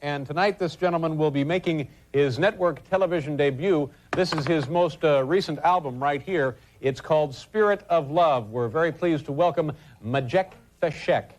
and tonight this gentleman will be making his network television debut. This is his most recent album right here. It's called Spirit of Love. We're very pleased to welcome Majek Feshek.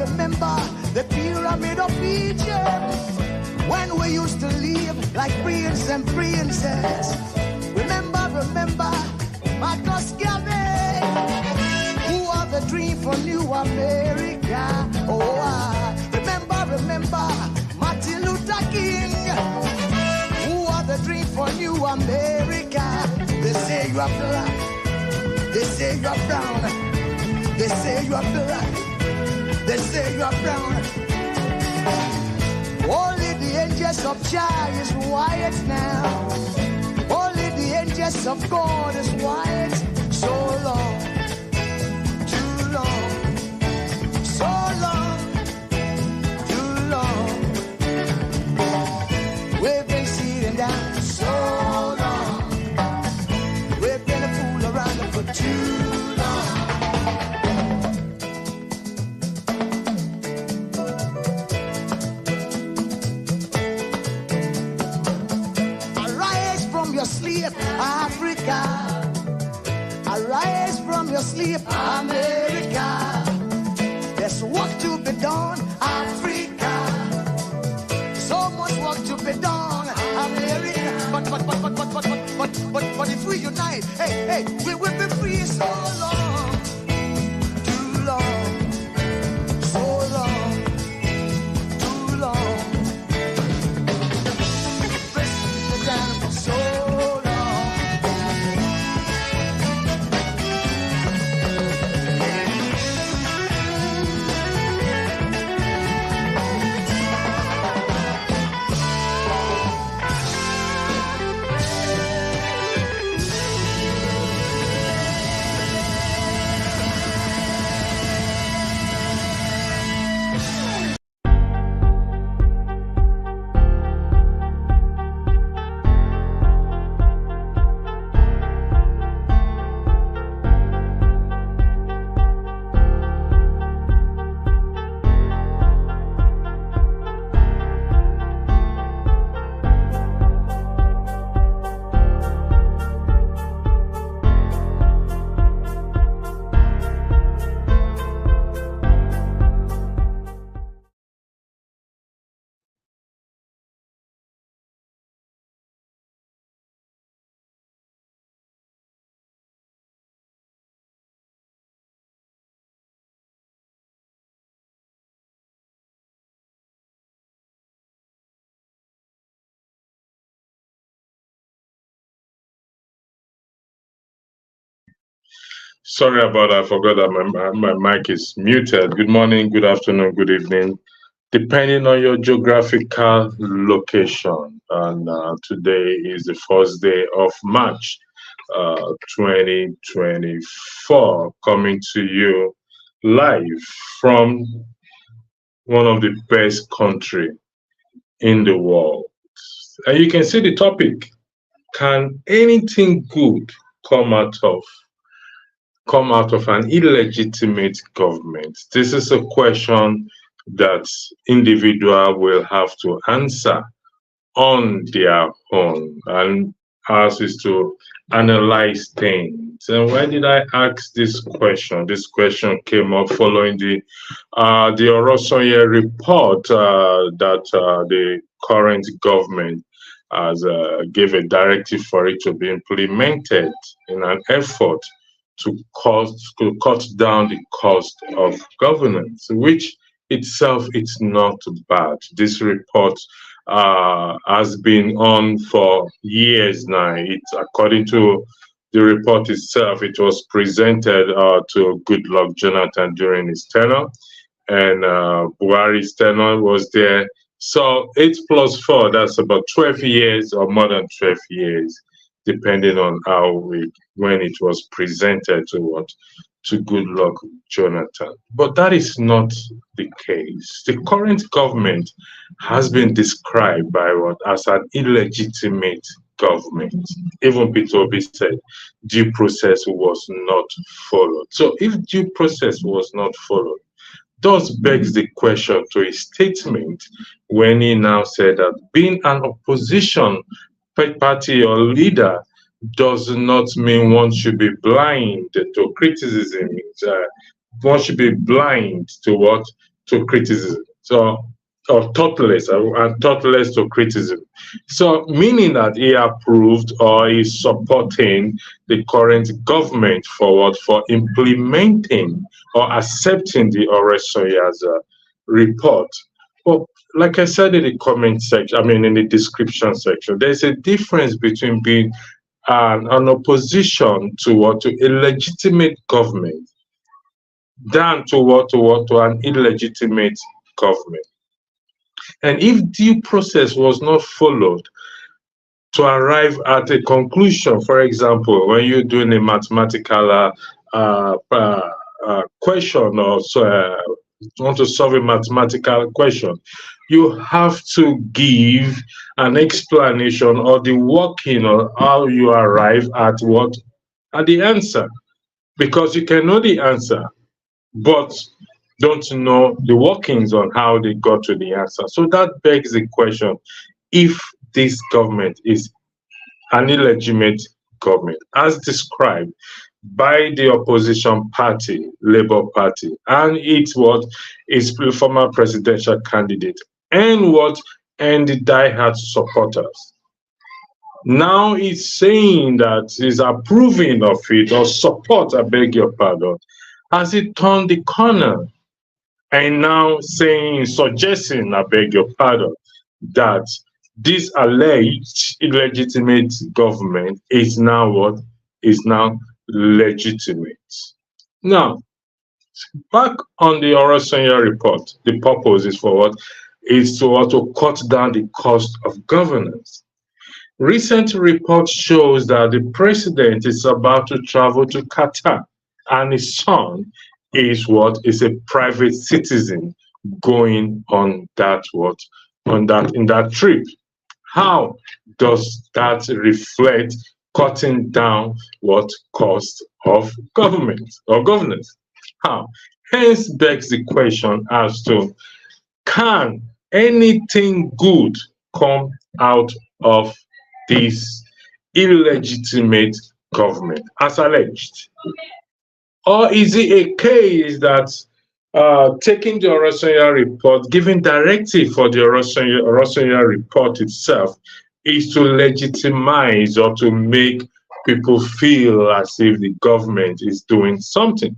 Remember the pyramid of Egypt, when we used to live like prince and princess. Remember Marcus Garvey, who are the dream for New America. Oh, remember Martin Luther King, who are the dream for New America. They say you are black, they say you are brown, they say you are black, they say you are brown. Only the angels of Jah is white now. Only the angels of God is white. So long, too long, so long, too long. We've been sitting down so long. We've been a fool around for too long. Sleep, Africa. Arise from your sleep, America. There's work to be done, Africa. So much work to be done, America. But if we unite, hey, we will be free so long, too long, so long, too long. Press down for so long. Sorry about that. I forgot that my mic is muted. Good morning, good afternoon, good evening, depending on your geographical location. And today is the first day of March 2024, coming to you live from one of the best country in the world. And you can see the topic. Can anything good come out of an illegitimate government? This is a question that individual will have to answer on their own, and ours is to analyze things. And why did I ask this question? This question came up following the Orosenye Report that the current government has gave a directive for it to be implemented in an effort to cut down the cost of governance, which itself it's not bad. This report has been on for years now. It's according to the report itself, it was presented to Goodluck Jonathan during his tenure, and Buhari's tenure was there. So 8 plus 4, that's about 12 years or more than 12 years, depending on when it was presented to Goodluck Jonathan. But that is not the case. The current government has been described as an illegitimate government. Even Peter Obi said due process was not followed. So if due process was not followed, thus begs the question to his statement when he now said that being an opposition party or leader does not mean one should be blind to criticism. One should be blind to criticism. So, or thoughtless, and thoughtless to criticism. So, meaning that he approved or is supporting the current government for implementing or accepting the Orosenye's report. Well, like I said in the comment section, in the description section, there's a difference between being an opposition to illegitimate government than to an illegitimate government. And if due process was not followed to arrive at a conclusion, for example, when you're doing a mathematical question or want to solve a mathematical question, you have to give an explanation or the working or how you arrive at the answer, because you can know the answer but don't know the workings on how they got to the answer. So that begs the question, if this government is an illegitimate government as described by the opposition party, Labour Party, and its former presidential candidate, and the diehard supporters. Now it's saying that it's approving of it or support, I beg your pardon, has it turned the corner and now suggesting, I beg your pardon, that this alleged illegitimate government is now legitimate. Now, back on the Orosenye Report, the purpose is for what? Is to cut down the cost of governance. Recent report shows that the president is about to travel to Qatar, and his son is a private citizen going on in that trip. How does that reflect cutting down cost of government or governance? How? Hence begs the question as to, can anything good come out of this illegitimate government as alleged? Or is it a case that taking the Orosenye Report, giving directive for the Orosenye Report itself, is to legitimize or to make people feel as if the government is doing something?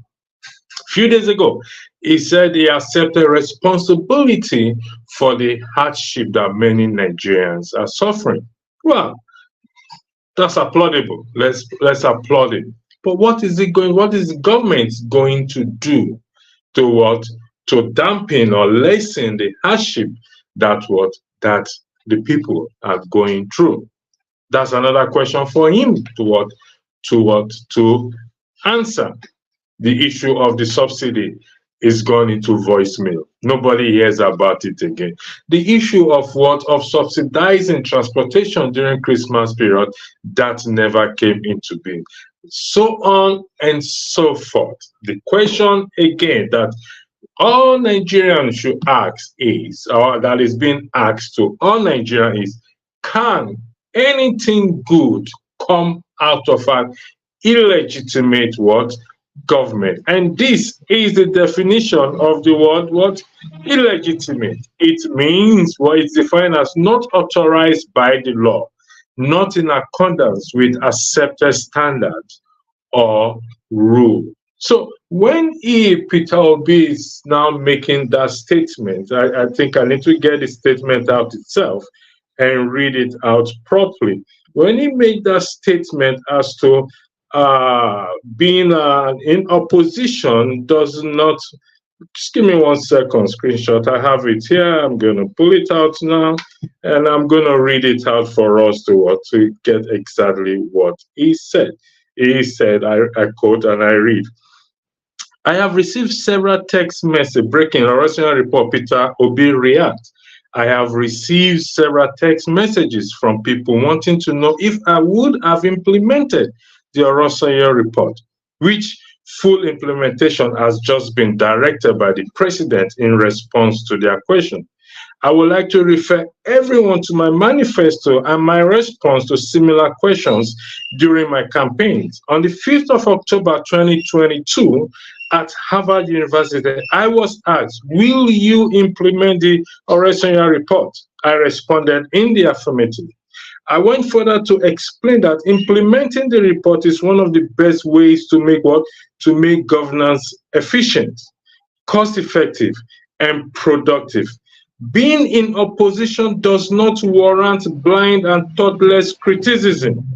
A few days ago, he said he accepted responsibility for the hardship that many Nigerians are suffering. Well, that's applaudable. Let's applaud it. But what is the government going to do to dampen or lessen the hardship that the people are going through? That's another question for him to answer. the issue of the subsidy is gone into voicemail. Nobody hears about it again. The issue of subsidizing transportation during Christmas period, that never came into being. So on and so forth. The question again that all Nigerians should ask is, or that is being asked to all Nigerians is, can anything good come out of an illegitimate government? And this is the definition of the word illegitimate. It means it's defined as not authorized by the law, not in accordance with accepted standards or rule. So when Peter Obi is now making that statement, I think I need to get the statement out itself and read it out properly. When he made that statement as to being in opposition does not, just give me 1 second, screenshot, I have it here, I'm going to pull it out now, and I'm going to read it out for us to get exactly what he said. He said, I quote and I read, I have received several text messages breaking Orosenye Report, Peter Obi react. I have received several text messages from people wanting to know if I would have implemented the Orosenye Report, which full implementation has just been directed by the president in response to their question. I would like to refer everyone to my manifesto and my response to similar questions during my campaigns. On the 5th of October 2022, at Harvard University, I was asked, will you implement the Orosenye Report? I responded in the affirmative. I went further to explain that implementing the report is one of the best ways to make governance efficient, cost-effective, and productive. Being in opposition does not warrant blind and thoughtless criticism.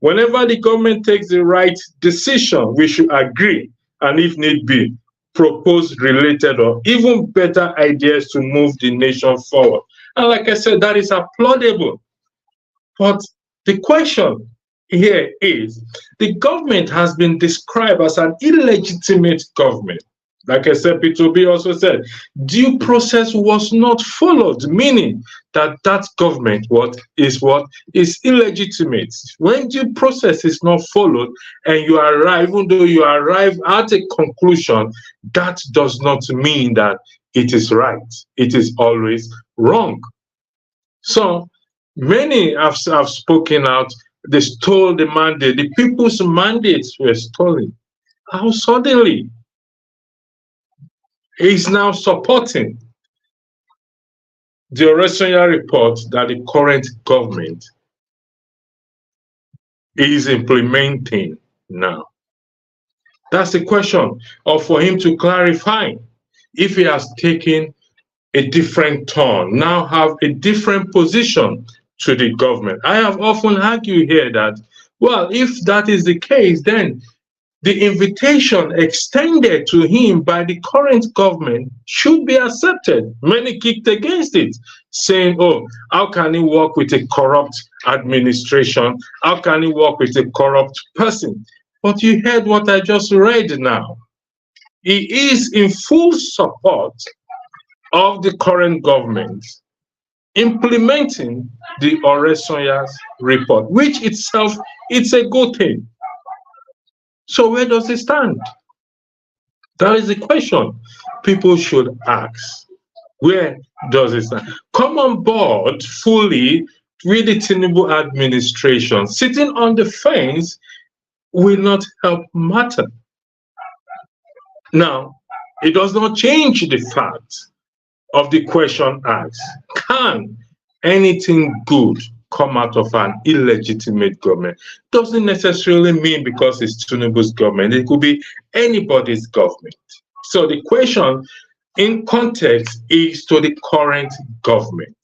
Whenever the government takes the right decision, we should agree, and if need be, propose related or even better ideas to move the nation forward. And like I said, that is applaudable. But the question here is, the government has been described as an illegitimate government. Like I said, Peter Obi also said, due process was not followed, meaning that that government is illegitimate. When due process is not followed and you arrive, even though you arrive at a conclusion, that does not mean that it is right. It is always wrong. So many have spoken out. They stole the mandate. The people's mandates were stolen. How suddenly? He's now supporting the Orosenye Report that the current government is implementing now. That's the question, or for him to clarify if he has taken a different turn, now have a different position to the government. I have often argued here that, well, if that is the case, then the invitation extended to him by the current government should be accepted. Many kicked against it, saying, oh, how can he work with a corrupt administration? How can he work with a corrupt person? But you heard what I just read now. He is in full support of the current government implementing the Orosenye Report, which itself, it's a good thing. So where does it stand? That is the question people should ask. Where does it stand? Come on board fully with the Tinubu administration. Sitting on the fence will not help matter. Now, it does not change the fact of the question asked. Can anything good come out of an illegitimate government? Doesn't necessarily mean because it's Tinubu's government. It could be anybody's government. So the question in context is to the current government.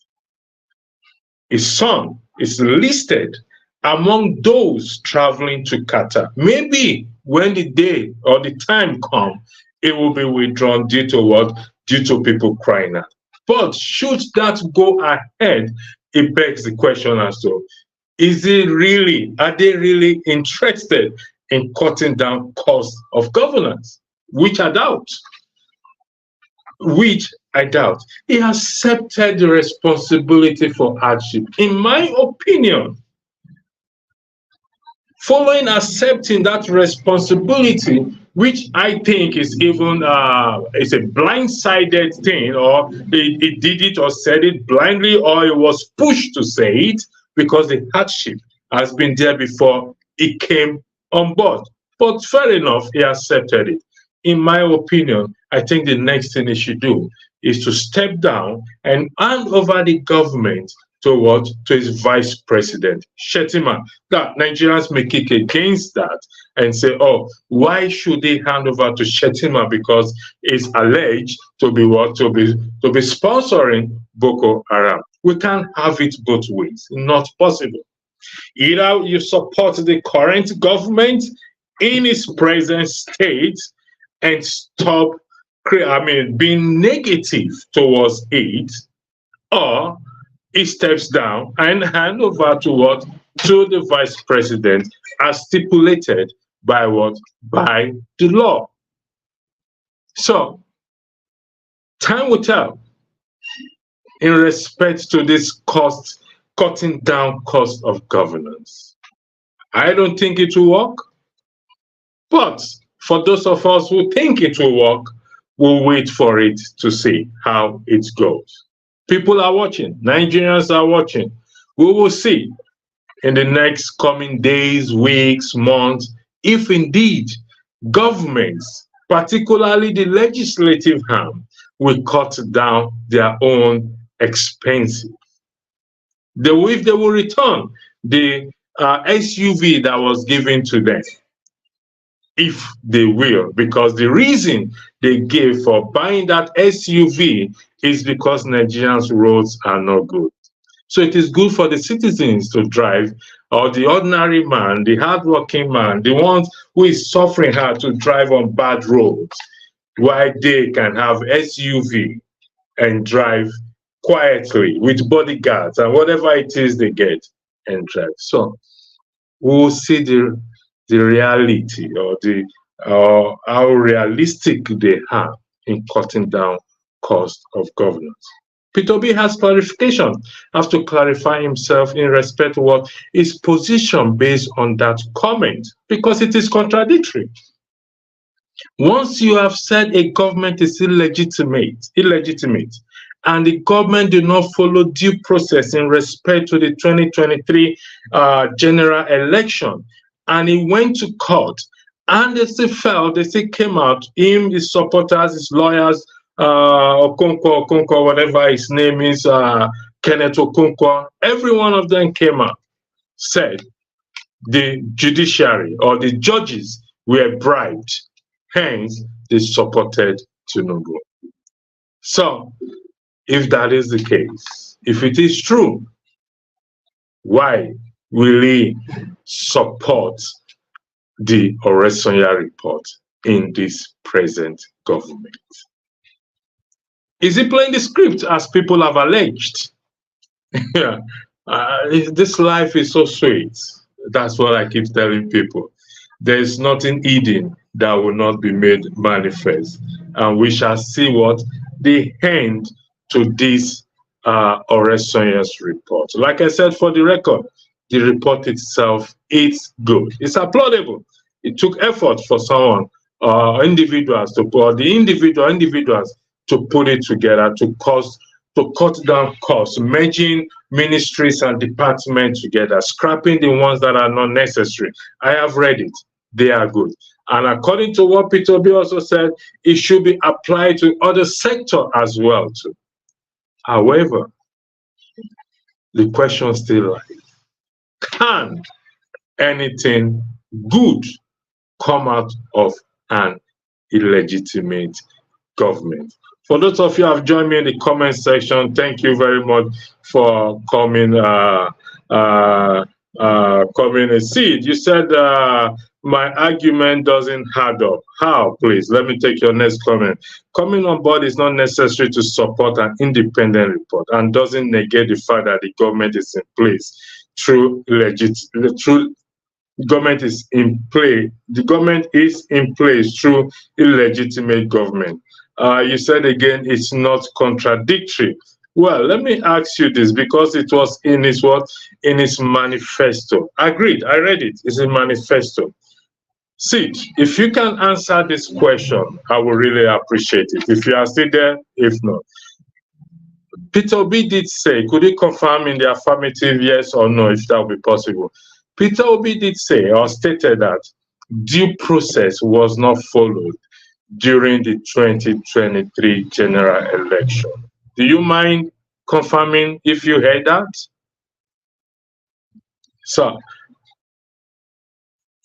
His son is listed among those traveling to Qatar. Maybe when the day or the time comes, it will be withdrawn due to what? Due to people crying out. But should that go ahead, it begs the question as to, are they really interested in cutting down costs of governance? which I doubt. He accepted the responsibility for hardship. In my opinion, following accepting that responsibility, which I think is even is a blindsided thing, or he did it or said it blindly, or he was pushed to say it because the hardship has been there before he came on board. But fair enough, he accepted it. In my opinion, I think the next thing he should do is to step down and hand over the government to what? To his vice president, Shettima. Now, Nigerians may kick against that and say, oh, why should they hand over to Shettima? Because it's alleged to be what? To be sponsoring Boko Haram. We can't have it both ways. Not possible. Either you support the current government in its present state and stop being negative towards it, or he steps down and hand over to what? To the vice president, as stipulated by what? By the law. So, time will tell in respect to this cutting down cost of governance. I don't think it will work, but for those of us who think it will work, we'll wait for it to see how it goes. People are watching. Nigerians are watching. We will see in the next coming days, weeks, months, if indeed governments, particularly the legislative arm, will cut down their own expenses. If they will return the SUV that was given to them, if they will, because the reason they gave for buying that SUV is because Nigerians' roads are not good. So it is good for the citizens to drive, or the ordinary man, the hardworking man, the ones who is suffering hard to drive on bad roads, while they can have SUV and drive quietly with bodyguards and whatever it is they get and drive. So we'll see the reality, or how realistic they are in cutting down cost of governance. Peter B has clarification, has to clarify himself in respect to what his position based on that comment, because it is contradictory. Once you have said a government is illegitimate, and the government did not follow due process in respect to the 2023 general election, and he went to court, and they still came out, him, his supporters, his lawyers, Okonkwo, whatever his name is, Kenneth Okonkwo, every one of them came out, said the judiciary or the judges were bribed, hence they supported Tinubu. So, if that is the case, if it is true, why will he support the Orosenye Report in this present government? Is he playing the script as people have alleged? Yeah, this life is so sweet. That's what I keep telling people. There is nothing hidden that will not be made manifest, and we shall see what the end to this Orosenye's report. Like I said, for the record, the report itself is good. It's applaudable. It took effort for someone, individuals to put individuals to put it together to cut down costs, merging ministries and departments together, scrapping the ones that are not necessary. I have read it. They are good. And according to what Peter B also said, it should be applied to other sectors as well too. However, the question still lies: can anything good come out of an illegitimate government? For those of you who have joined me in the comment section, thank you very much for coming a seed. You said my argument doesn't add up. How? Please, let me take your next comment. Coming on board is not necessary to support an independent report and doesn't negate the fact that the government is in place through government is in play. The government is in place through illegitimate government. You said again, it's not contradictory. Well, let me ask you this, because it was in his what? In his manifesto. Agreed, I read it. It's a manifesto. Sid, if you can answer this question, I will really appreciate it. If you are still there, if not. Peter Obi did say, could you confirm in the affirmative, yes or no, if that would be possible? Peter Obi did say or stated that due process was not followed during the 2023 general election. Do you mind confirming if you heard that? So,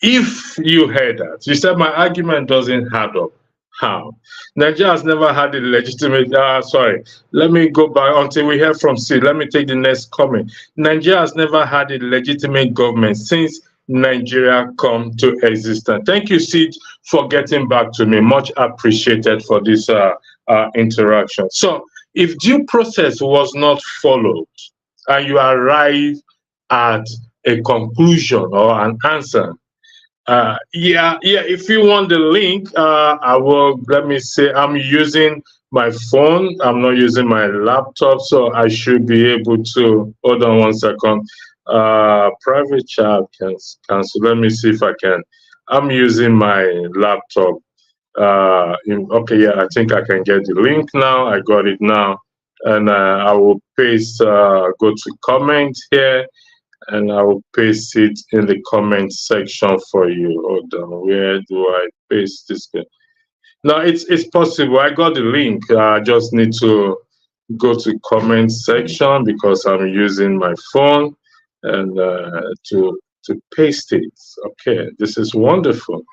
if you heard that, you said my argument doesn't add up. How? Nigeria has never had a legitimate, sorry, let me go back until we hear from Sid. Let me take the next comment. Nigeria has never had a legitimate government since Nigeria come to existence. Thank you, Sid, for getting back to me. Much appreciated for this interaction. So, if due process was not followed and you arrive at a conclusion or an answer, if you want the link, I will, let me say, I'm using my phone. I'm not using my laptop, so I should be able to, hold on one second. Private chat can cancel. Let me see if I can. I'm using my laptop. Okay, yeah, I think I can get the link now. I got it now. And I will paste, go to comment here. And I will paste it in the comment section for you. Hold on, where do I paste this? Now it's possible. I got the link. I just need to go to comment section because I'm using my phone and to paste it. Okay, this is wonderful.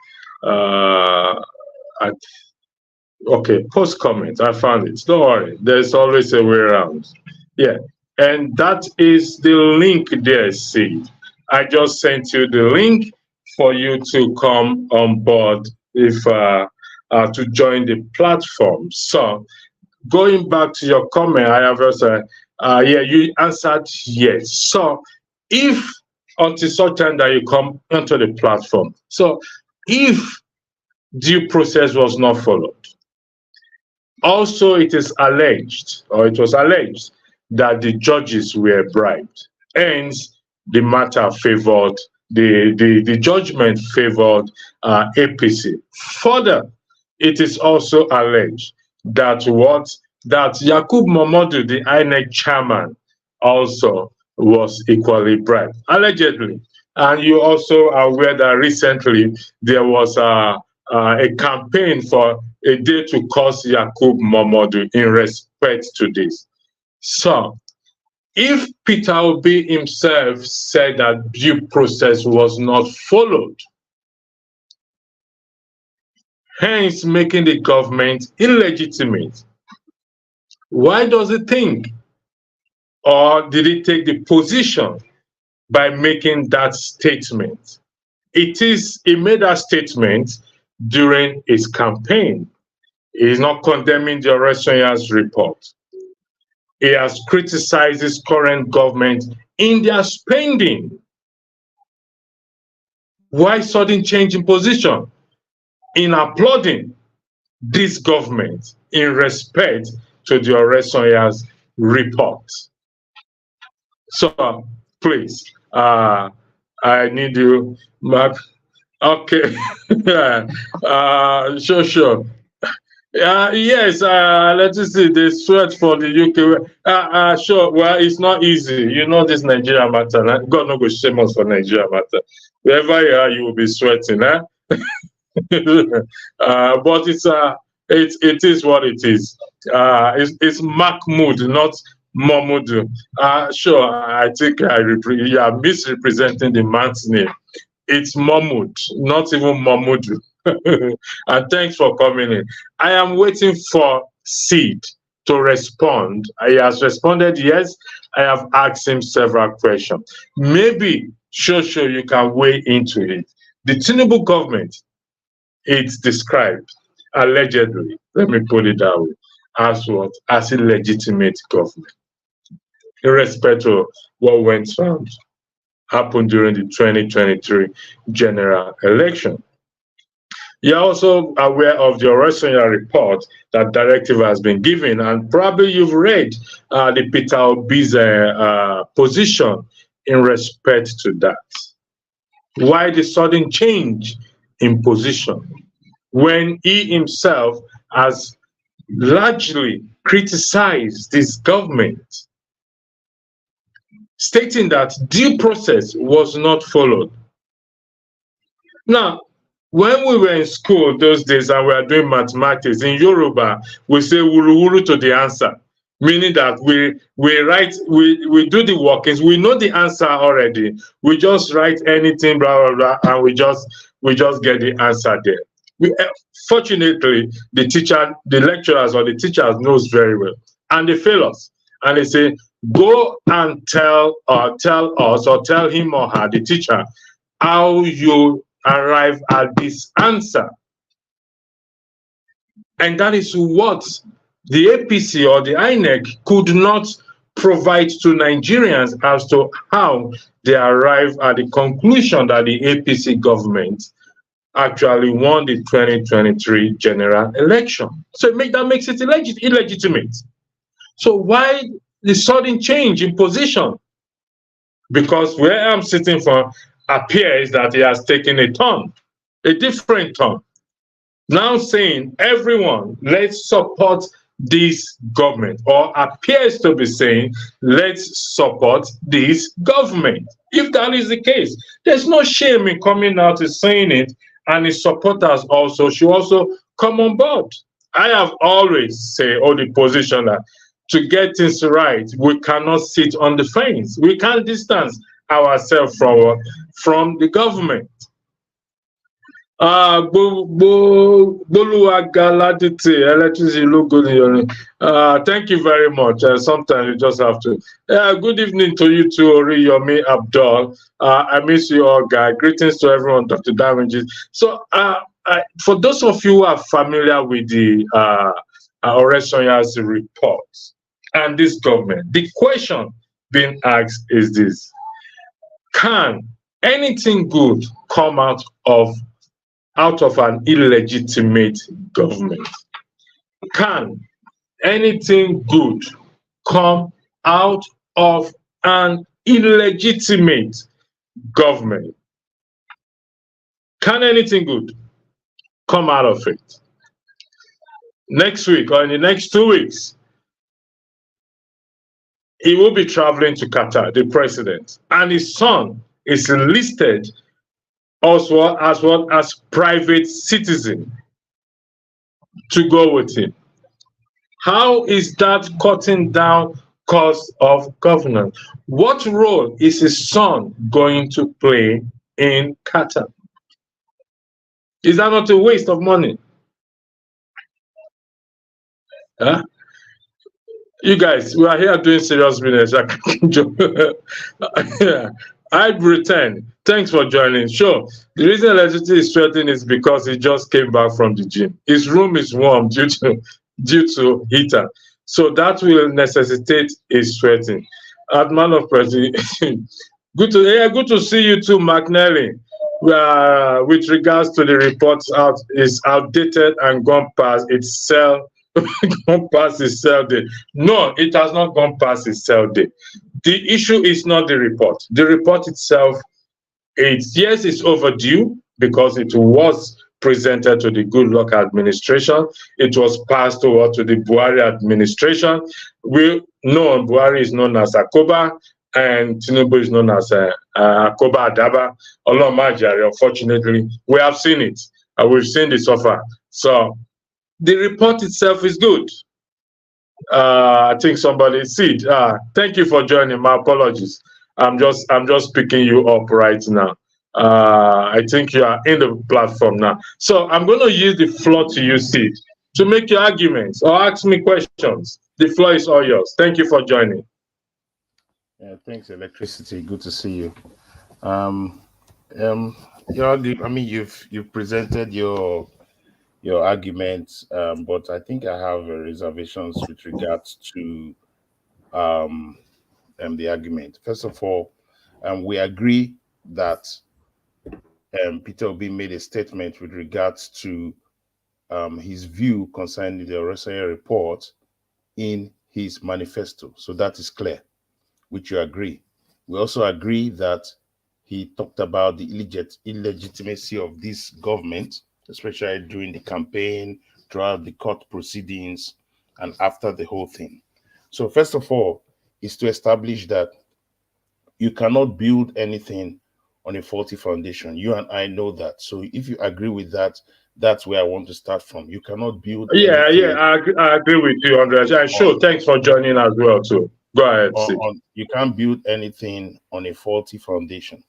Okay, post comment. I found it. Don't worry. There's always a way around. Yeah. And that is the link there, Sid. I just sent you the link for you to come on board if to join the platform. So going back to your comment, I have also, yeah, you answered yes. So if until such time that you come onto the platform, so if due process was not followed, also it is alleged, or it was alleged, that the judges were bribed. Hence, the matter favored, the judgment favored APC. Further, it is also alleged that Yakub Momodu, the INEC chairman, also was equally bribed, allegedly. And you also are aware that recently there was a campaign for a day to curse Yakub Momodu in respect to this. So, if Peter Obi himself said that due process was not followed, hence making the government illegitimate, why does he think, or did he take the position by making that statement? He made that statement during his campaign. He is not condemning the Orosenye report. He has criticized his current government in their spending. Why sudden change in position? In applauding this government in respect to the Orosenye report. So, please, I need you, Mark. Okay, sure. Yes, let's see, the sweat for the UK. Sure, well, it's not easy. You know this Nigeria matter. God no go shame us for Nigeria matter. Wherever you are, you will be sweating, eh? But it is what it is. It's Mahmoud, not Mahmoud. Sure, I think you are misrepresenting the man's name. It's Mahmoud, not even Mahmoud. And thanks for coming in. I am waiting for Sid to respond. He has responded yes. I have asked him several questions. Maybe, sure, you can weigh into it. The Tinubu government, it's described, allegedly, let me put it that way, as what? As a legitimate government. In respect to what went on. happened during the 2023 general election. You're also aware of the Orosenye Report that directive has been given, and probably you've read the Peter Obi's position in respect to that. Why the sudden change in position when he himself has largely criticized this government, stating that due process was not followed? Now, when we were in school those days and we were doing mathematics, in Yoruba, we say wuru wuru to the answer, meaning that we do the workings, we know the answer already, we just write anything, blah, blah, blah, and we just get the answer there. Fortunately, the lecturers or the teachers knows very well, and they fail us, and they say, go and tell us or tell him or her, the teacher, how you arrive at this answer. And that is what the APC or the INEC could not provide to Nigerians as to how they arrive at the conclusion that the APC government actually won the 2023 general election. So that makes it illegitimate. So why the sudden change in position? Because where I'm sitting from appears that he has taken a turn, a different turn. Now saying, everyone, let's support this government, or appears to be saying, let's support this government. If that is the case, there's no shame in coming out and saying it, and his supporters also should also come on board. I have always said, the position that to get things right, we cannot sit on the fence. We can't distance ourselves from the government. Thank you very much. Sometimes you just have to. Good evening to you too, Oriyomi Abdul. I miss you all, guy. Greetings to everyone, Dr. Darwin. So, for those of you who are familiar with the Orosenye's report and this government, the question being asked is this: can anything good come out of an illegitimate government? Can anything good come out of an illegitimate government? Can anything good come out of it? Next week or in the next 2 weeks, he will be traveling to Qatar, the president, and his son is listed also as private citizen to go with him. How is that cutting down cost of governance? What role is his son going to play in Qatar? Is that not a waste of money? Huh? You guys, we are here doing serious business. I'd return. Thanks for joining. Sure. The reason electricity is sweating is because he just came back from the gym. His room is warm due to heater. So that will necessitate his sweating. Man of President, good to see you too, McNally. With regards to the reports is outdated and gone past its sell. Gone past its sell day. No, it has not gone past its sell day. The issue is not the report. The report itself, it's overdue because it was presented to the Goodluck administration. It was passed over to the Buhari administration. We know Buhari is known as Akoba, and Tinubu is known as Akoba Adaba. Unfortunately, we have seen it. We've seen the suffer. So the report itself is good. I think somebody see it. Thank you for joining. My apologies. I'm just picking you up right now. I think you are in the platform now. So I'm going to use the floor to you, Sid, to make your arguments or ask me questions. The floor is all yours. Thank you for joining. Yeah, thanks, Electricity. Good to see you. You've presented your arguments, but I think I have reservations with regards to the argument. First of all, we agree that Peter Obi made a statement with regards to his view concerning the Orosenye Report in his manifesto. So that is clear, which you agree. We also agree that he talked about the illegitimacy of this government, especially during the campaign, throughout the court proceedings, and after the whole thing. So first of all, is to establish that you cannot build anything on a faulty foundation. You and I know that. So if you agree with that, that's where I want to start from. You cannot build anything. I agree with you, Andres. And sure, thanks for joining as well too. Go ahead, Steve. You can't build anything on a faulty foundation.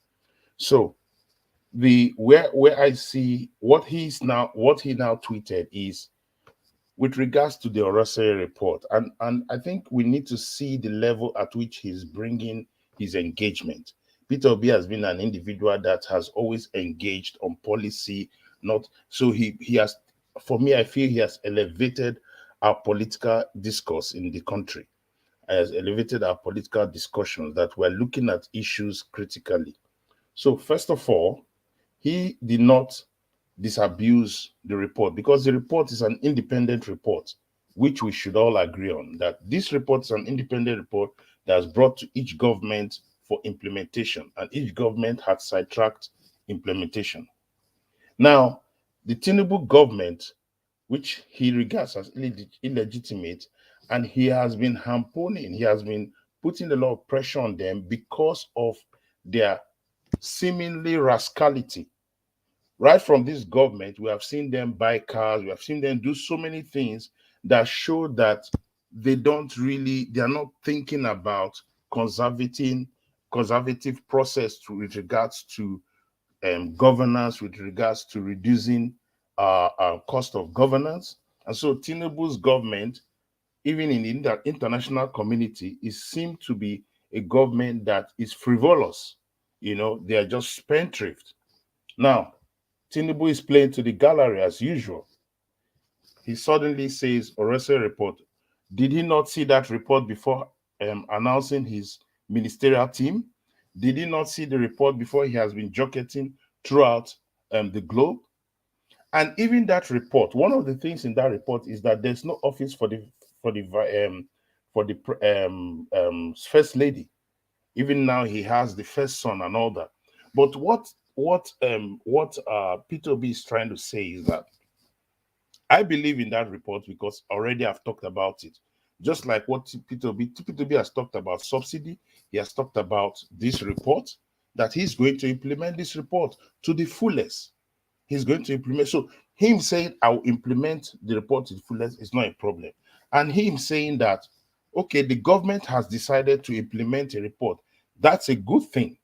So where I see what he now tweeted is with regards to the Orosenye report, and I think we need to see the level at which he's bringing his engagement. Peter Obi has been an individual that has always engaged on policy, not so he has, for me, I feel he has elevated our political discourse in the country, has elevated our political discussions, that we're looking at issues critically. So first of all, he did not disabuse the report, because the report is an independent report, which we should all agree on, that this report is an independent report that's brought to each government for implementation, and each government had sidetracked implementation. Now, the Tinubu government, which he regards as illegitimate, and he has been harpooning, he has been putting a lot of pressure on them because of their seemingly rascality. Right from this government, we have seen them buy cars, we have seen them do so many things that show that they are not thinking about conservative process with regards to governance, with regards to reducing cost of governance. And so Tinubu's government, even in the international community, it seemed to be a government that is frivolous. They are just spendthrift. Now, Tinubu is playing to the gallery as usual. He suddenly says, Orosenye report. Did he not see that report before announcing his ministerial team? Did he not see the report before he has been jocketing throughout the globe? And even that report, one of the things in that report is that there's no office for the first lady. Even now, he has the first son and all that. But what Peter Obi is trying to say is that I believe in that report because already I've talked about it. Just like what Peter Obi has talked about subsidy, he has talked about this report, that he's going to implement this report to the fullest. He's going to implement. So him saying, I'll implement the report to the fullest is not a problem. And him saying that, okay, the government has decided to implement a report. That's a good thing.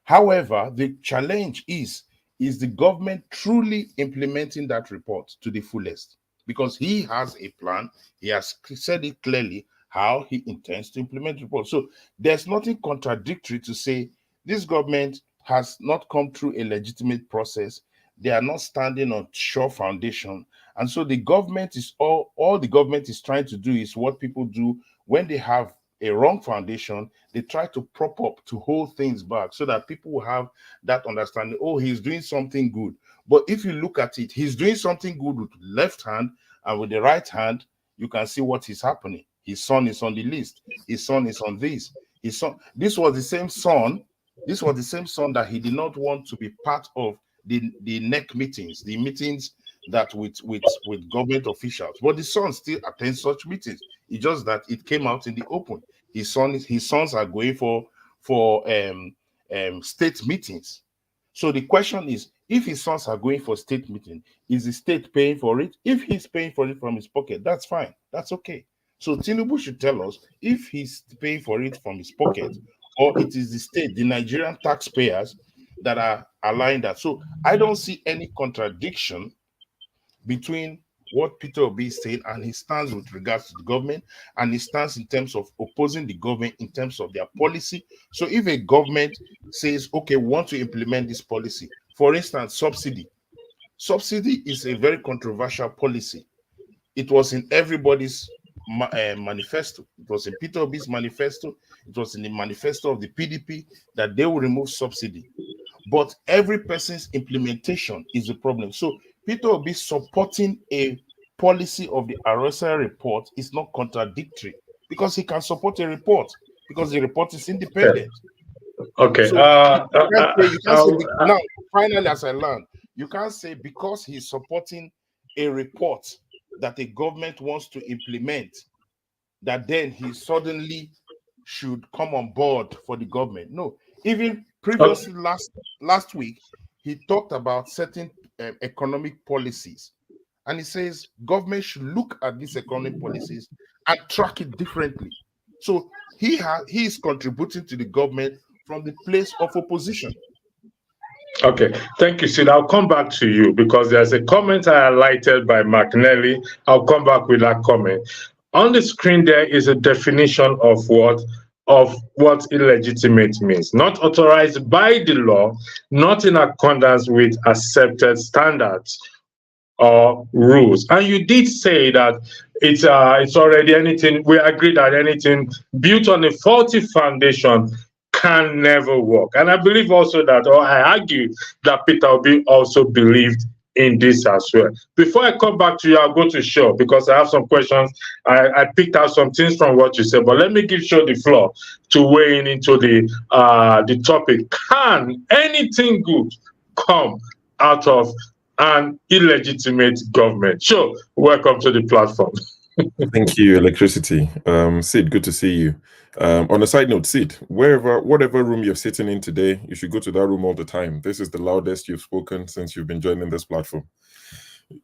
However, the challenge is the government truly implementing that report to the fullest? Because he has a plan. He has said it clearly how he intends to implement the report. So there's nothing contradictory to say this government has not come through a legitimate process. They are not standing on sure foundation. And so the government is all the government is trying to do is what people do when they have a wrong foundation. They try to prop up to hold things back so that people will have that understanding. Oh, he's doing something good. But if you look at it, he's doing something good with the left hand, and with the right hand, you can see what is happening. His son is on the list. His son is on this. His son. This was the same son. This was the same son that he did not want to be part of the NEC meetings, the meetings that with government officials. But the son still attends such meetings. It's just that it came out in the open. His sons are going for state meetings. So the question is, if his sons are going for state meeting, is the state paying for it? If he's paying for it from his pocket, that's fine. That's okay. So Tinubu should tell us if he's paying for it from his pocket, or it is the state, the Nigerian taxpayers that are allowing that. So I don't see any contradiction between what Peter Obi is saying and his stance with regards to the government, and his stance in terms of opposing the government in terms of their policy. So if a government says, okay, we want to implement this policy, for instance, subsidy is a very controversial policy. It was in everybody's manifesto. It was in Peter Obi's manifesto. It was in the manifesto of the PDP that they will remove subsidy. But every person's implementation is the problem. So Peter Obi supporting a policy of the Orosenye Report is not contradictory, because he can support a report because the report is independent. Okay. So you can't say now, finally, as I learned, you can't say because he's supporting a report that a government wants to implement, that then he suddenly should come on board for the government. No, even previously last week, he talked about certain economic policies, and he says government should look at these economic policies and track it differently. So he is contributing to the government from the place of opposition. Okay, thank you, Sid. I'll come back to you because there's a comment I highlighted by McNally. I'll come back with that comment. On the screen there is a definition of what illegitimate means. Not authorized by the law, not in accordance with accepted standards or rules. And you did say that it's already anything, we agree that anything built on a faulty foundation can never work. And I believe also that, or I argue that Peter Obi also believed in this as well. Before I come back to you, I'll go to Shaw because I have some questions. I picked out some things from what you said, but let me give Shaw the floor to weigh in into the topic. Can anything good come out of an illegitimate government? Sure, welcome to the platform. Thank you, Electricity. Sid, good to see you. On a side note, Sid, whatever room you're sitting in today, you should go to that room all the time. This is the loudest you've spoken since you've been joining this platform.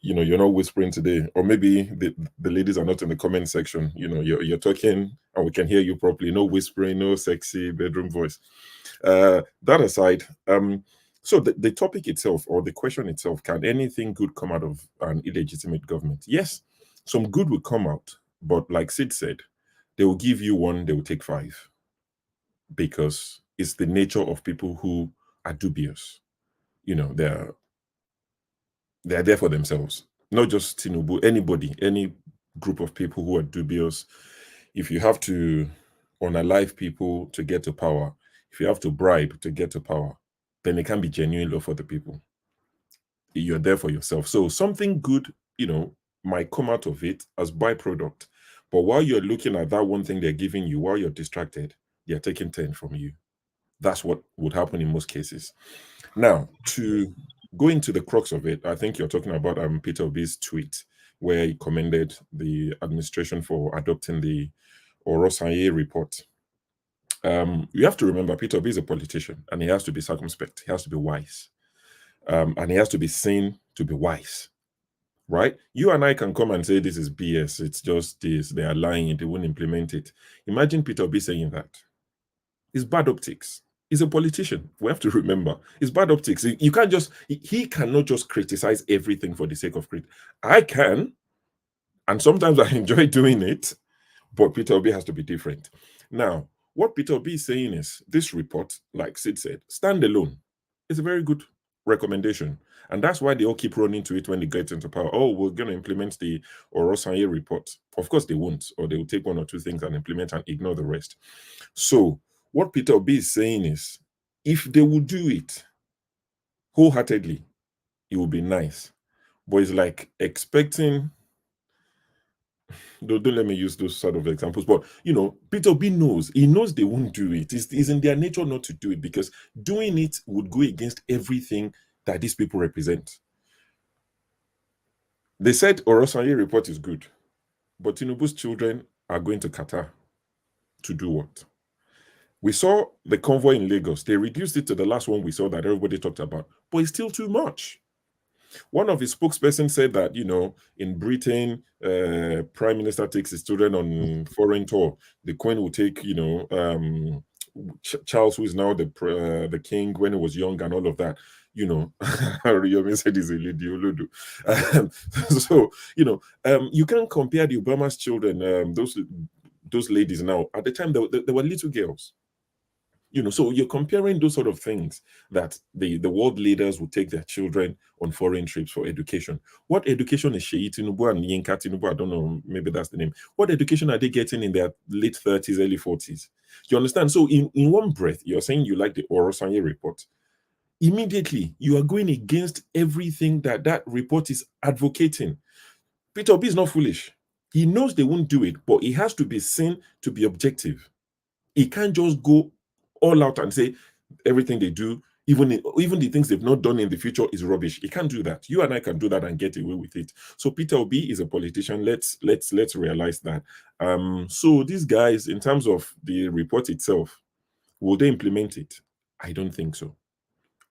You know, you're not whispering today, or maybe the ladies are not in the comment section. You know, you're talking and we can hear you properly. No whispering, no sexy bedroom voice. That aside, so the topic itself, or the question itself, can anything good come out of an illegitimate government? Yes, some good will come out, but like Sid said, they will give you one, they will take five, because it's the nature of people who are dubious. You know, they're there for themselves, not just Tinubu, anybody, any group of people who are dubious. If you have to unalive people to get to power, if you have to bribe to get to power, then it can be genuine love for the people. You're there for yourself. So something good, you know, might come out of it as byproduct. But while you're looking at that one thing they're giving you, while you're distracted, they're taking 10 from you. That's what would happen in most cases. Now, to go into the crux of it, I think you're talking about Peter Obi's tweet, where he commended the administration for adopting the Orosanye report. You have to remember, Peter Obi is a politician, and he has to be circumspect. He has to be wise. And he has to be seen to be wise. Right? You and I can come and say this is BS. It's just this. They are lying. They won't implement it. Imagine Peter Obi saying that. It's bad optics. He's a politician. We have to remember. It's bad optics. You can't just, he cannot just criticize everything for the sake of crit. I can, and sometimes I enjoy doing it, but Peter Obi has to be different. Now, what Peter Obi is saying is, this report, like Sid said, stand alone. It's a very good recommendation. And that's why they all keep running to it when they get into power. Oh, we're going to implement the Orosanye report. Of course they won't, or they will take one or two things and implement and ignore the rest. So what Peter Obi is saying is, if they will do it wholeheartedly, it will be nice. But it's like expecting, don't let me use those sort of examples, but you know, Peter Obi knows, he knows they won't do it. It's in their nature not to do it, because doing it would go against everything that these people represent. They said Orosanye report is good, but Tinubu's children are going to Qatar to do what? We saw the convoy in Lagos. They reduced it to the last one we saw that everybody talked about, but it's still too much. One of his spokespersons said that, you know, in Britain, Prime Minister takes his children on foreign tour. The Queen will take, you know, Charles, who is now the king, when he was young and all of that. You know, Yomi said he's a lady. So, you know, you can't compare the Obama's children, those ladies now. At the time, they were little girls. So you're comparing those sort of things that the world leaders will take their children on foreign trips for education. What education is Sheyi Tinubu and Yinka Tinubu? I don't know, maybe that's the name. What education are they getting in their late 30s, early 40s? You understand? So in one breath, you're saying you like the Orosanye report. Immediately, you are going against everything that report is advocating. Peter Obi is not foolish. He knows they won't do it, but it has to be seen to be objective. He can't just go all out and say everything they do, even the things they've not done in the future, is rubbish. He can't do that. You and I can do that and get away with it. So Peter Obi is a politician. Let's realize that. So these guys, in terms of the report itself, will they implement it? I don't think so.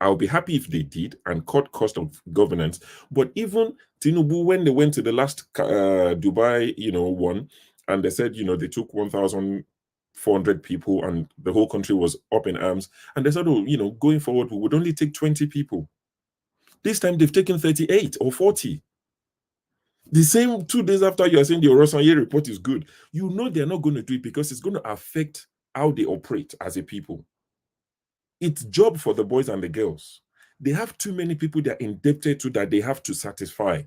I'll be happy if they did and cut cost of governance. But even Tinubu, when they went to the last Dubai, one, and they said, they took 1,400 people and the whole country was up in arms. And they said, going forward, we would only take 20 people. This time they've taken 38 or 40. The same 2 days after you are saying the Orosanye report is good, they're not going to do it because it's going to affect how they operate as a people. It's job for the boys and the girls. They have too many people they're indebted to that they have to satisfy.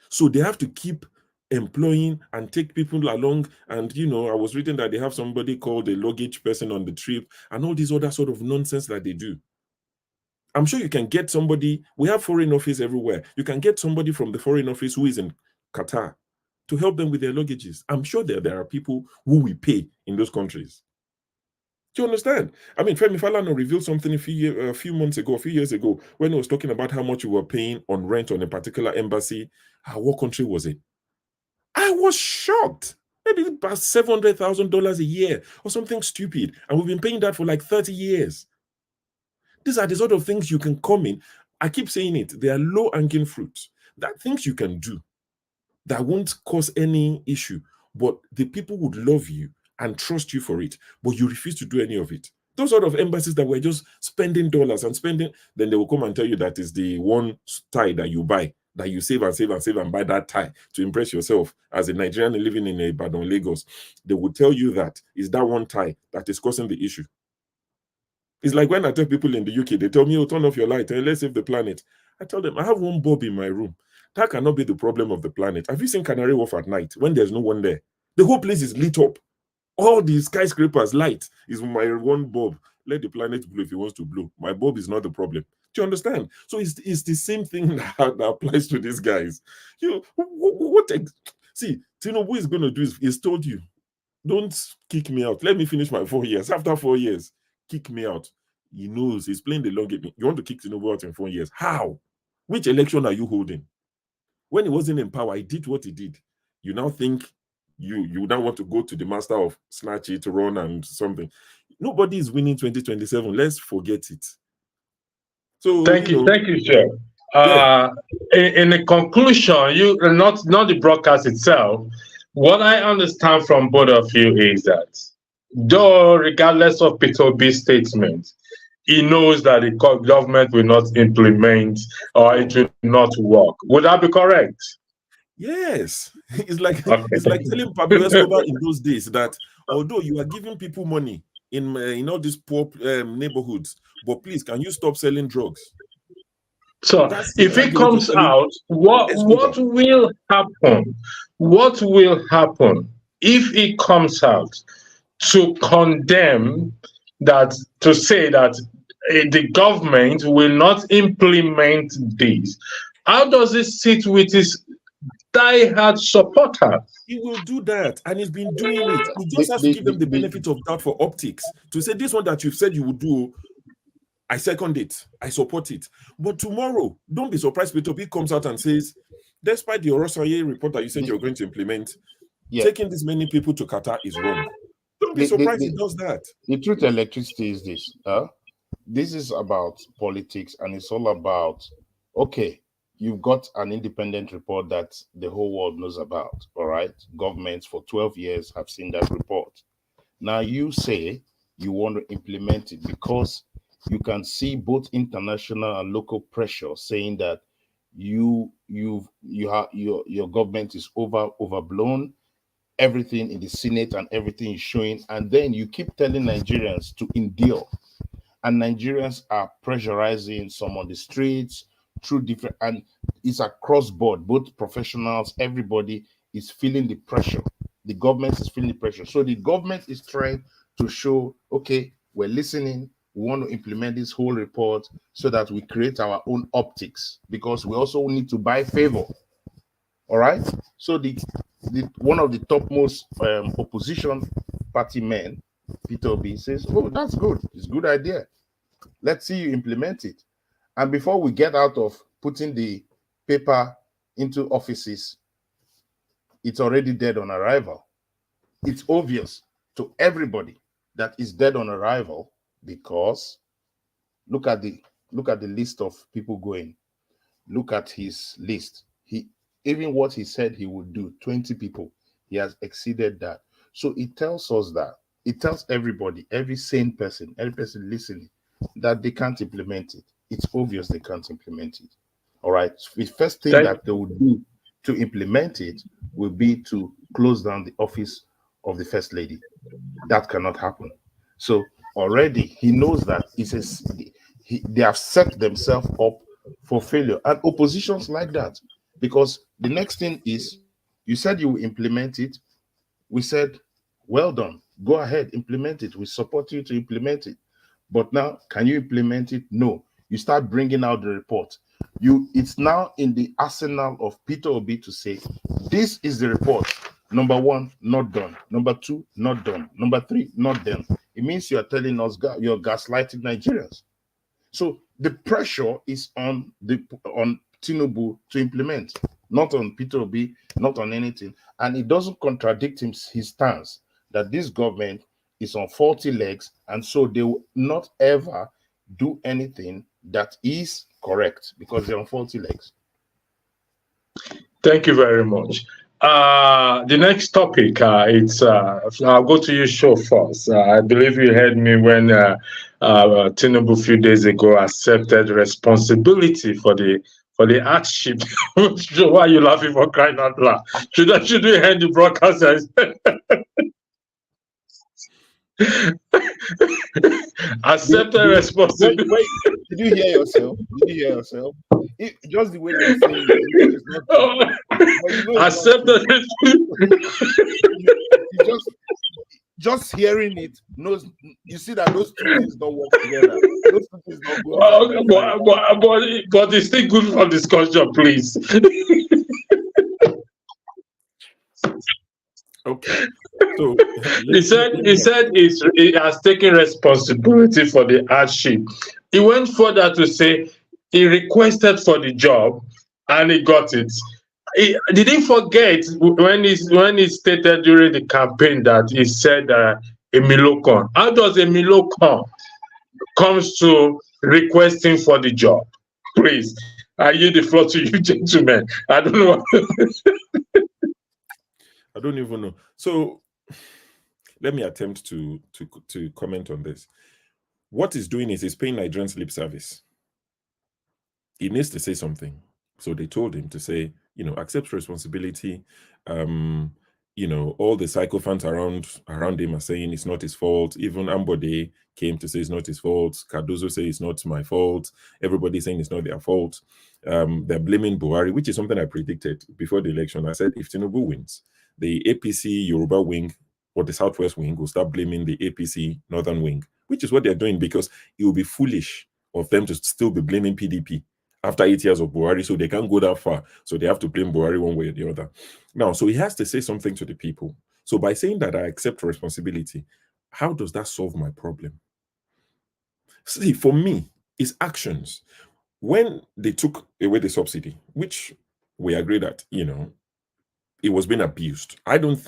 So they have to keep employing and take people along. And, I was reading that they have somebody called a luggage person on the trip and all this other sort of nonsense that they do. I'm sure you can get somebody. We have foreign office everywhere. You can get somebody from the foreign office who is in Qatar to help them with their luggages. I'm sure there are people who we pay in those countries. Do you understand? I mean, Femi Falana revealed something a few years ago, when he was talking about how much we were paying on rent on a particular embassy. What country was it? I was shocked. Maybe about $700,000 a year or something stupid. And we've been paying that for like 30 years. These are the sort of things you can come in. I keep saying it. They are low-hanging fruits. That things you can do that won't cause any issue. But the people would love you and trust you for it, but you refuse to do any of it. Those sort of embassies that were just spending dollars and spending, then they will come and tell you that is the one tie that you buy, that you save and save and save and buy that tie to impress yourself as a Nigerian living in Ibadan, Lagos. They will tell you that is that one tie that is causing the issue. It's like when I tell people in the UK, they tell me, turn off your light and let's save the planet. I tell them, I have one bulb in my room. That cannot be the problem of the planet. Have you seen Canary Wharf at night when there's no one there? The whole place is lit up. All the skyscrapers light is my one bulb. Let the planet blow if it wants to blow. My bulb is not the problem. Do you understand? So it's the same thing that applies to these guys. See, Tinubu is going to do is he's told you, don't kick me out. Let me finish my 4 years. After 4 years, kick me out. He knows he's playing the long game. You want to kick Tinubu out in 4 years? How? Which election are you holding? When he wasn't in power, he did what he did. You now think you now want to go to the master of snatch it, run, and something. Nobody is winning 2027. Let's forget it. So thank you, Chef. In the conclusion, not the broadcast itself. What I understand from both of you is that, though regardless of Peter Obi's statement, he knows that the government will not implement or it will not work. Would that be correct? Yes. It's like telling Pablo Escobar in those days that although you are giving people money in all these poor neighborhoods, but please, can you stop selling drugs? So if it comes out, what will happen? What will happen if it comes out to condemn that, to say that the government will not implement this? How does it sit with his die-hard supporters? He will do that, and he's been doing it. He just has to give them the benefit of doubt for optics to say this one that you've said you would do, I second it, I support it. But tomorrow, don't be surprised Peter Obi comes out and says, despite the Orosanye report that you said you're going to implement, taking this many people to Qatar is wrong. Don't be surprised he does that. The truth of electricity is this. This is about politics, and it's all about, okay, you've got an independent report that the whole world knows about, all right? Governments for 12 years have seen that report. Now you say you want to implement it because you can see both international and local pressure saying that your government is overblown. everything in the Senate and everything is showing, and then you keep telling Nigerians to endure, and Nigerians are pressurizing some on the streets through different, and it's across board, both professionals, everybody is feeling the pressure. The government is feeling the pressure. So the government is trying to show, okay, we're listening, we want to implement this whole report so that we create our own optics, because we also need to buy favor. All right. So the one of the topmost opposition party men, Peter Obi, says, oh, that's good. It's a good idea. Let's see you implement it. And before we get out of putting the paper into offices, it's already dead on arrival. It's obvious to everybody that it's dead on arrival, because look at the list of people going. Look at his list. Even what he said he would do, 20 people, he has exceeded that. So it tells us that, it tells everybody, every sane person, every person listening, that they can't implement it. It's obvious they can't implement it. All right. So the first thing that they would do to implement it will be to close down the office of the First Lady. That cannot happen. So already he knows that they have set themselves up for failure. And oppositions like that. Because the next thing is, you said you will implement it. We said, well done. Go ahead, implement it. We support you to implement it. But now, can you implement it? No. You start bringing out the report. It's now in the arsenal of Peter Obi to say, this is the report. Number 1, not done. Number 2, not done. Number 3, not done. It means you are telling us you're gaslighting Nigerians. So the pressure is on Tinubu to implement, not on Peter Obi, not on anything. And it doesn't contradict his stance that this government is on faulty legs, and so they will not ever do anything that is correct because they're on faulty legs. Thank you very much. The next topic, I'll go to you, Show first. I believe you heard me when Tinubu a few days ago accepted responsibility for the hardship. Why are you laughing, for crying out loud? Should we end the broadcast? Accepted responsibility. Wait, did you hear yourself? Just the way you're saying it, it's not accepted. Just hearing it knows. You see that those two things don't work together. Those two things don't go together. But it's still good for discussion, please. Okay. So he said he has taken responsibility for the hardship. He went further to say he requested for the job and he got it. Did he forget when he stated during the campaign that he said Emilokon? How does Emilokon comes to requesting for the job? Please, I yield the floor to you, gentlemen. I don't know. I don't even know. So let me attempt to comment on this. What he's doing is he's paying Nigerians lip service. He needs to say something. So they told him to say, accept responsibility. All the sycophants around him are saying it's not his fault. Even Ambode came to say it's not his fault. Cardozo say it's not my fault. Everybody's saying it's not their fault. They're blaming Buhari, which is something I predicted before the election. I said if Tinubu wins, the APC Yoruba wing or the Southwest wing will start blaming the APC Northern wing, which is what they're doing, because it will be foolish of them to still be blaming PDP after 8 years of Buhari, so they can't go that far. So they have to blame Buhari one way or the other. Now, so he has to say something to the people. So by saying that I accept responsibility, how does that solve my problem? See, for me, it's actions. When they took away the subsidy, which we agree that, it was being abused. I don't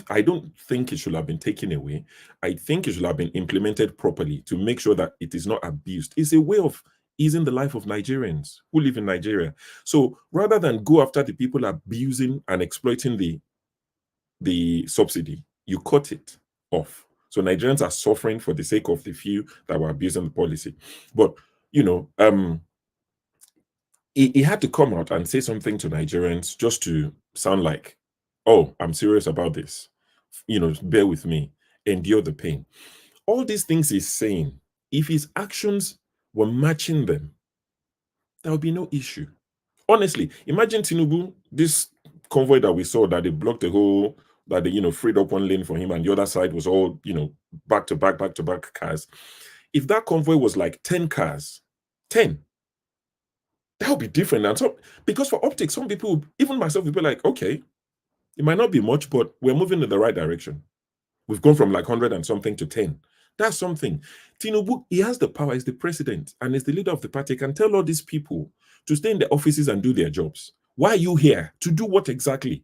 think it should have been taken away. I think it should have been implemented properly to make sure that it is not abused. It's a way of easing the life of Nigerians who live in Nigeria. So rather than go after the people abusing and exploiting the subsidy, you cut it off. So Nigerians are suffering for the sake of the few that were abusing the policy. But he had to come out and say something to Nigerians just to sound like, oh, I'm serious about this. bear with me, endure the pain. All these things he's saying, if his actions were matching them, there would be no issue. Honestly, imagine Tinubu, this convoy that we saw, that they blocked the whole, that they, freed up one lane for him, and the other side was all, back to back cars. If that convoy was like 10 cars, 10, that would be different. And so, because for optics, some people, even myself, will be like, okay, it might not be much, but we're moving in the right direction. We've gone from like 100 and something to 10. That's something. Tinubu, he has the power, he's the president, and he's the leader of the party. He can tell all these people to stay in their offices and do their jobs. Why are you here? To do what exactly?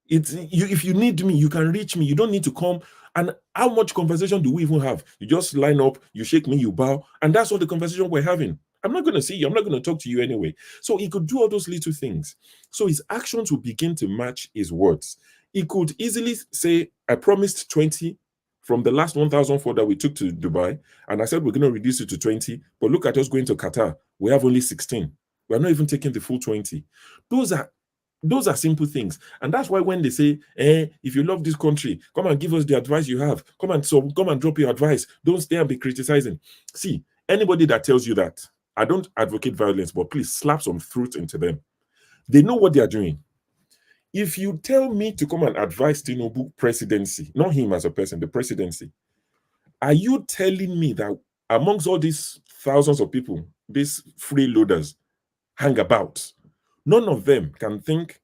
If you need me, you can reach me. You don't need to come. And how much conversation do we even have? You just line up, you shake me, you bow, and that's all the conversation we're having. I'm not going to see you. I'm not going to talk to you anyway. So he could do all those little things. So his actions will begin to match his words. He could easily say, I promised 20 from the last 1,004 that we took to Dubai, and I said we're going to reduce it to 20, but look at us going to Qatar. We have only 16. We're not even taking the full 20. Those are simple things. And that's why when they say, if you love this country, come and give us the advice you have. Come and drop your advice. Don't stay and be criticizing. See, anybody that tells you that, I don't advocate violence, but please slap some fruit into them. They know what they are doing. If you tell me to come and advise Tinubu presidency, not him as a person, the presidency, are you telling me that amongst all these thousands of people, these freeloaders hang about, none of them can think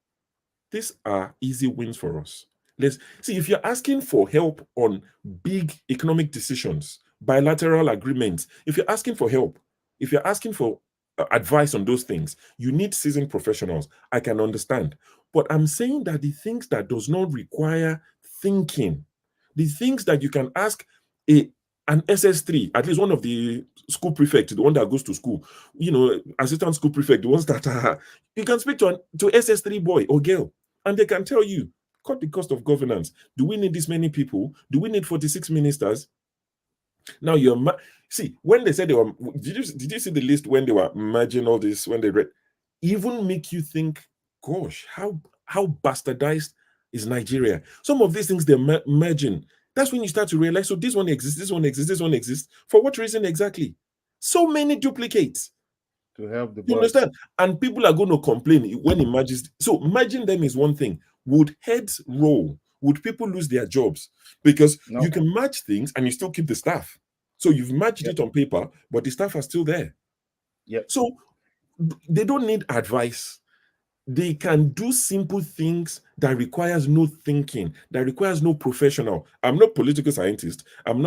these are easy wins for us? Let's see, if you're asking for help on big economic decisions, bilateral agreements, if you're asking for help, if you're asking for advice on those things, you need seasoned professionals. I can understand. But I'm saying that the things that does not require thinking, the things that you can ask an SS3, at least one of the school prefect, the one that goes to school, assistant school prefect, the ones that you can speak to SS3 boy or girl, and they can tell you, cut the cost of governance. Do we need this many people? Do we need 46 ministers? Now see, when they said they were, did you see the list when they were merging all this, when they read, even make you think, gosh, how bastardized is Nigeria? Some of these things they're merging. That's when you start to realize, so this one exists, this one exists, this one exists. For what reason exactly? So many duplicates. To help the You understand? And people are going to complain when it merges. So merging them is one thing. Would heads roll? Would people lose their jobs? Because you can merge things and you still keep the staff. So you've merged it on paper, but the staff are still there. So they don't need advice. They can do simple things that requires no thinking, that requires no professional. I'm not a political scientist. I'm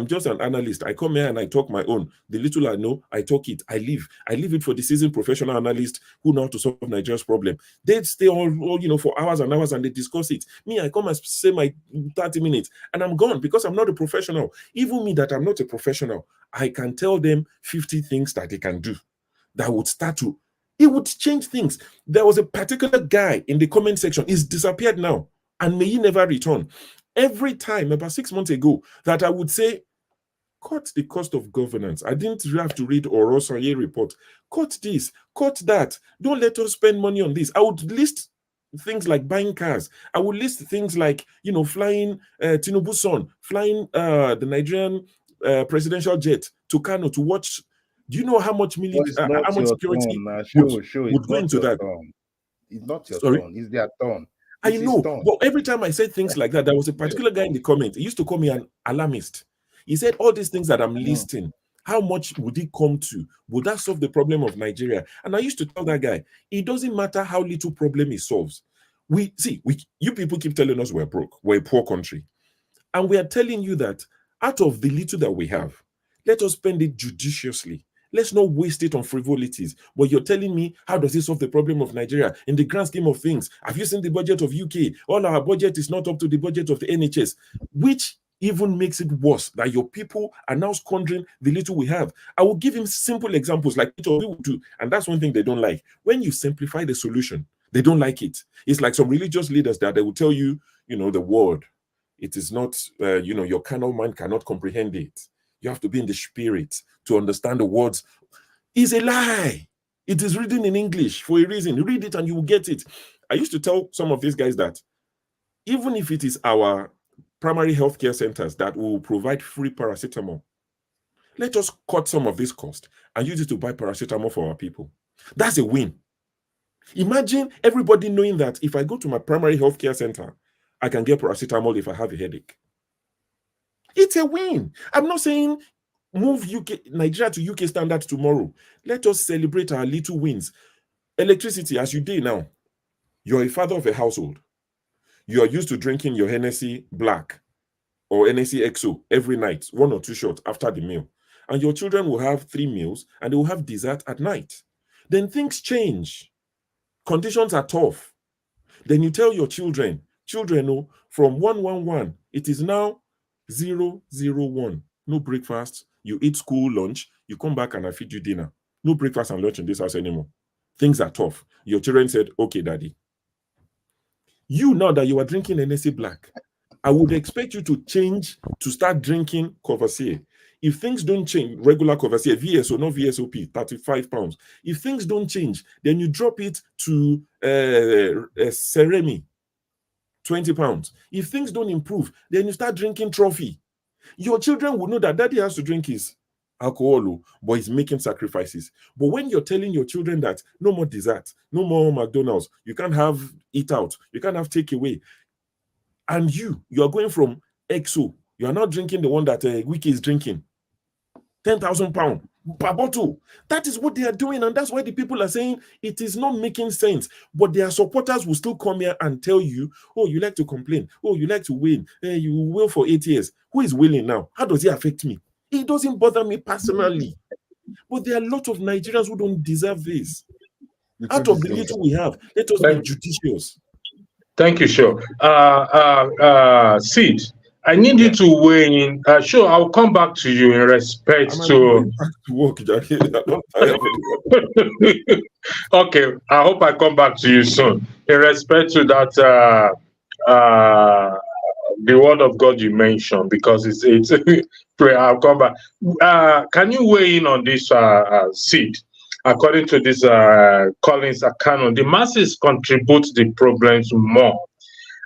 just an analyst. I come here and I talk my own. The little I know, I talk it. I leave it for the seasoned professional analysts who know how to solve Nigeria's problem. They stay all for hours and hours and they discuss it. Me, I come and say my 30 minutes and I'm gone because I'm not a professional. Even me that I'm not a professional, I can tell them 50 things that they can do that would start to, it would change things. There was a particular guy in the comment section. He's disappeared now, and may he never return. Every time, about 6 months ago, that I would say, cut the cost of governance. I didn't have to read Orosenye Report. Cut this, cut that. Don't let us spend money on this. I would list things like buying cars. I would list things like, flying Tinubu's son, flying the Nigerian presidential jet to Kano to watch. Do you know how much how much security would go into that? It's not your turn. It's their turn. I know. But every time I said things like that, there was a particular guy in the comment. He used to call me an alarmist. He said, all these things that I'm listing, how much would it come to? Would that solve the problem of Nigeria? And I used to tell that guy, it doesn't matter how little problem it solves. You people keep telling us we're broke. We're a poor country. And we are telling you that out of the little that we have, let us spend it judiciously. Let's not waste it on frivolities. But you're telling me, how does it solve the problem of Nigeria? In the grand scheme of things, have you seen the budget of UK? All our budget is not up to the budget of the NHS, which even makes it worse that your people are now squandering the little we have. I will give him simple examples like each of you do, and that's one thing they don't like. When you simplify the solution, they don't like it. It's like some religious leaders that they will tell you, the word. It is not, your carnal mind cannot comprehend it. You have to be in the spirit to understand the words. It's a lie. It is written in English for a reason. Read it and you will get it. I used to tell some of these guys that even if it is our primary healthcare centers that will provide free paracetamol, let us cut some of this cost and use it to buy paracetamol for our people. That's a win. Imagine everybody knowing that if I go to my primary healthcare center, I can get paracetamol if I have a headache. It's a win. I'm not saying move Nigeria to UK standards tomorrow. Let us celebrate our little wins. Electricity, as you do now, you're a father of a household. You are used to drinking your Hennessy Black or Hennessy XO every night, 1 or 2 shots after the meal. And your children will have 3 meals and they will have dessert at night. Then things change. Conditions are tough. Then you tell your children, oh, from 111, it is now 001. No breakfast. You eat school lunch. You come back and I feed you dinner. No breakfast and lunch in this house anymore. Things are tough. Your children said, okay, daddy. You, now that you are drinking NSA Black, I would expect you to change to start drinking Courvoisier. If things don't change, regular Courvoisier, VSO, not VSOP, 35 pounds. If things don't change, then you drop it to Ceremi, 20 pounds. If things don't improve, then you start drinking Trophy. Your children will know that daddy has to drink his alcohol, but he's making sacrifices. But when you're telling your children that no more dessert, no more McDonald's, you can't have eat out, you can't have takeaway, and you are going from XO, you are not drinking the one that Wiki is drinking, 10,000 pounds per bottle. That is what they are doing, and that's why the people are saying it is not making sense. But their supporters will still come here and tell you, oh, you like to complain, oh, you like to win, you will for 8 years. Who is willing now? How does it affect me? It doesn't bother me personally. But there are a lot of Nigerians who don't deserve this. Out of the little we have, let us be judicious. Thank you, sure. Sid, I need you to weigh in. Sure, I'll come back to you in respect to work, Jackie. Okay, I hope I come back to you soon. In respect to that, the word of God you mentioned, because it's pray. I'll come back. Can you weigh in on this, Sid? According to this Collins account, the masses contribute the problems more,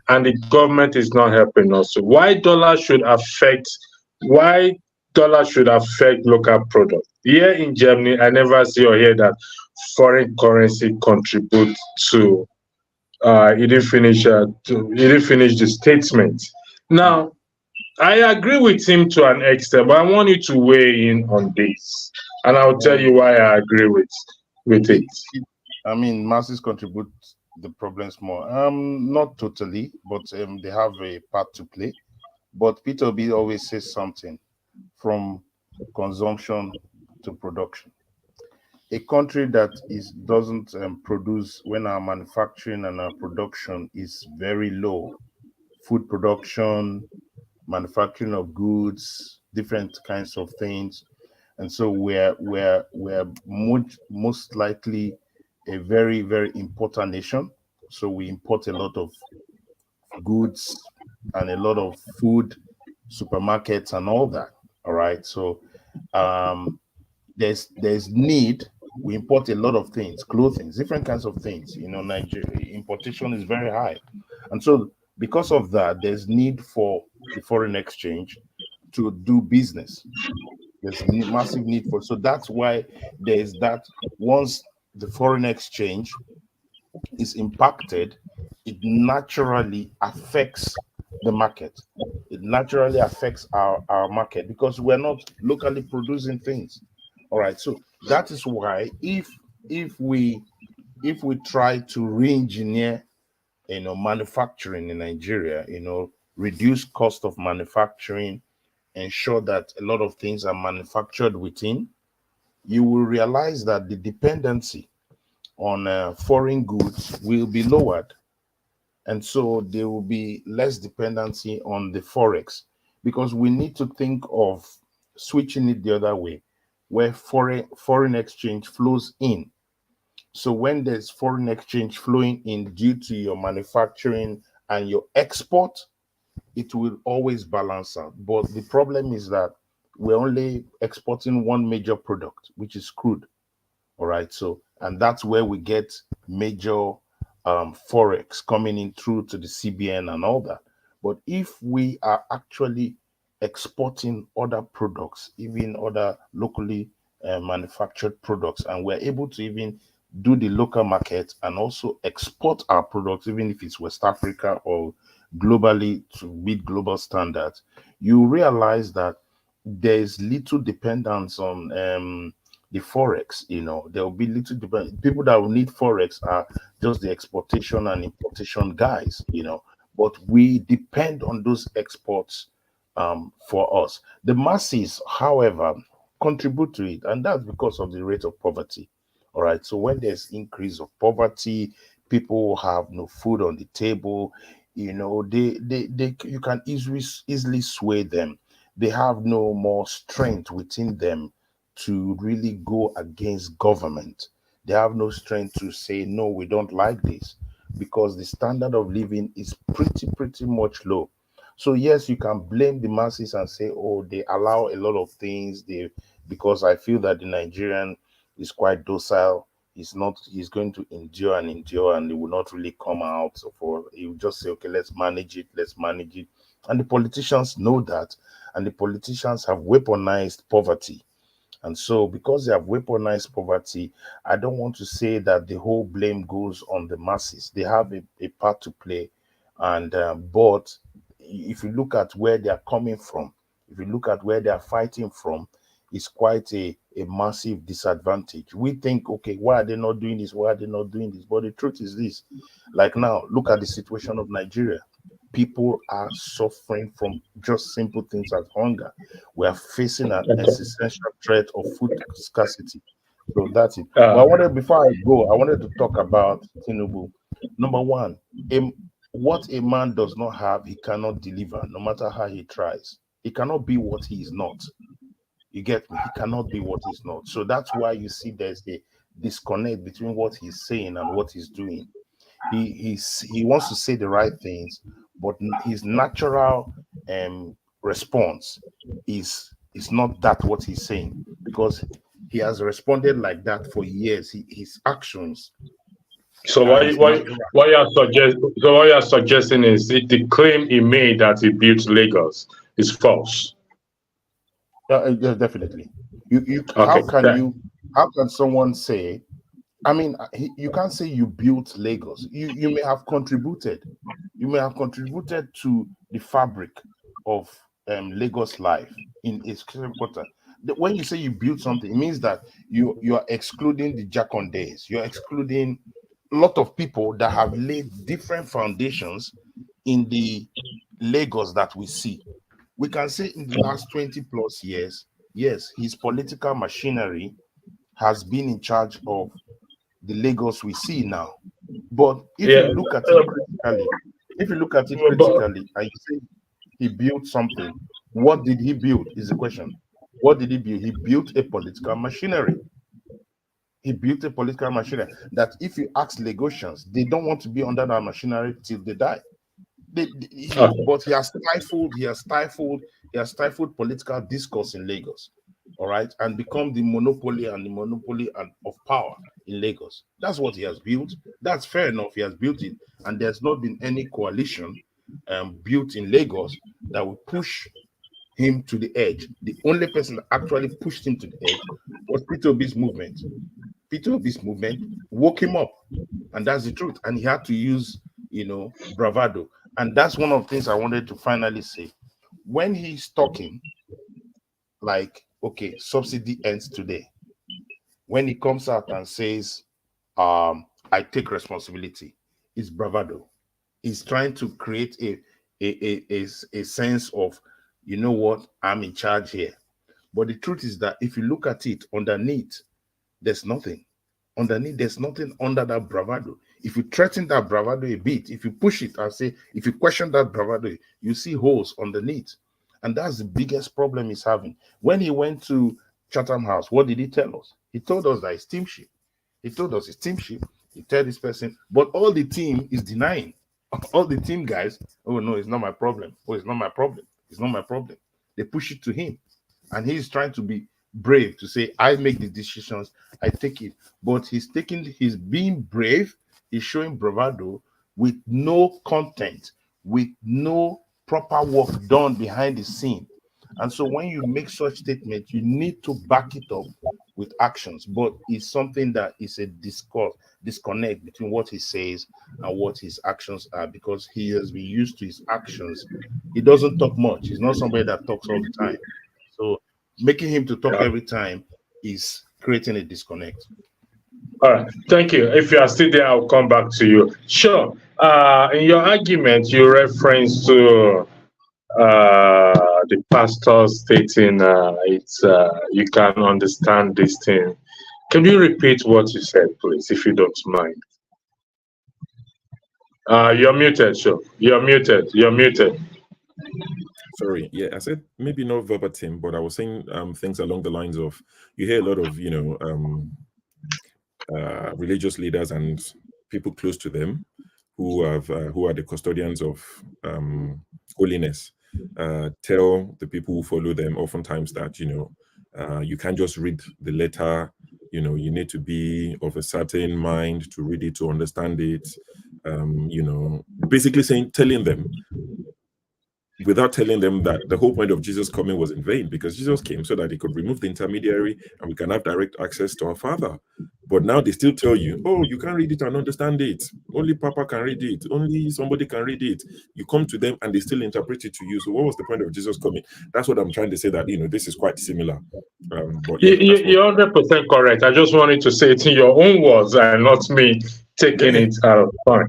and the government is not helping us. Why dollar should affect local products? Here in Germany, I never see or hear that foreign currency contributes to. He didn't finish the statement. Now, I agree with him to an extent, but I want you to weigh in on this, and I'll tell you why I agree with it. I mean, masses contribute the problems more. Not totally, but they have a part to play. But Peter B always says something: from consumption to production. A country that doesn't produce, when our manufacturing and our production is very low, food production, manufacturing of goods, different kinds of things, and so we're most likely a very, very important nation. So we import a lot of goods and a lot of food, supermarkets and all that. All right. So there's need. We import a lot of things, clothing, different kinds of things. Nigeria importation is very high, and so because of that, there's need for the foreign exchange to do business. There's massive need for, so that's why there's that. Once the foreign exchange is impacted, it naturally affects the market. It naturally affects our market because we're not locally producing things. All right, so that is why if we try to re-engineer manufacturing in Nigeria, reduce cost of manufacturing, ensure that a lot of things are manufactured within, you will realize that the dependency on foreign goods will be lowered. And so there will be less dependency on the forex, because we need to think of switching it the other way, where foreign exchange flows in. So when there's foreign exchange flowing in due to your manufacturing and your export, it will always balance out. But the problem is that we're only exporting one major product, which is crude. All right. So, and that's where we get major forex coming in through to the CBN and all that. But if we are actually exporting other products, even other locally manufactured products, and we're able to even do the local market and also export our products, even if it's West Africa or globally to meet global standards, you realize that there's little dependence on the forex. There will be little people that will need forex are just the exportation and importation guys, but we depend on those exports for us. The masses, however, contribute to it, and that's because of the rate of poverty. All right. So when there's increase of poverty, people have no food on the table. They you can easily sway them. They have no more strength within them to really go against government. They have no strength to say no, we don't like this, because the standard of living is pretty much low. So yes, you can blame the masses and say, oh, they allow a lot of things. Because I feel that the Nigerian is quite docile. He's going to endure and he will not really come out. He will just say, okay, let's manage it. And the politicians know that, and the politicians have weaponized poverty. And so, because they have weaponized poverty, I don't want to say that the whole blame goes on the masses. They have a part to play. And but if you look at where they are coming from, if you look at where they are fighting from, it's quite a massive disadvantage. We think, okay, why are they not doing this? Why are they not doing this? But the truth is this: like now, look at the situation of Nigeria. People are suffering from just simple things as hunger. We are facing an existential threat of food scarcity. So that's it. But before I go, I wanted to talk about Tinubu. Number one, what a man does not have, he cannot deliver, no matter how he tries. He cannot be what he is not. You get me? He cannot be what he's not. So that's why you see there's a disconnect between what he's saying and what he's doing. He wants to say the right things, but his natural response is not that what he's saying, because he has responded like that for years. His actions. So what you are suggesting is the claim he made that he built Lagos is false. Definitely. How can someone say? I mean, you can't say you built Lagos. You may have contributed. You may have contributed to the fabric of Lagos life in its quarter. When you say you built something, it means that you are excluding the Jacondays. You're excluding a lot of people that have laid different foundations in the Lagos that we see. We can say in the last 20 plus years, yes, his political machinery has been in charge of the Lagos we see now. But if you look at it critically, and you say he built something, what did he build is the question. What did he build? He built a political machinery. He built a political machinery that, if you ask Lagosians, they don't want to be under that machinery till they die. But he has stifled political discourse in Lagos, all right, and become the monopoly of power in Lagos. That's what he has built. That's fair enough. He has built it, and there's not been any coalition built in Lagos that will push him to the edge. The only person that actually pushed him to the edge was Peter Obi's movement. Peter Obi's movement woke him up, and that's the truth. And he had to use, bravado. And that's one of the things I wanted to finally say. When he's talking, like, okay, subsidy ends today. When he comes out and says, I take responsibility, it's bravado. He's trying to create a sense of, you know what, I'm in charge here. But the truth is that if you look at it underneath, there's nothing. Underneath, there's nothing under that bravado. If you threaten that bravado a bit, if you push it and say, if you question that bravado, you see holes underneath. And that's the biggest problem he's having. When he went to Chatham House, what did he tell us? He told us that it's teamship. He told us it's teamship. He told this person, but all the team is denying. All the team guys, oh no, it's not my problem. Oh, it's not my problem. It's not my problem. They push it to him. And he's trying to be brave to say, I make the decisions, I take it. But he's being brave is showing bravado with no content, with no proper work done behind the scene. And so when you make such statements, you need to back it up with actions. But it's something that is a disconnect between what he says and what his actions are, because he has been used to his actions. He doesn't talk much. He's not somebody that talks all the time. So making him to talk every time is creating a disconnect. All right, thank you. If you are still there, I'll come back to you. Sure. In your argument, you reference to the pastor stating you can understand this thing. Can you repeat what you said, please, if you don't mind? You're muted, sure. You're muted. You're muted. Sorry, yeah, I said maybe not verbatim, but I was saying things along the lines of, you hear a lot of, religious leaders and people close to them who are the custodians of holiness tell the people who follow them oftentimes that you can't just read the letter, you need to be of a certain mind to read it, to understand it, basically telling them, without telling them that the whole point of Jesus coming was in vain, because Jesus came so that he could remove the intermediary and we can have direct access to our Father. But now they still tell you, oh, you can't read it and understand it. Only Papa can read it. Only somebody can read it. You come to them and they still interpret it to you. So what was the point of Jesus coming? That's what I'm trying to say, that, this is quite similar. But yeah, you're 100% correct. I just wanted to say it in your own words and not me taking it out of point.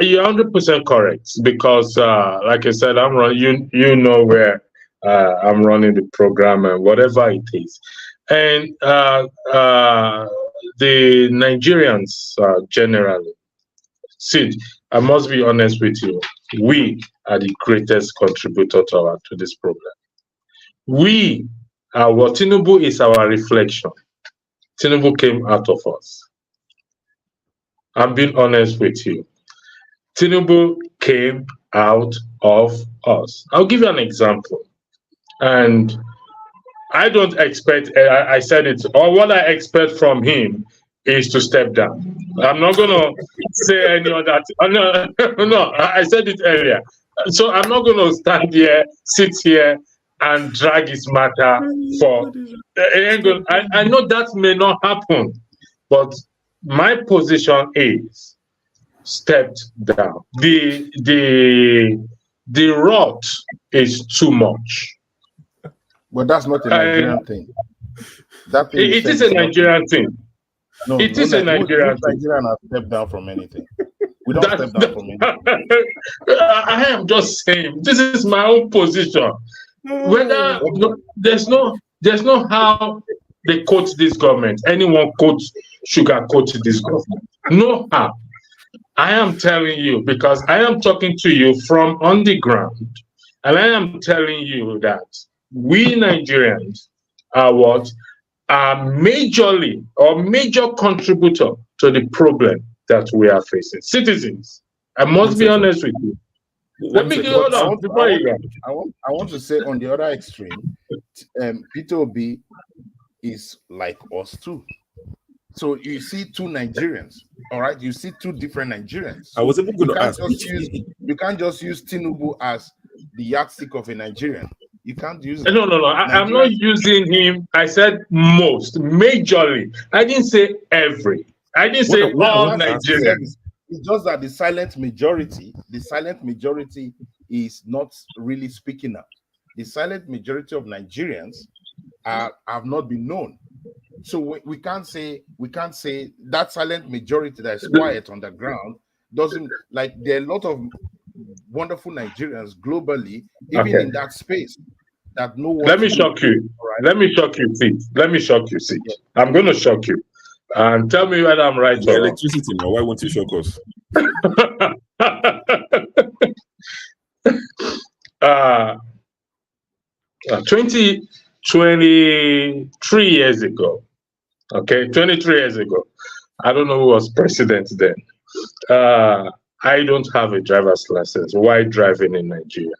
You're 100% correct, because like I said, I'm running, you know where I'm running the program and whatever it is. And the Nigerians generally, Sid, I must be honest with you, we are the greatest contributor to this problem. We are what Tinubu is our reflection. Tinubu came out of us. I'm being honest with you. Tinubu came out of us. I'll give you an example. And I don't expect, I said it, or what I expect from him is to step down. I'm not going to say any of that. No, I said it earlier. So I'm not going to stand here, sit here, and drag his matter for. I know that may not happen, but my position is stepped down. The rot is too much. But that's not a Nigerian thing. That thing it is a Nigerian thing. No, it is a Nigerian thing. Nigerian has stepped down from anything. We don't step down from anything. I am just saying, this is my own position. Whether there's no how they quote this government. Anyone sugarcoat this government. No how. I am telling you, because I am talking to you from on the ground, and I am telling you that we Nigerians are major contributor to the problem that we are facing. Citizens, I must be honest with you. Let me go on before you go. I want to say, on the other extreme, Peter Obi is like us too. So you see two Nigerians, all right? You see two different Nigerians. I was even going to ask. You can't just use Tinubu as the yardstick of a Nigerian. You can't use. No. I'm not using him. I said most, majorly. I didn't say every. I didn't say all Nigerians. It's just that the silent majority is not really speaking out. The silent majority of Nigerians have not been known. So we can't say that silent majority that is quiet on the ground doesn't, like, there are a lot of wonderful Nigerians globally, even in that space, that no one. Let me shock you. Right? Let me shock you, Sid. Yeah. I'm going to shock you. And tell me whether I'm right or wrong. Electricity now, why won't you shock us? 23 years ago, okay, 23 years ago, I don't know who was president then. I don't have a driver's license while driving in Nigeria.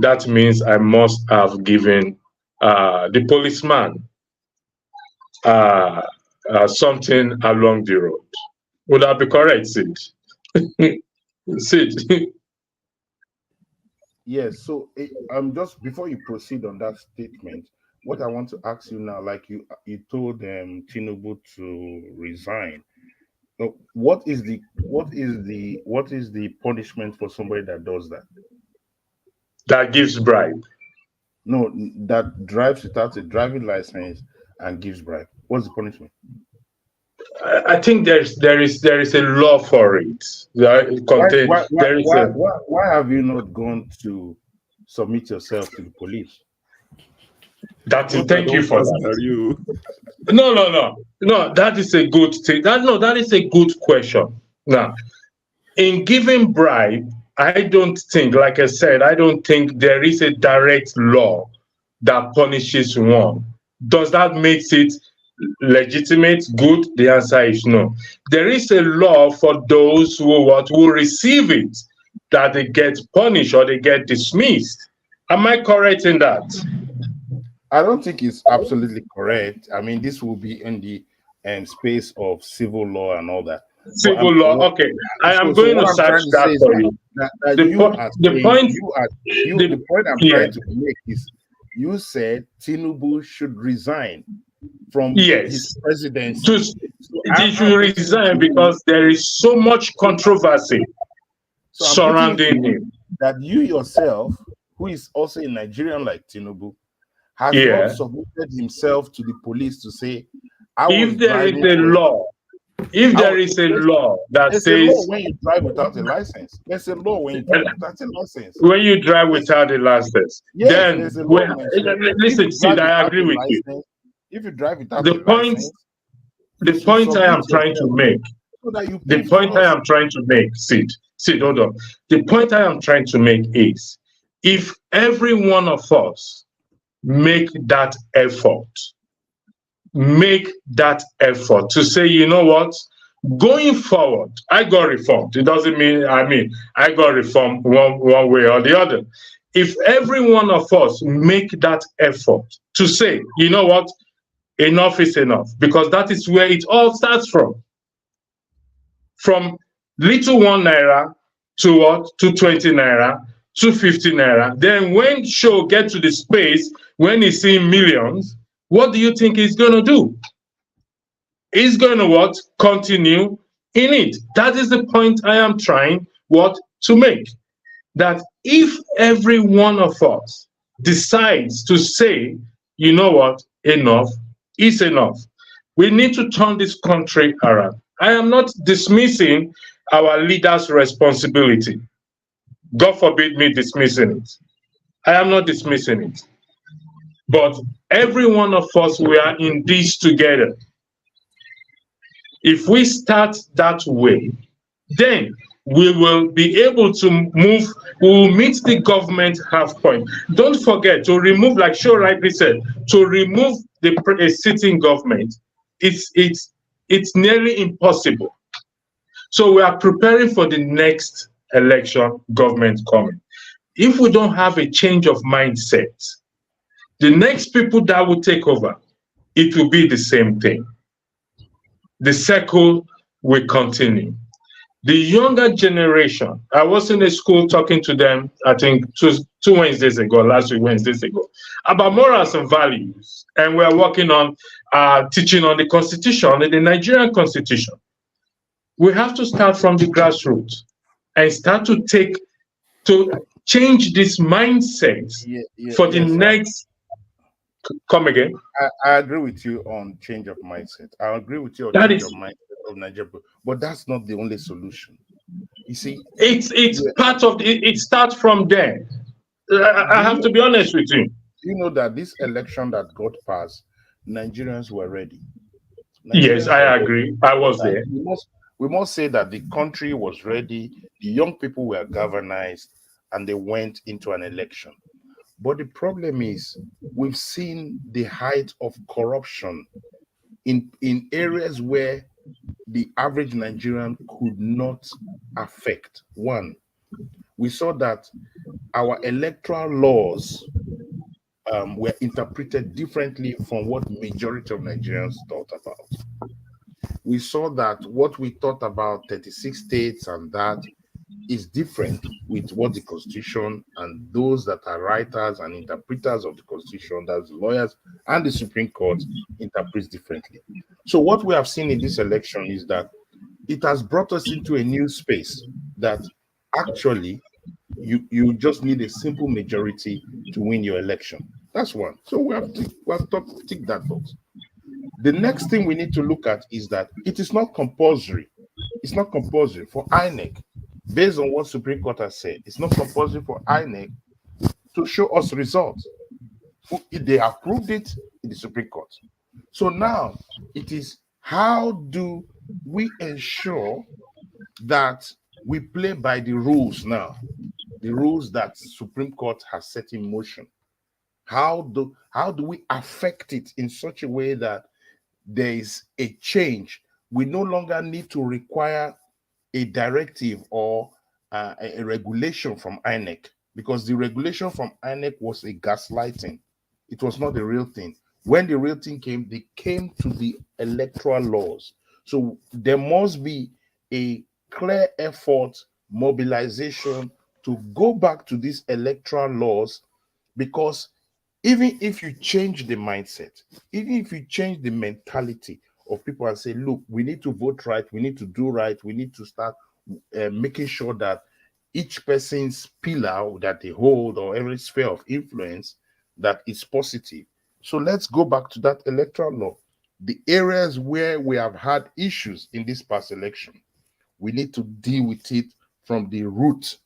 That means I must have given the policeman something along the road. Would that be correct, Sid? Sid? Yes. So just before you proceed on that statement, what I want to ask you now, like you told Tinubu to resign. What is the punishment for somebody that does that? That gives bribe. No, that drives without a driving license and gives bribe. What's the punishment? I think there is a law for it. Why have you not gone to submit yourself to the police? Thank you for that. No. That is a good thing. That is a good question. Now, in giving bribe, I don't think, like I said, I don't think there is a direct law that punishes one. Does that make it legitimate, good? The answer is no. There is a law for those who receive it, that they get punished or they get dismissed. Am I correct in that? I don't think it's absolutely correct. I mean, this will be in the space of civil law and all that. Civil law, okay. I am going to search that for you. The point I'm trying to make is, you said Tinubu should resign from his presidency. He should resign because there is so much controversy surrounding him. That you yourself, who is also a Nigerian like Tinubu, has not submitted himself to the police to say, if there is a law that says when you drive without a license, there's a law when you drive without a license. When you drive without a license, then listen, Sid, I agree with you. If you drive without the point I am trying to make, Sid, hold on. The point I am trying to make is, if every one of us make that effort to say, you know what, going forward, I got reformed. It doesn't mean, I got reformed one way or the other. If every one of us make that effort to say, you know what, enough is enough, because that is where it all starts from. From little 1 naira to what? To 20 naira, to 50 naira. Then when show get to the space, when he's seeing millions, what do you think he's going to do? He's going to what? Continue in it. That is the point I am trying to make. That if every one of us decides to say, you know what, enough is enough, we need to turn this country around. I am not dismissing our leaders' responsibility. God forbid me dismissing it. I am not dismissing it. But every one of us, we are in this together. If we start that way, then we will be able to move, we will meet the government half point. Don't forget to remove, like Sho rightly said, to remove a sitting government, it's nearly impossible. So we are preparing for the next election government coming. If we don't have a change of mindset, the next people that will take over, it will be the same thing. The circle will continue. The younger generation, I was in a school talking to them, I think two Wednesdays ago, last week, Wednesdays ago, about morals and values. And we're working on teaching on the Constitution, the Nigerian Constitution. We have to start from the grassroots and start to change this mindset for the next. Come again. I agree with you on change of mindset. I agree with you on change of mindset of Nigeria, but that's not the only solution. You see, it's part of it starts from there. I have to be honest with you. You know that this election that got passed, Nigerians were ready. Yes, I agree. I was there. We must say that the country was ready. The young people were galvanized, and they went into an election. But the problem is, we've seen the height of corruption in areas where the average Nigerian could not affect. One, we saw that our electoral laws were interpreted differently from what majority of Nigerians thought about. we saw that what we thought about 36 states and that is different with what the Constitution and those that are writers and interpreters of the Constitution, that's lawyers and the Supreme Court, interprets differently. So what we have seen in this election is that it has brought us into a new space that actually you just need a simple majority to win your election. That's one. So we have to tick that box. The next thing we need to look at is that it is not compulsory. It's not compulsory for INEC, based on what Supreme Court has said. It's not compulsory for INEC to show us results. They approved it in the Supreme Court. So now it is, how do we ensure that we play by the rules now, the rules that Supreme Court has set in motion? How do we affect it in such a way that there is a change? We no longer need to require a directive or a regulation from INEC, because the regulation from INEC was a gaslighting. It was not the real thing. When the real thing came, they came to the electoral laws. So there must be a clear effort, mobilization to go back to these electoral laws, because even if you change the mindset, even if you change the mentality of people and say, look, we need to vote right, we need to do right, we need to start making sure that each person's pillar that they hold or every sphere of influence that is positive. So let's go back to that electoral law. The areas where we have had issues in this past election, we need to deal with it from the root.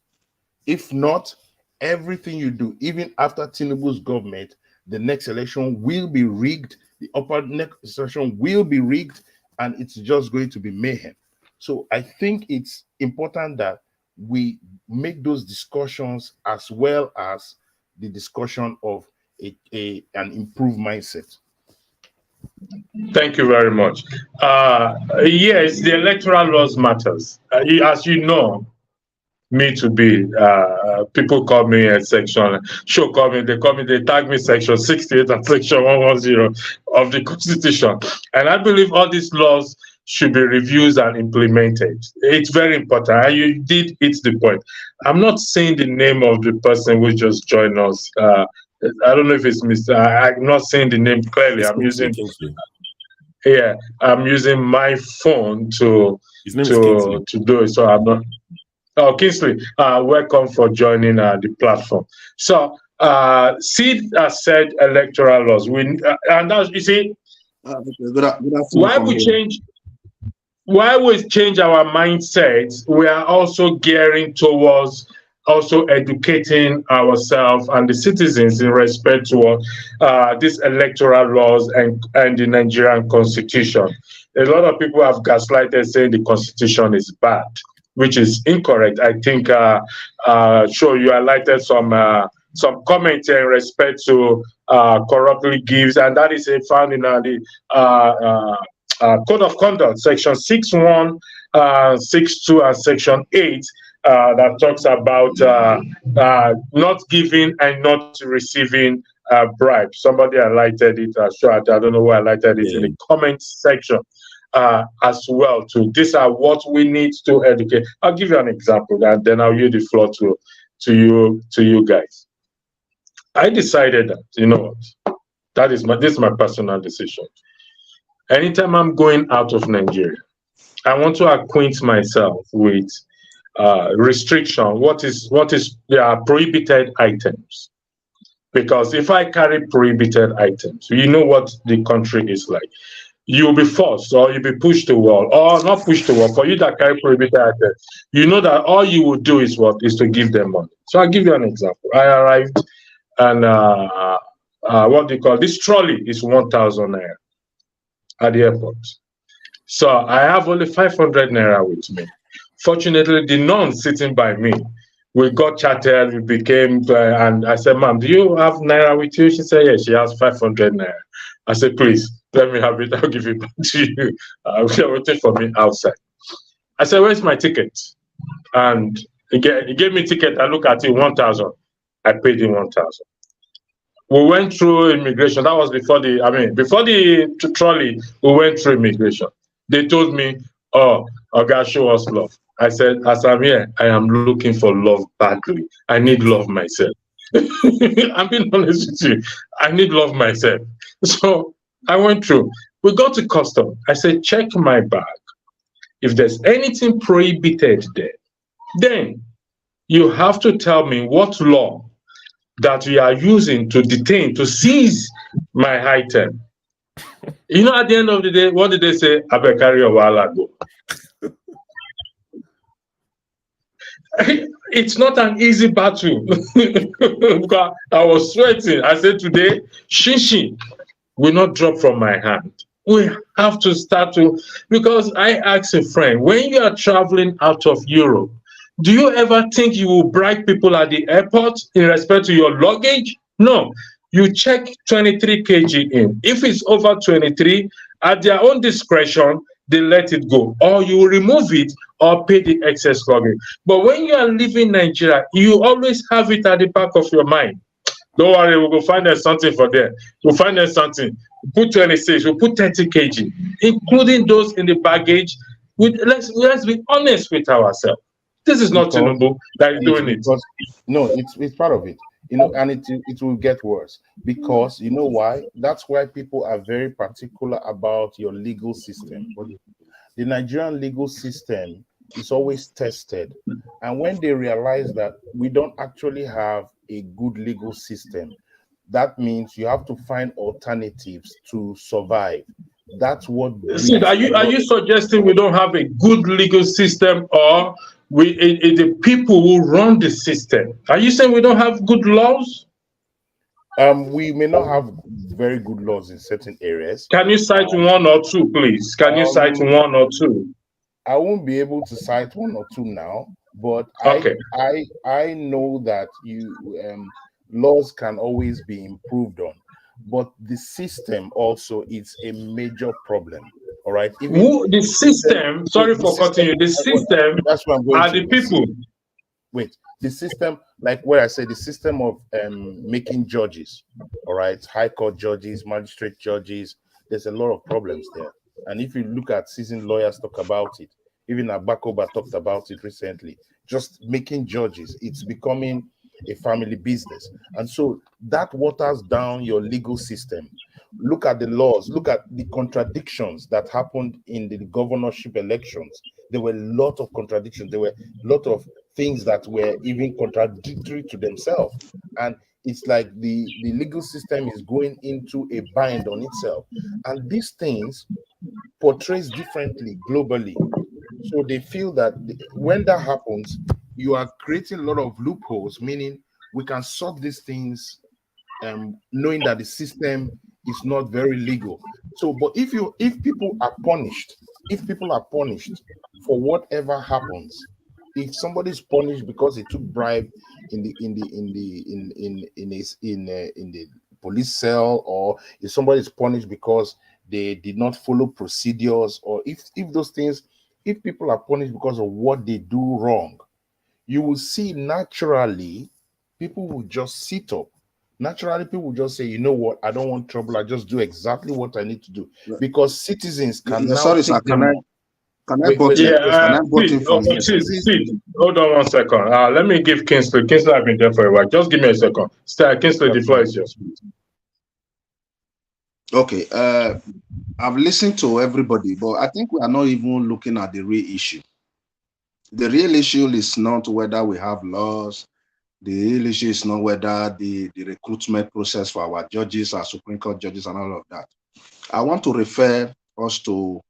If not, everything you do, even after Tinubu's government, the next election will be rigged, the upper next election will be rigged, and it's just going to be mayhem. So I think it's important that we make those discussions as well as the discussion of an improved mindset. Thank you very much. Yes, the electoral laws matters. As you know, me to be, people call me a section, they tag me section 68 and section 110 of the Constitution. And I believe all these laws should be reviewed and implemented. It's very important. And you did hit the point. I'm not saying the name of the person who just joined us. I don't know if it's Mr. I'm not saying the name clearly. I'm using my phone to do it. So I'm not. Oh, Kingsley, welcome for joining the platform. So, Sid has said electoral laws. And that's, you see, why we change our mindset, we are also gearing towards also educating ourselves and the citizens in respect to these electoral laws and the Nigerian Constitution. A lot of people have gaslighted saying the Constitution is bad, which is incorrect. I think, sure, you highlighted some comments in respect to corruptly gives, and that is found in the Code of Conduct, section 6.1, 6.2, and section 8, that talks about not giving and not receiving bribes. Somebody highlighted it. I don't know who highlighted it in the comments section. As well too. These are what we need to educate. I'll give you an example, and then I'll yield the floor to you guys. I decided that, you know what, this is my personal decision. Anytime I'm going out of Nigeria, I want to acquaint myself with restriction. What is prohibited items? Because if I carry prohibited items, you know what the country is like. You'll be forced, or you'll be pushed to wall, or not pushed to wall. For you that carry prohibited items, you know that all you will do is to give them money. So I'll give you an example. I arrived, and what they call this trolley is 1,000 naira at the airport. So I have only 500 naira with me. Fortunately, the nun sitting by me, we got chatted, we became, and I said, ma'am, do you have naira with you? She said, yes, she has 500 naira. I said, please, let me have it. I'll give it back to you. You're waiting for me outside. I said, where's my ticket? And he gave me ticket. I look at it, 1,000. I paid him 1,000. We went through immigration. That was before the trolley. We went through immigration. They told me, oh, God, show us love. I said, as I'm here, I am looking for love badly. I need love myself. I'm being honest with you. I need love myself. So I went through. We got to custom. I said, check my bag. If there's anything prohibited there, then you have to tell me what law that you are using to detain, to seize my item. You know, at the end of the day, what did they say? Abekari a while ago. It's not an easy battle. Because I was sweating. I said today, Shishi will not drop from my hand. We have to start to, because I asked a friend, when you are traveling out of Europe, do you ever think you will bribe people at the airport in respect to your luggage? No. You check 23 kg in. If it's over 23, at their own discretion, they let it go. Or you remove it or pay the excess luggage. But when you are leaving Nigeria, you always have it at the back of your mind. Don't worry, we'll go find us something for them. We'll find us something. We'll put 26, we'll put 30 kg, including those in the baggage. Let's be honest with ourselves. This is not Tinubu that is doing it. No, it's part of it. You know, and it will get worse because you know why? That's why people are very particular about your legal system. The Nigerian legal system is always tested, and when they realize that we don't actually have a good legal system, that means you have to find alternatives to survive. That's what. See, are you suggesting we don't have a good legal system, or the people who run the system? Are you saying we don't have good laws? We may not have very good laws in certain areas. Can you cite one or two, please? Can you cite one or two? I won't be able to cite one or two now, but okay. I know that laws can always be improved on, but the system also is a major problem. All right. The system. Sorry for cutting you. The system. That's what I'm going are to. The people. Wait. The system, like what I said, the system of making judges. All right. High court judges, magistrate judges. There's a lot of problems there. And if you look at seasoned lawyers talk about it, even Abakoba talked about it recently. Just making judges, it's becoming a family business. And so that waters down your legal system. Look at the laws, look at the contradictions that happened in the governorship elections. There were a lot of contradictions. There were a lot of things that were even contradictory to themselves. And it's like the legal system is going into a bind on itself. And these things portrays differently globally. So they feel that when that happens, you are creating a lot of loopholes, meaning we can sort these things knowing that the system is not very legal. So, but if people are punished for whatever happens, if somebody is punished because he took bribe in the police cell, or if somebody is punished because they did not follow procedures, or if those things, if people are punished because of what they do wrong, you will see naturally people will just sit up. Naturally, people will just say, you know what, I don't want trouble. I just do exactly what I need to do. Because citizens can now. Sorry, sir. Can I hold on 1 second. Let me give Kingsley. Kingsley, I've been there for a while. Just give me a second. Kingsley, the floor is yours. Okay. I've listened to everybody, but I think we are not even looking at the real issue. The real issue is not whether we have laws. The real issue is not whether the recruitment process for our judges, our Supreme Court judges, and all of that. I want to refer us to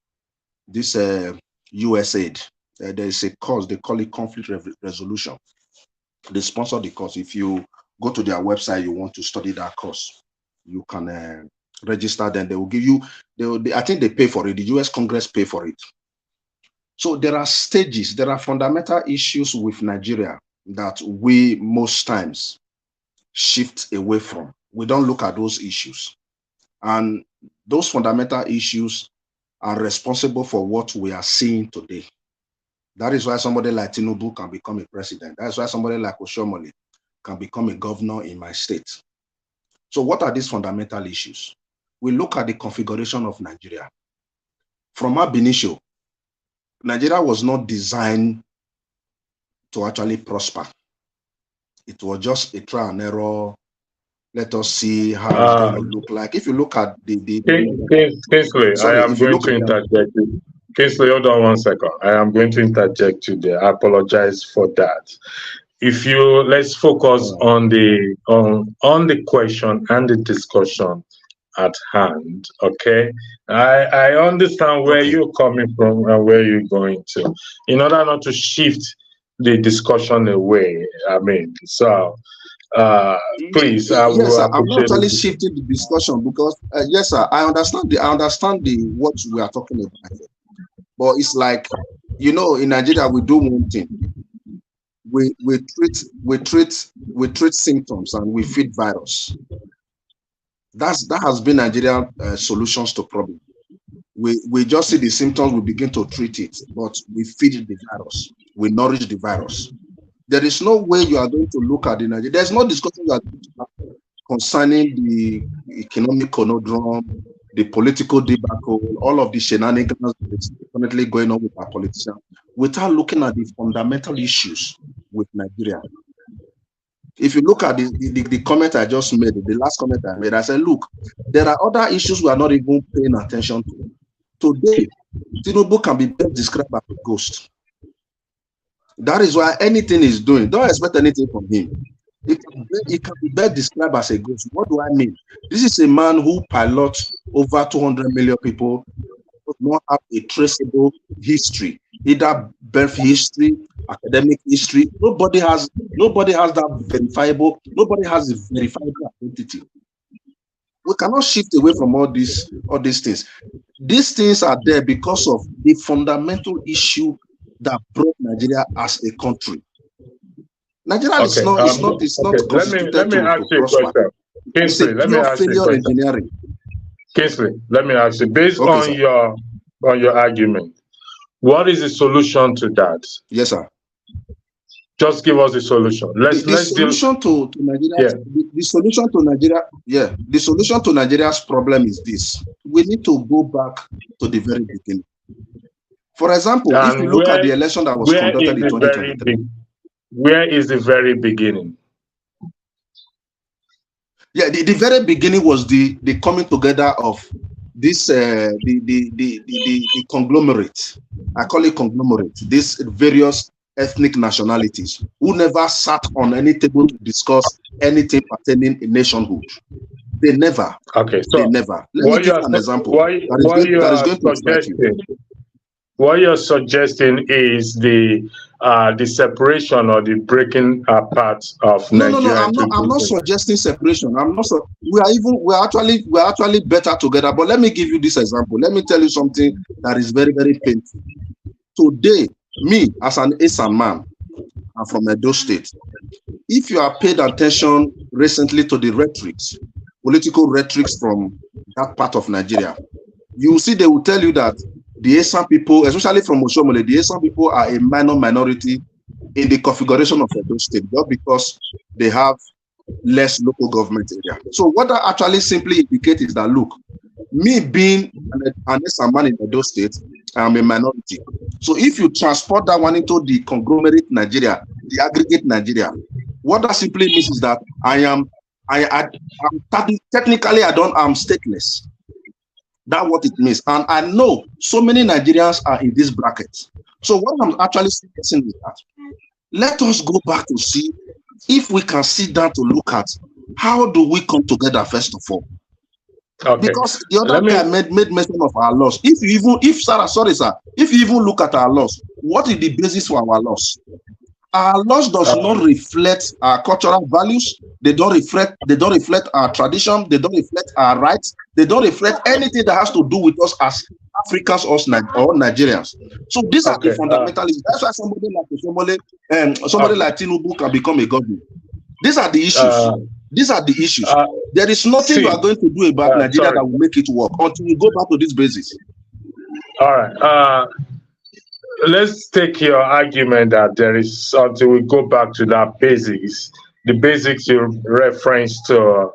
this USAID. There is a course, they call it conflict resolution. They sponsor the course. If you go to their website, you want to study that course, you can register. Then they will give you, I think they pay for it. The US Congress pay for it. So there are stages, there are fundamental issues with Nigeria that we most times shift away from. We don't look at those issues. And those fundamental issues are responsible for what we are seeing today. That is why somebody like Tinubu can become a president. That's why somebody like Orosanye can become a governor in my state. So what are these fundamental issues? We look at the configuration of Nigeria. from ab initio, Nigeria was not designed to actually prosper. It was just a trial and error. Let us see how it's going to look like. If you look at Kingsley, I am going to interject. Kingsley, hold on 1 second. I am going to interject you there. I apologize for that. If you let's focus on the question and the discussion at hand. Okay, I understand where you're coming from and where you're going to, in order not to shift the discussion away. I mean, so please, yes, sir, I'm not actually shifting the discussion because yes, sir, I understand the what we are talking about, but it's like, you know, in Nigeria we do one thing. We treat symptoms and we feed virus. That has been Nigerian solutions to problem. We just see the symptoms, we begin to treat it, but we feed the virus, we nourish the virus. There is no way you are going to look at the Nigeria. There's no discussion concerning the economic conundrum, the political debacle, all of the shenanigans that is currently going on with our politicians, without looking at the fundamental issues with Nigeria. If you look at the comment I just made, the last comment I made, I said, look, there are other issues we are not even paying attention to. Today, Tinubu can be best described as a ghost. That is why anything he's doing, don't expect anything from him. It can be best described as a ghost. What do I mean? This is a man who pilots over 200 million people, does not have a traceable history, either birth history, academic history. Nobody has that verifiable. Nobody has a verifiable identity. We cannot shift away from all these things. These things are there because of the fundamental issue that brought Nigeria as a country. Nigeria is not constituted to prosper. Kingsley, let me ask you a question. Engineering. Kingsley, let me ask you, based on your argument, what is the solution to that? Yes, sir. Just give us the solution. The solution to Nigeria's problem is this. We need to go back to the very beginning. For example, if you look at the election that was conducted in 2023. Where is the very beginning? Yeah, the very beginning was the coming together of this the conglomerate. I call it conglomerate. These various ethnic nationalities who never sat on any table to discuss anything pertaining in nationhood. They never. Okay, so they never. Let me give an example. What you're suggesting is the separation or the breaking apart of Nigeria. No, I'm not suggesting separation. We're actually better together. But let me give you this example. Let me tell you something that is very, very painful. Today, me as an Esan man, I'm from Edo State. If you have paid attention recently to the political rhetorics from that part of Nigeria, you will see they will tell you that the Esan people, especially from Oshiomhole, the Esan people are a minority in the configuration of Edo State, just because they have less local government area. So what that actually simply indicates is that, look, me being an Esan man in Edo State, I am a minority. So if you transport that one into the conglomerate Nigeria, the aggregate Nigeria, what that simply means is that I'm stateless. That's what it means. And I know so many Nigerians are in this bracket. So what I'm actually suggesting is that let us go back to see if we can sit down to look at how do we come together first of all. Okay. Because the other day I made mention of our loss. If you even look at our loss, what is the basis for our loss? Our loss does not reflect our cultural values. They don't reflect our tradition. They don't reflect our rights. They don't reflect anything that has to do with us as Africans or Nigerians. So these are the fundamentalities. That's why somebody like Tinubu can become a governor. These are the issues. There is nothing you are going to do about Nigeria that will make it work until you go back to this basis. All right. Let's take your argument that there is, until we go back to that basics, the basics you reference to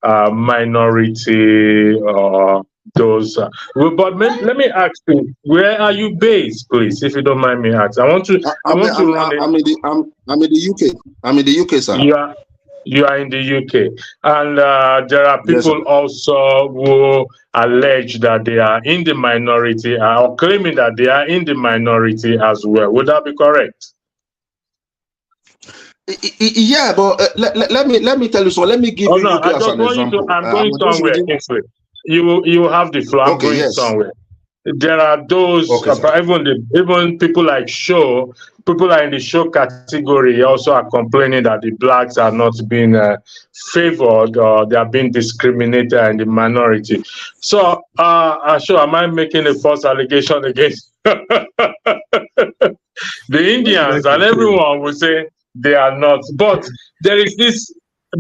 minority or those. But let me ask you, where are you based, please, if you don't mind me asking? I want to run it. I'm in the UK. I'm in the UK, sir. You are in the UK, and there are people Yes, also who allege that they are in the minority or claiming that they are in the minority as well. Would that be correct? Yeah, but let me tell you so. Let me give you UK as an example. I'm going somewhere. You have the floor. I'm going somewhere. There are those, even people like Show, people are in the Show category also are complaining that the blacks are not being favored or they are being discriminated in the minority. So, Show, am I making a false allegation against the Indians? And everyone will say they are not. But there is this,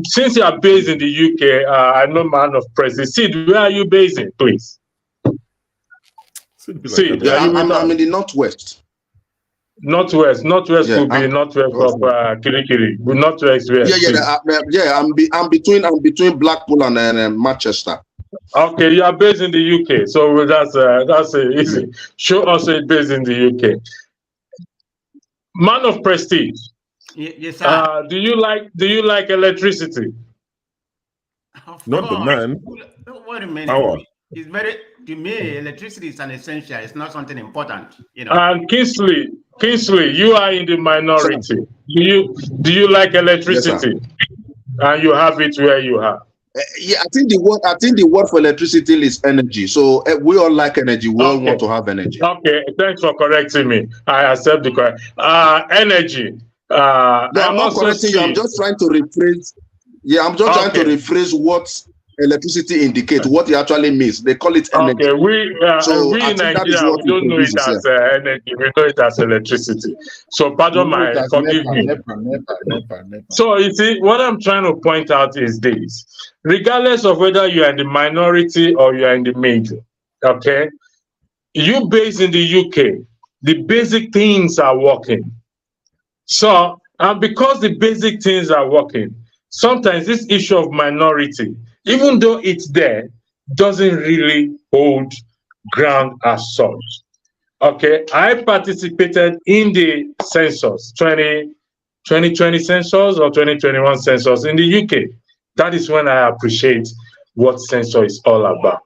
since you are based in the UK, I know man of President. Sid, where are you based in, please? I'm in the northwest. Northwest could be northwest of Kirikiri. Northwest where? I'm between Blackpool and Manchester. Okay, you are based in the UK, so that's easy. Show us a based in the UK. Man of prestige. Yes, sir. Do you like electricity? Not the man. Wait a minute. Power. It's very, to me, electricity is an essential. It's not something important, you know. And Kingsley, you are in the minority. Sir. Do you like electricity? Yes, and you have it where you are. Yeah, I think the word for electricity is energy. So we all like energy. We all want to have energy. Okay, thanks for correcting me. I accept the correct. Energy. No, I'm not correcting you. I'm just trying to rephrase. Yeah, I'm just trying to rephrase what electricity indicates, what it actually means. They call it energy. Okay, we in Nigeria, we don't know it as energy. We know it as electricity. So pardon forgive me. So you see, what I'm trying to point out is this. Regardless of whether you are in the minority or you are in the major, okay? You based in the UK, the basic things are working. So, and because the basic things are working, sometimes this issue of minority, even though it's there, doesn't really hold ground as such. Okay, I participated in the census, 2020 census or 2021 census in the UK. That is when I appreciate what census is all about.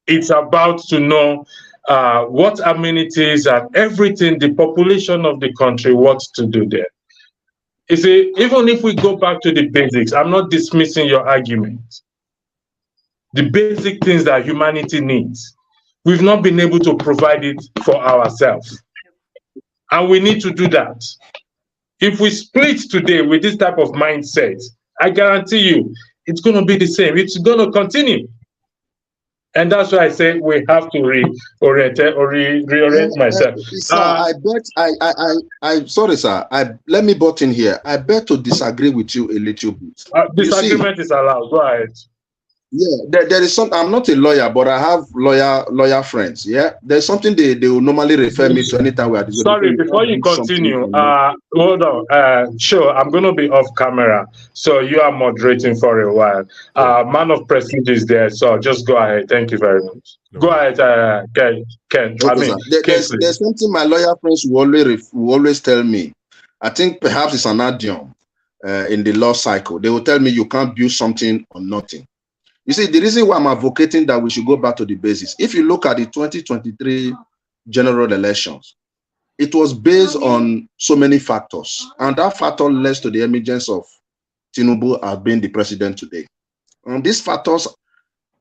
It's about to know what amenities and everything, the population of the country, what to do there. You see, even if we go back to the basics, I'm not dismissing your argument. The basic things that humanity needs, we've not been able to provide it for ourselves. And we need to do that. If we split today with this type of mindset, I guarantee you, it's going to be the same. It's going to continue. And that's why I say we have to reorient myself. Sir, sorry, sir. Let me butt in here. I beg to disagree with you a little bit. Disagreement is allowed. Go ahead. Yeah, there is some. I'm not a lawyer, but I have lawyer friends. Yeah, there's something they will normally refer me to anytime we are. Sorry, before you continue, hold on. Sure, I'm going to be off camera, so you are moderating for a while. Man of prestige is there, so just go ahead. Thank you very much. Go ahead, Ken. Okay, there's something my lawyer friends will always tell me. I think perhaps it's an idiom in the law cycle. They will tell me you can't build something on nothing. You see, the reason why I'm advocating that we should go back to the basics, if you look at the 2023 general elections, it was based on so many factors. And that factor led to the emergence of Tinubu as being the president today. And these factors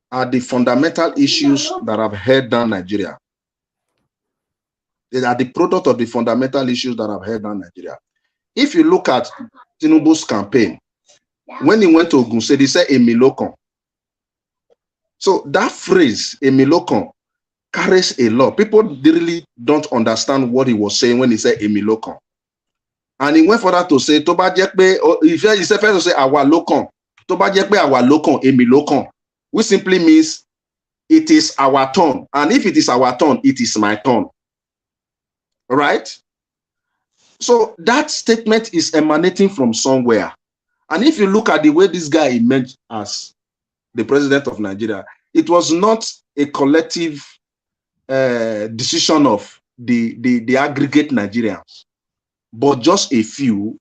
are the fundamental issues that have held down Nigeria. They are the product of the fundamental issues that have held down Nigeria. If you look at Tinubu's campaign, when he went to Ogun State, he said, Emilokon. So that phrase, Emilokon, carries a lot. People really don't understand what he was saying when he said Emilokon. And he went further to say, Toba Jekbe, he said first to say, Awa Lokon. Toba Jekbe, Awa Lokon, Emilokon, which simply means it is our turn. And if it is our turn, it is my turn. All right? So that statement is emanating from somewhere. And if you look at the way this guy emerged as the president of Nigeria, it was not a collective decision of the aggregate Nigerians, but just a few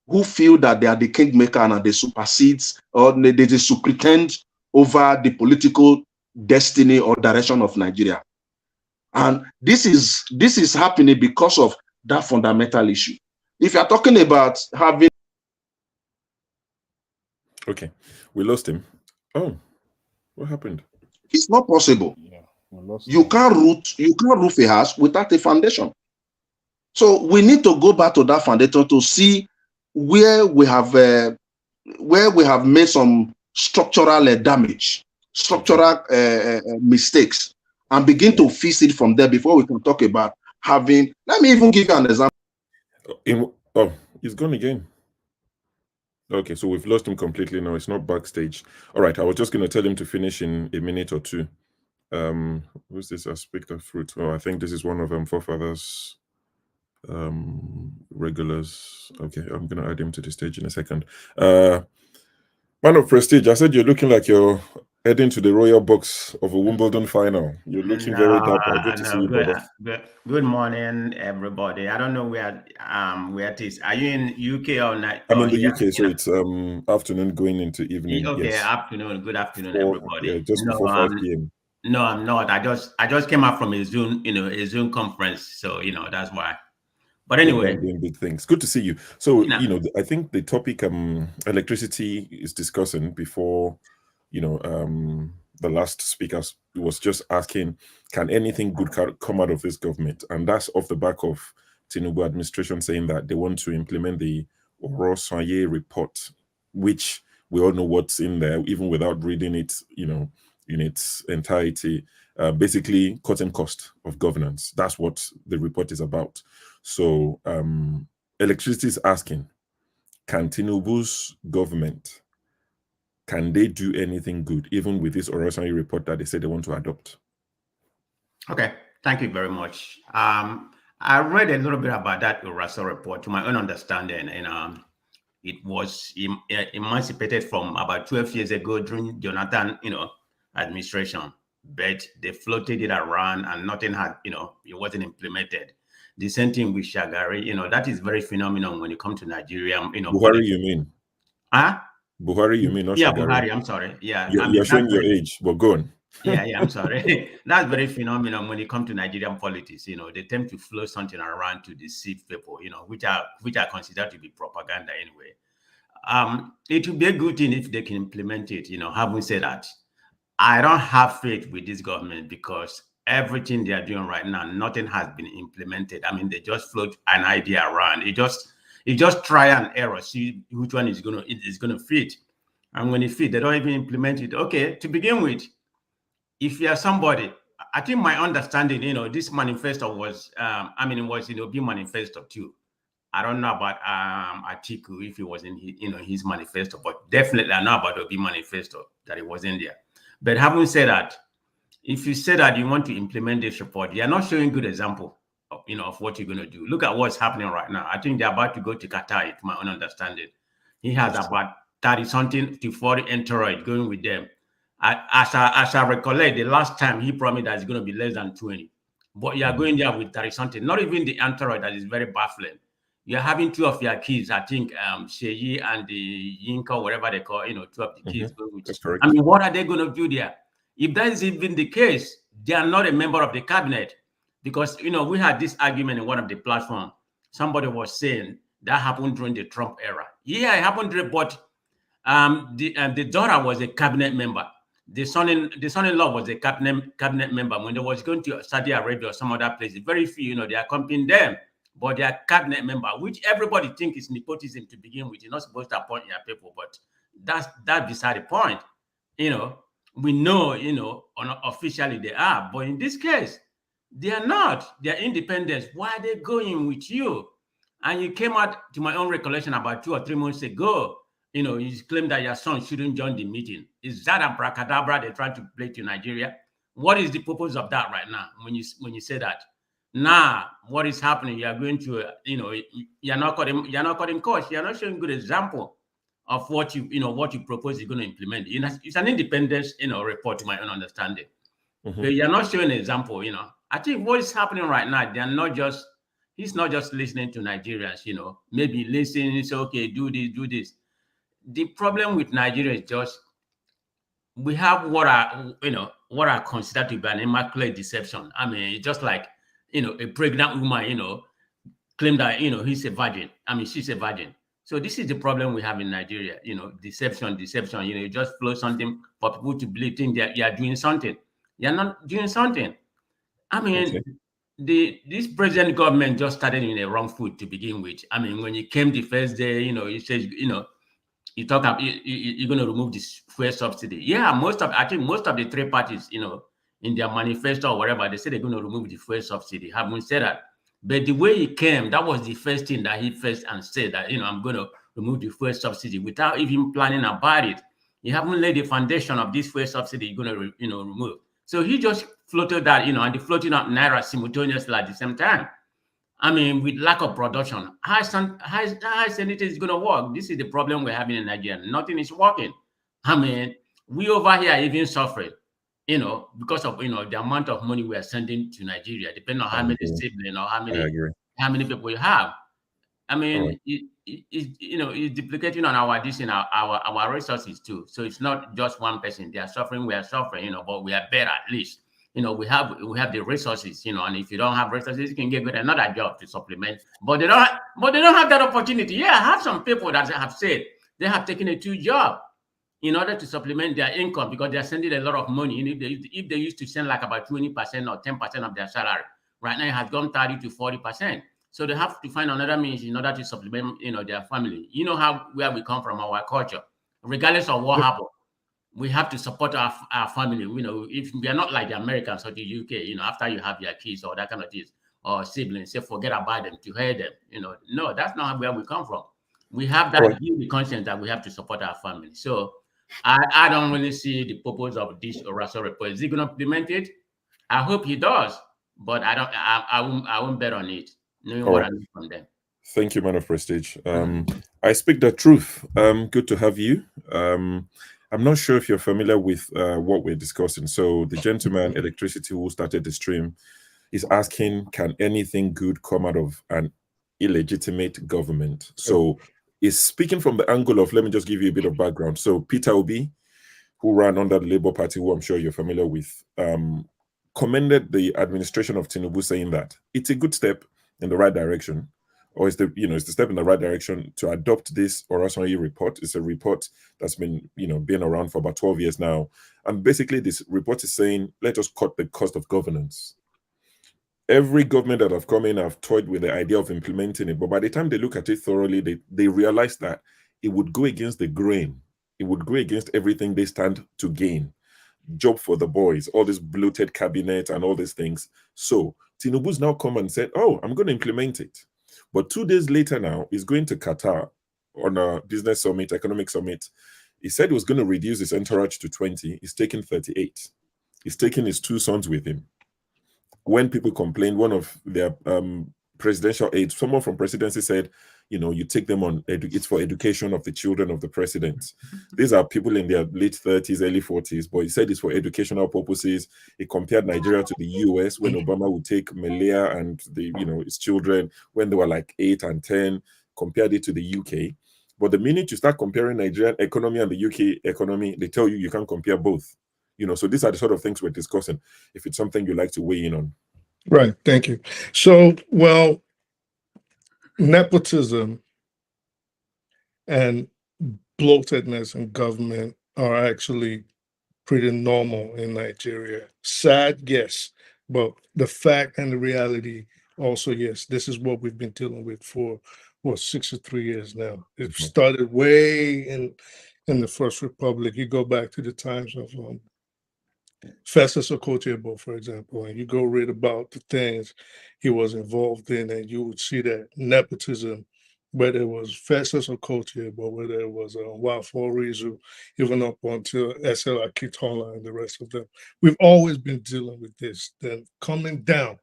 who feel that they are the kingmaker and they supersedes or they superintend over the political destiny or direction of Nigeria. And this is happening because of that fundamental issue. If you're talking about having... Okay, we lost him. Oh, what happened? It's not possible. Yeah, we lost You him. can't roof a house without a foundation. So we need to go back to that foundation to see where we have made some structural damage, structural mistakes, and begin to fix it from there before we can talk about having... Let me even give you an example. Oh, he's gone again. Okay, so we've lost him completely now. It's not backstage. All right, I was just going to tell him to finish in a minute or two. Who's this aspect of fruit? Oh, I think this is one of forefathers' regulars. Okay, I'm going to add him to the stage in a second. Man of prestige, I said you're looking like you're heading to the royal box of a Wimbledon final. You're looking very dapper. Good to see you, brother. Good morning, everybody. I don't know where it is. Are you in UK or not? I'm in the UK, so it's afternoon going into evening. Okay, yes. Afternoon. Good afternoon, everybody. Yeah, just before 5 p.m. No, I'm not. I just came out from a Zoom conference, so that's why. But anyway, doing big things. Good to see you. So I think the topic electricity is discussing before the last speaker was just asking, can anything good come out of this government? And that's off the back of Tinubu administration saying that they want to implement the Orosenye Report, which we all know what's in there, even without reading it, in its entirety. Basically, cutting cost of governance. That's what the report is about. So electricity is asking, can Tinubu's government, can they do anything good, even with this Orosanye report that they say they want to adopt? Okay, thank you very much. I read a little bit about that Orosanye report to my own understanding, and it was emancipated from about 12 years ago during Jonathan, administration. But they floated it around and nothing had, it wasn't implemented. The same thing with Shagari, that is very phenomenal when it comes to Nigeria. Buhari, you mean? Huh? Buhari, you mean? Not yeah, Shagari. Buhari, I'm sorry. Yeah. You're showing your age, but go on. yeah, I'm sorry. That's very phenomenal when it comes to Nigerian politics. They tend to float something around to deceive people, which are considered to be propaganda anyway. It would be a good thing if they can implement it, having said that. I don't have faith with this government because everything they are doing right now, nothing has been implemented. I mean, they just float an idea around. It just try and error, see which one is gonna fit. And when it fits, they don't even implement it. Okay, to begin with, if you are somebody, I think my understanding, this manifesto was, it was Obi manifesto too. I don't know about Atiku if it was in his manifesto, but definitely I know about Obi manifesto that it was in there. But having said that, if you say that you want to implement this report, you're not showing good example of, of what you're going to do. Look at what's happening right now. I think they're about to go to Qatar, to my own understanding. He has about 30-something to 40 entourage going with them. As I recollect, the last time he promised that it's going to be less than 20. But you're going there with 30-something, not even the entourage that is very baffling. You're having two of your kids, I think, Sheyi and the Yinka, whatever they call, two of the kids. That's correct. I mean, what are they going to do there? If that is even the case, they are not a member of the cabinet. Because, we had this argument in one of the platforms. Somebody was saying that happened during the Trump era. Yeah, it happened, but the daughter was a cabinet member. The son-in-law was a cabinet member. When they was going to Saudi Arabia or some other place, very few, they accompanied them. But they are cabinet member, which everybody thinks is nepotism to begin with. You're not supposed to appoint your people, but that's beside the point. We know, officially they are, but in this case, they are not. They are independent. Why are they going with you? And you came out, to my own recollection, about 2 or 3 months ago. You claimed that your son shouldn't join the meeting. Is that abracadabra they're trying to play to Nigeria? What is the purpose of that right now? When you say that. Now, what is happening? You are going to, you're not cutting costs. You're not showing good example of what you propose you're going to implement. It's an independent report to my own understanding. But you're not showing an example. I think what is happening right now, he's not just listening to Nigerians. Maybe listening and say, okay, do this. The problem with Nigeria is just we have what are considered to be an immaculate deception. I mean, it's just like a pregnant woman, claim that he's a virgin. I mean, she's a virgin. So this is the problem we have in Nigeria. Deception. You just flow something for people to believe that you are doing something. You're not doing something. I mean, this present government just started in a wrong foot to begin with. I mean, when you came the first day, he says, you talk about you're going to remove this fuel subsidy. Yeah, I think most of the three parties, in their manifesto or whatever, they say they're going to remove the fuel subsidy. Haven't said that. But the way he came, that was the first thing that he first and said that, I'm going to remove the fuel subsidy without even planning about it. You haven't laid the foundation of this fuel subsidy you're going to, remove. So he just floated that, and the floating up naira simultaneously at the same time. I mean, with lack of production, how sanity is going to work? This is the problem we're having in Nigeria. Nothing is working. I mean, we over here are even suffering, because of, the amount of money we are sending to Nigeria, depending on how many siblings or how many people you have. I mean, it's duplicating on our resources too. So it's not just one person. They are suffering, we are suffering, but we are better at least. We have the resources, and if you don't have resources, you can get another job to supplement. But they don't have that opportunity. Yeah, I have some people that have said they have taken a 2 job in order to supplement their income because they are sending a lot of money. If they used to send like about 20% or 10% of their salary, right now it has gone 30 to 40%. So they have to find another means in order to supplement, their family. Where we come from, our culture, regardless of what happens. We have to support our family. If we are not like the Americans or the UK, after you have your kids or that kind of things or siblings, say forget about them, to hurt them. No, that's not where we come from. We have that guilty conscience that we have to support our family. So I don't really see the purpose of this Orosenye report. Is he going to implement it? I hope he does, but I won't bet on it, knowing what I need from them. Thank you, man of prestige. I speak the truth. Good to have you. I'm not sure if you're familiar with what we're discussing. So the gentleman, Electricity, who started the stream, is asking, can anything good come out of an illegitimate government? So he's speaking from the angle of, let me just give you a bit of background. So Peter Obi, who ran under the Labour Party, who I'm sure you're familiar with, commended the administration of Tinubu, saying that it's a good step in the right direction, or it's the step in the right direction to adopt this Orosenye report. It's a report that's been been around for about 12 years now, and basically this report is saying, let us cut the cost of governance. Every government that have come in have toyed with the idea of implementing it, but by the time they look at it thoroughly, they realize that it would go against the grain. It would go against everything they stand to gain. Job for the boys, all this bloated cabinet and all these things. So Tinubu's now come and said, oh, I'm going to implement it. But 2 days later now, he's going to Qatar on a business summit, economic summit. He said he was going to reduce his entourage to 20. He's taking 38. He's taking his 2 sons with him. When people complained, one of their presidential aides, someone from presidency said, you take them on, it's for education of the children of the president. These are people in their late 30s, early 40s, but he said it's for educational purposes. He compared Nigeria to the US when Obama would take Melia and his children when they were like 8 and 10, compared it to the UK. But the minute you start comparing Nigerian economy and the UK economy, they tell you can't compare both. So these are the sort of things we're discussing, if it's something you'd like to weigh in on. Right, thank you. So, nepotism and bloatedness in government are actually pretty normal in Nigeria. Sad, yes, but the fact and the reality also, yes, this is what we've been dealing with for 63 years now. It started way in the First Republic. You go back to the times of Festus Okotie-Eboh, for example, and you go read about the things he was involved in, and you would see that nepotism, whether it was Festus Okotie-Eboh, whether it was Wafo Rizu, even up until SL Akitola and the rest of them. We've always been dealing with this, then coming down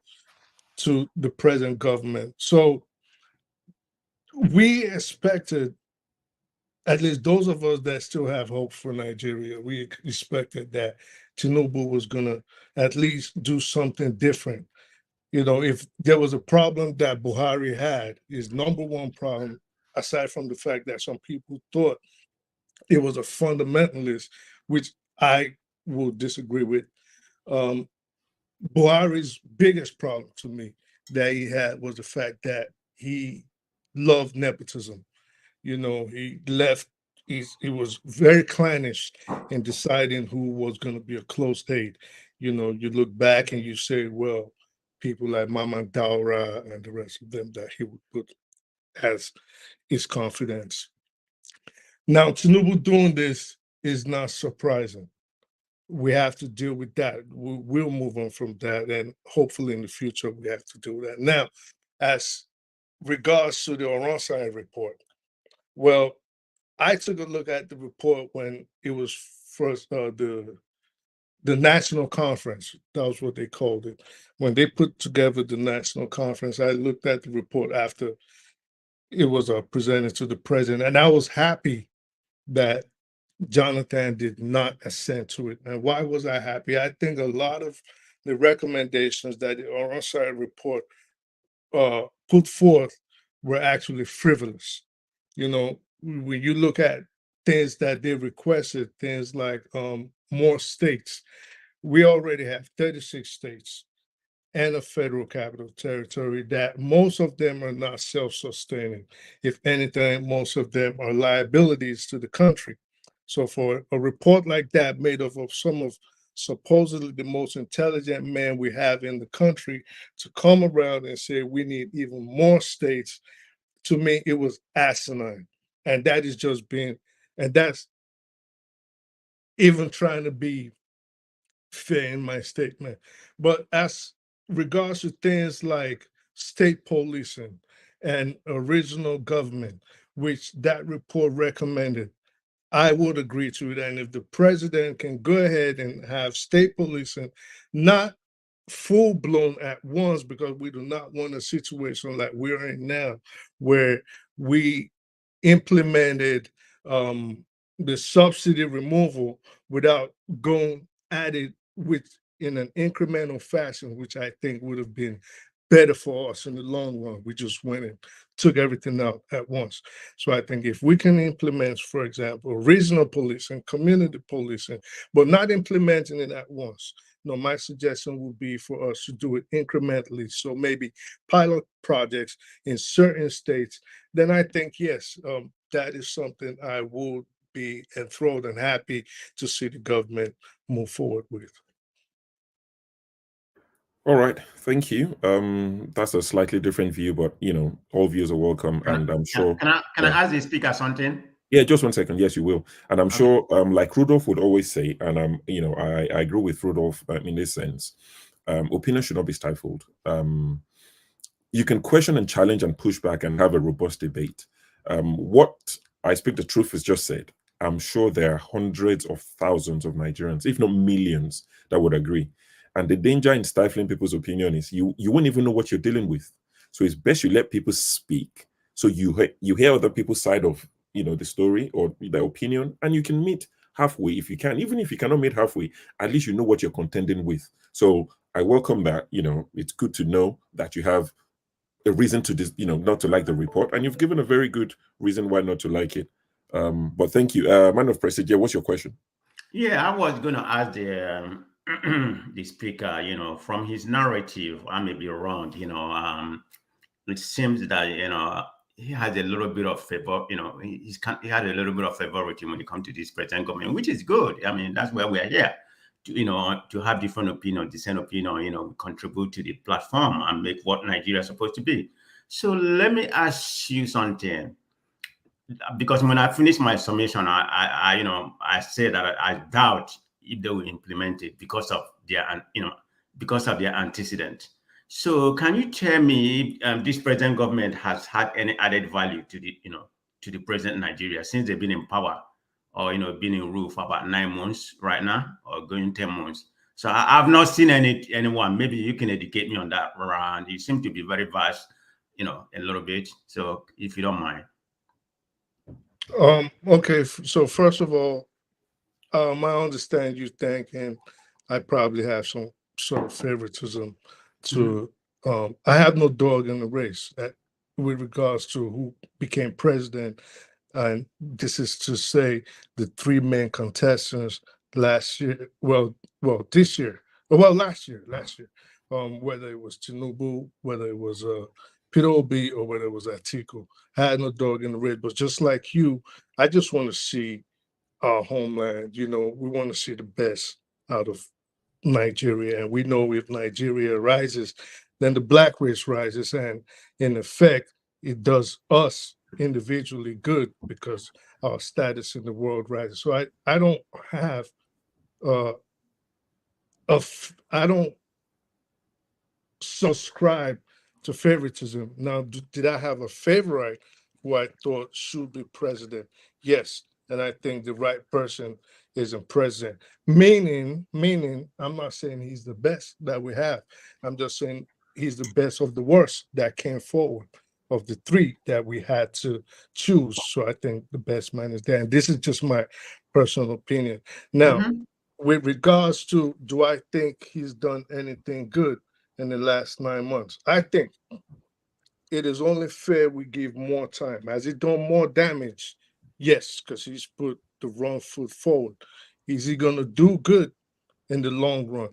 to the present government. So we expected at least those of us that still have hope for Nigeria, we expected that Tinubu was going to at least do something different. You know, if there was a problem that Buhari had, his number one problem, aside from the fact that some people thought it was a fundamentalist, which I will disagree with. Buhari's biggest problem to me that he had was the fact that he loved nepotism. You know, he left, he was very clannish in deciding who was going to be a close aide. You know, you look back and you say, well, people like Mama Daura and the rest of them that he would put as his confidence. Now, Tinubu doing this is not surprising. We have to deal with that. We'll move on from that, and hopefully in the future we have to do that. Now, as regards to the Orosanye report, well, I took a look at the report when it was first the national conference. That was what they called it. When they put together the national conference, I looked at the report after it was presented to the president, and I was happy that Jonathan did not assent to it. And why was I happy? I think a lot of the recommendations that the Orosanye report put forth were actually frivolous. You know, when you look at things that they requested, things like more states, we already have 36 states and a federal capital territory that most of them are not self-sustaining. If anything, most of them are liabilities to the country. So for a report like that made up of some of supposedly the most intelligent men we have in the country to come around and say we need even more states, to me, it was asinine. And that is just being, and that's even trying to be fair in my statement. But as regards to things like state policing and original government, which that report recommended, I would agree to it. And if the president can go ahead and have state policing, not full blown at once, because we do not want a situation like we're in now, where we implemented the subsidy removal without going at it with in an incremental fashion, which I think would have been better for us in the long run. We just went and took everything out at once. So I think if we can implement, for example, regional policing, community policing, but not implementing it at once. No, my suggestion would be for us to do it incrementally. So maybe pilot projects in certain states. Then I think, yes, that is something I would be enthralled and happy to see the government move forward with. All right, thank you. That's a slightly different view, but you know, all views are welcome, and I'm sure. Can I ask the speaker something? Yeah, just 1 second. Yes, you will, and I'm sure. Like Rudolph would always say, and you know, I agree with Rudolph in this sense. Opinion should not be stifled. You can question and challenge and push back and have a robust debate. What I speak the truth is just said. I'm sure there are hundreds of thousands of Nigerians, if not millions, that would agree. And the danger in stifling people's opinion is you won't even know what you're dealing with. So it's best you let people speak, so you hear other people's side of the story or their opinion, and you can meet halfway if you can. Even if you cannot meet halfway, at least you know what you're contending with. So I welcome that. It's good to know that you have a reason to not to like the report, and you've given a very good reason why not to like it. But thank you, man of President. Yeah, what's your question? Yeah, I was going to ask the the speaker, from his narrative, I may be wrong, it seems that, he has a little bit of favor, he had a little bit of favoritism when it comes to this present government, which is good. I mean, that's why we are here, to have different opinion, dissent opinion, contribute to the platform and make what Nigeria is supposed to be. So let me ask you something. Because when I finished my summation, I said that I doubt if they will implement it because of their antecedent. So can you tell me if this present government has had any added value to the present Nigeria since they've been in power, or been in rule for about 9 months right now, or going 10 months? So I've not seen anyone. Maybe you can educate me on that, Ron. You seem to be very vast, a little bit. So if you don't mind. Okay, so first of all, I understand you thinking I probably have some sort of favoritism to. I have no dog in the race with regards to who became president, and this is to say the three main contestants last year. Well, this year. Well, last year. Whether it was Tinubu, whether it was Peter Obi, or whether it was Atiku, I had no dog in the race. But just like you, I just want to see our homeland. You know, we want to see the best out of Nigeria. And we know if Nigeria rises, then the black race rises. And in effect, it does us individually good because our status in the world rises. So I don't have uh, I don't subscribe to favoritism. Now, did I have a favorite who I thought should be president? Yes. And I think the right person isn't president. Meaning, I'm not saying he's the best that we have. I'm just saying he's the best of the worst that came forward of the three that we had to choose. So I think the best man is there. And this is just my personal opinion. Now, with regards to do I think he's done anything good in the last 9 months? I think it is only fair we give more time. Has he done more damage? Yes, because he's put the wrong foot forward. Is he going to do good in the long run?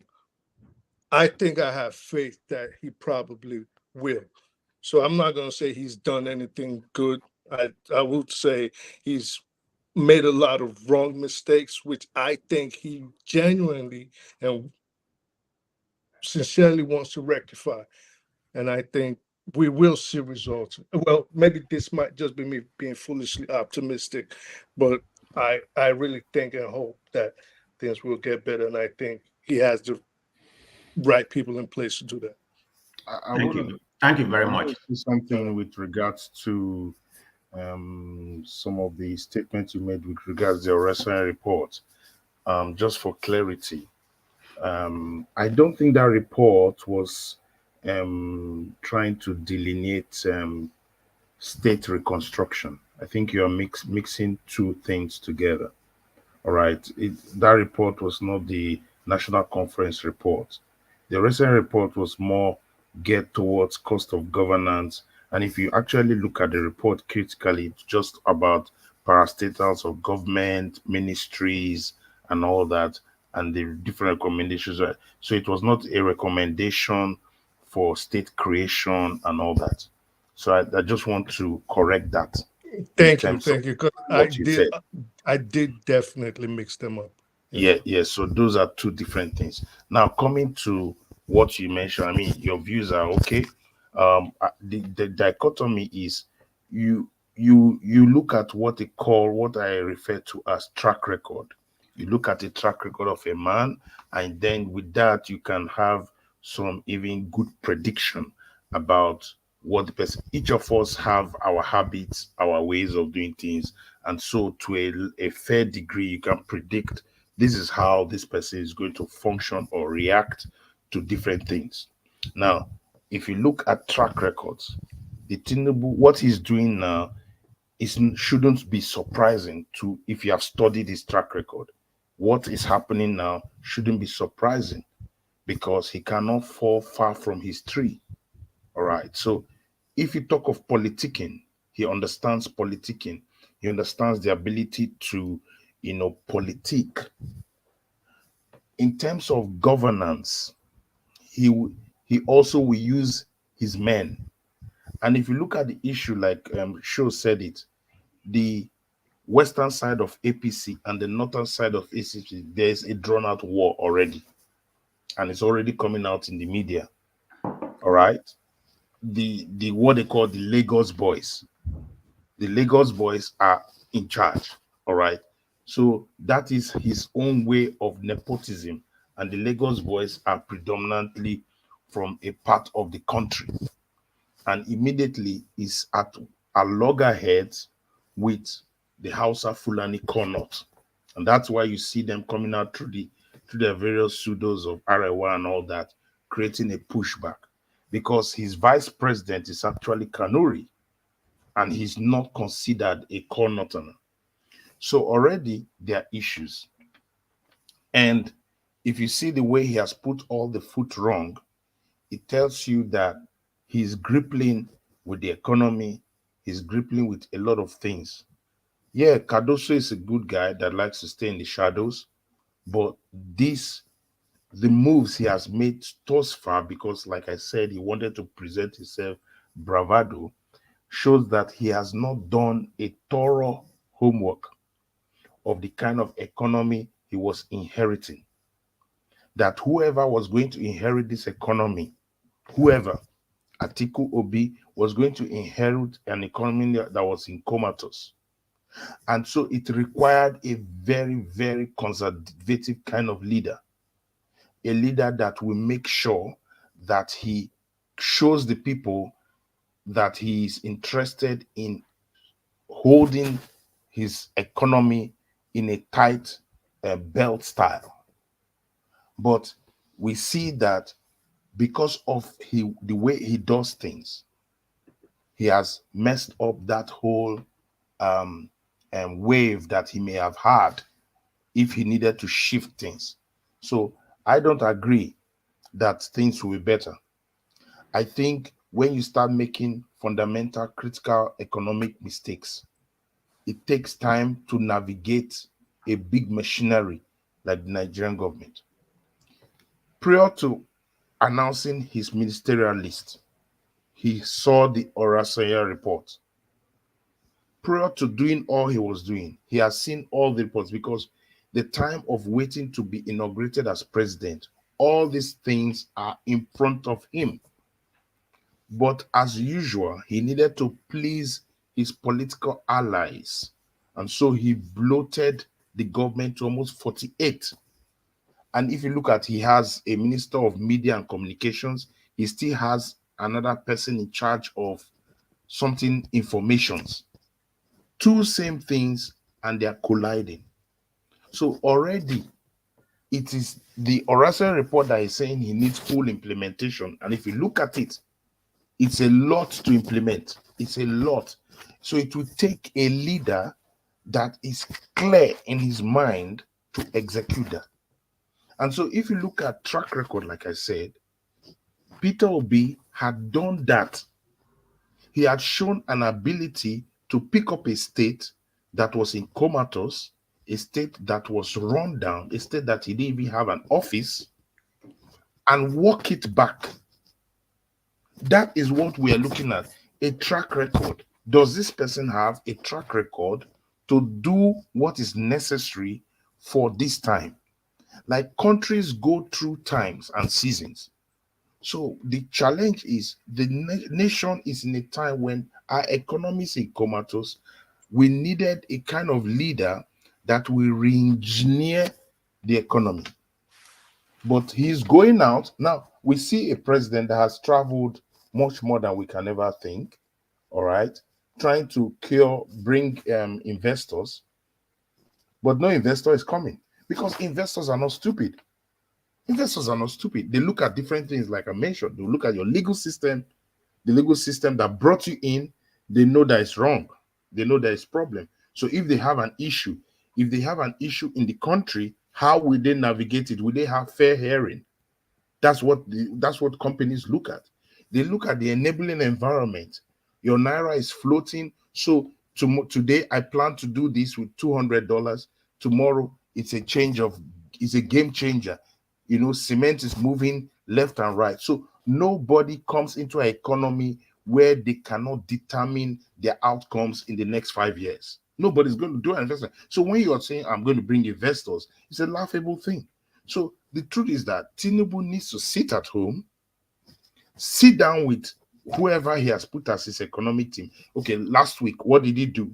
I think I have faith that he probably will. So I'm not going to say he's done anything good. I would say he's made a lot of wrong mistakes, which I think he genuinely and sincerely wants to rectify. And I think we will see results. Well, maybe this might just be me being foolishly optimistic, but I really think and hope that things will get better. And I think he has the right people in place to do that. I Thank want you. Thank you very to much. say something with regards to some of the statements you made with regards to the Orosenye Report. Just for clarity, I don't think that report was trying to delineate state reconstruction. I think you are mixing two things together. All right. That report was not the National Conference report. The recent report was more geared towards cost of governance. And if you actually look at the report critically, it's just about parastatals of government, ministries, and all that, and the different recommendations. So it was not a recommendation for state creation and all that. So I just want to correct that in Thank you, terms of thank you. Because what you said. I did definitely mix them up. Yeah. So those are two different things. Now, coming to what you mentioned, I mean, your views are okay. The dichotomy is you look at what I refer to as track record. You look at the track record of a man, and then with that you can have some even good prediction about what the person. Each of us have our habits, our ways of doing things, and so to a fair degree, you can predict this is how this person is going to function or react to different things. Now, if you look at track records, the Tinubu, what he's doing now shouldn't be surprising to if you have studied his track record. What is happening now shouldn't be surprising because he cannot fall far from his tree. All right. So if you talk of politicking, he understands politicking. He understands the ability to, politic. In terms of governance, he also will use his men. And if you look at the issue, like Sho said it, the western side of APC and the northern side of ACP, there's a drawn-out war already, and it's already coming out in the media. All right, the what they call the Lagos boys. The Lagos boys are in charge. All right, so that is his own way of nepotism, and the Lagos boys are predominantly from a part of the country, and immediately is at loggerheads with the Hausa Fulani Connaught. And that's why you see them coming out through their various pseudos of Arewa and all that, creating a pushback. Because his vice president is actually Kanuri, and he's not considered a Connaughton. So already there are issues. And if you see the way he has put all the foot wrong, it tells you that he's grappling with the economy, he's grappling with a lot of things. Yeah, Cardoso is a good guy that likes to stay in the shadows, but the moves he has made thus far, because like I said, he wanted to present himself bravado, shows that he has not done a thorough homework of the kind of economy he was inheriting. That whoever was going to inherit this economy, whoever, Atiku Obi, was going to inherit an economy that was in comatose. And so it required a very, very conservative kind of leader, a leader that will make sure that he shows the people that he is interested in holding his economy in a tight belt style. But we see that because of the way he does things, he has messed up that whole wave that he may have had if he needed to shift things. So I don't agree that things will be better. I think when you start making fundamental critical economic mistakes, it takes time to navigate a big machinery like the Nigerian government. Prior to announcing his ministerial list, he saw the Orosenye Report. Prior to doing all he was doing, he has seen all the reports, because the time of waiting to be inaugurated as president, all these things are in front of him. But as usual, he needed to please his political allies. And so he bloated the government to almost 48. And if you look at, he has a minister of media and communications, he still has another person in charge of something informations. Two same things, and they are colliding. So already it is the Orosenye Report that is saying he needs full implementation. And if you look at it, it's a lot to implement. It's a lot. So it will take a leader that is clear in his mind to execute that. And so if you look at track record, like I said, Peter Obi had done that. He had shown an ability to pick up a state that was in comatose, a state that was run down, a state that he didn't even have an office, and walk it back. That is what we are looking at, a track record. Does this person have a track record to do what is necessary for this time? Like countries go through times and seasons. So the challenge is the nation is in a time when our economy is in comatose. We needed a kind of leader that will re-engineer the economy. But he's going out. Now, we see a president that has traveled much more than we can ever think, all right, trying to bring investors. But no investor is coming, because investors are not stupid. Investors are not stupid. They look at different things, like I mentioned. They look at your legal system, the legal system that brought you in. They know that it's wrong. They know there is problem. So if they have an issue, in the country, how will they navigate it? Will they have fair hearing? That's what companies look at. They look at the enabling environment. Your naira is floating. So today I plan to do this with $200. Tomorrow it's a game changer. You know, cement is moving left and right. So nobody comes into an economy where they cannot determine their outcomes in the next 5 years. Nobody's going to do an investment. So when you're saying I'm going to bring investors, it's a laughable thing. So the truth is that Tinubu needs to sit at home, sit down with whoever he has put as his economic team. Okay, last week, what did he do?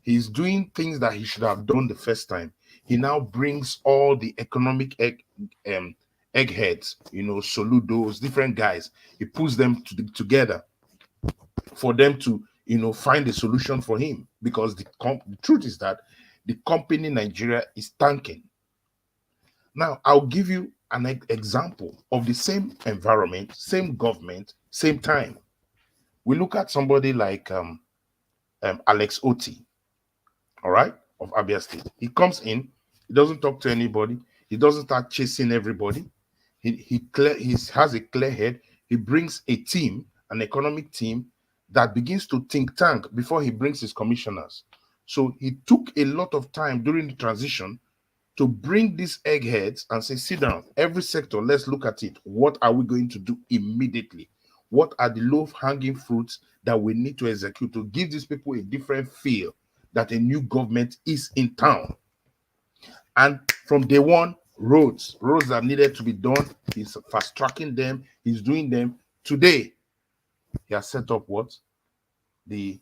He's doing things that he should have done the first time. He now brings all the economic eggheads, you know, Soludos, different guys. He puts them together for them to, you know, find a solution for him. Because the truth is that the company Nigeria is tanking. Now, I'll give you an example of the same environment, same government, same time. We look at somebody like Alex Oti. All right. of Abia State. He comes in, he doesn't talk to anybody, he doesn't start chasing everybody. He has a clear head. He brings a team, an economic team, that begins to think tank before he brings his commissioners. So he took a lot of time during the transition to bring these eggheads and say, sit down, every sector, let's look at it. What are we going to do immediately? What are the low-hanging fruits that we need to execute to give these people a different feel that a new government is in town? And from day one, roads that needed to be done, he's fast-tracking them, he's doing them. Today, he has set up what? The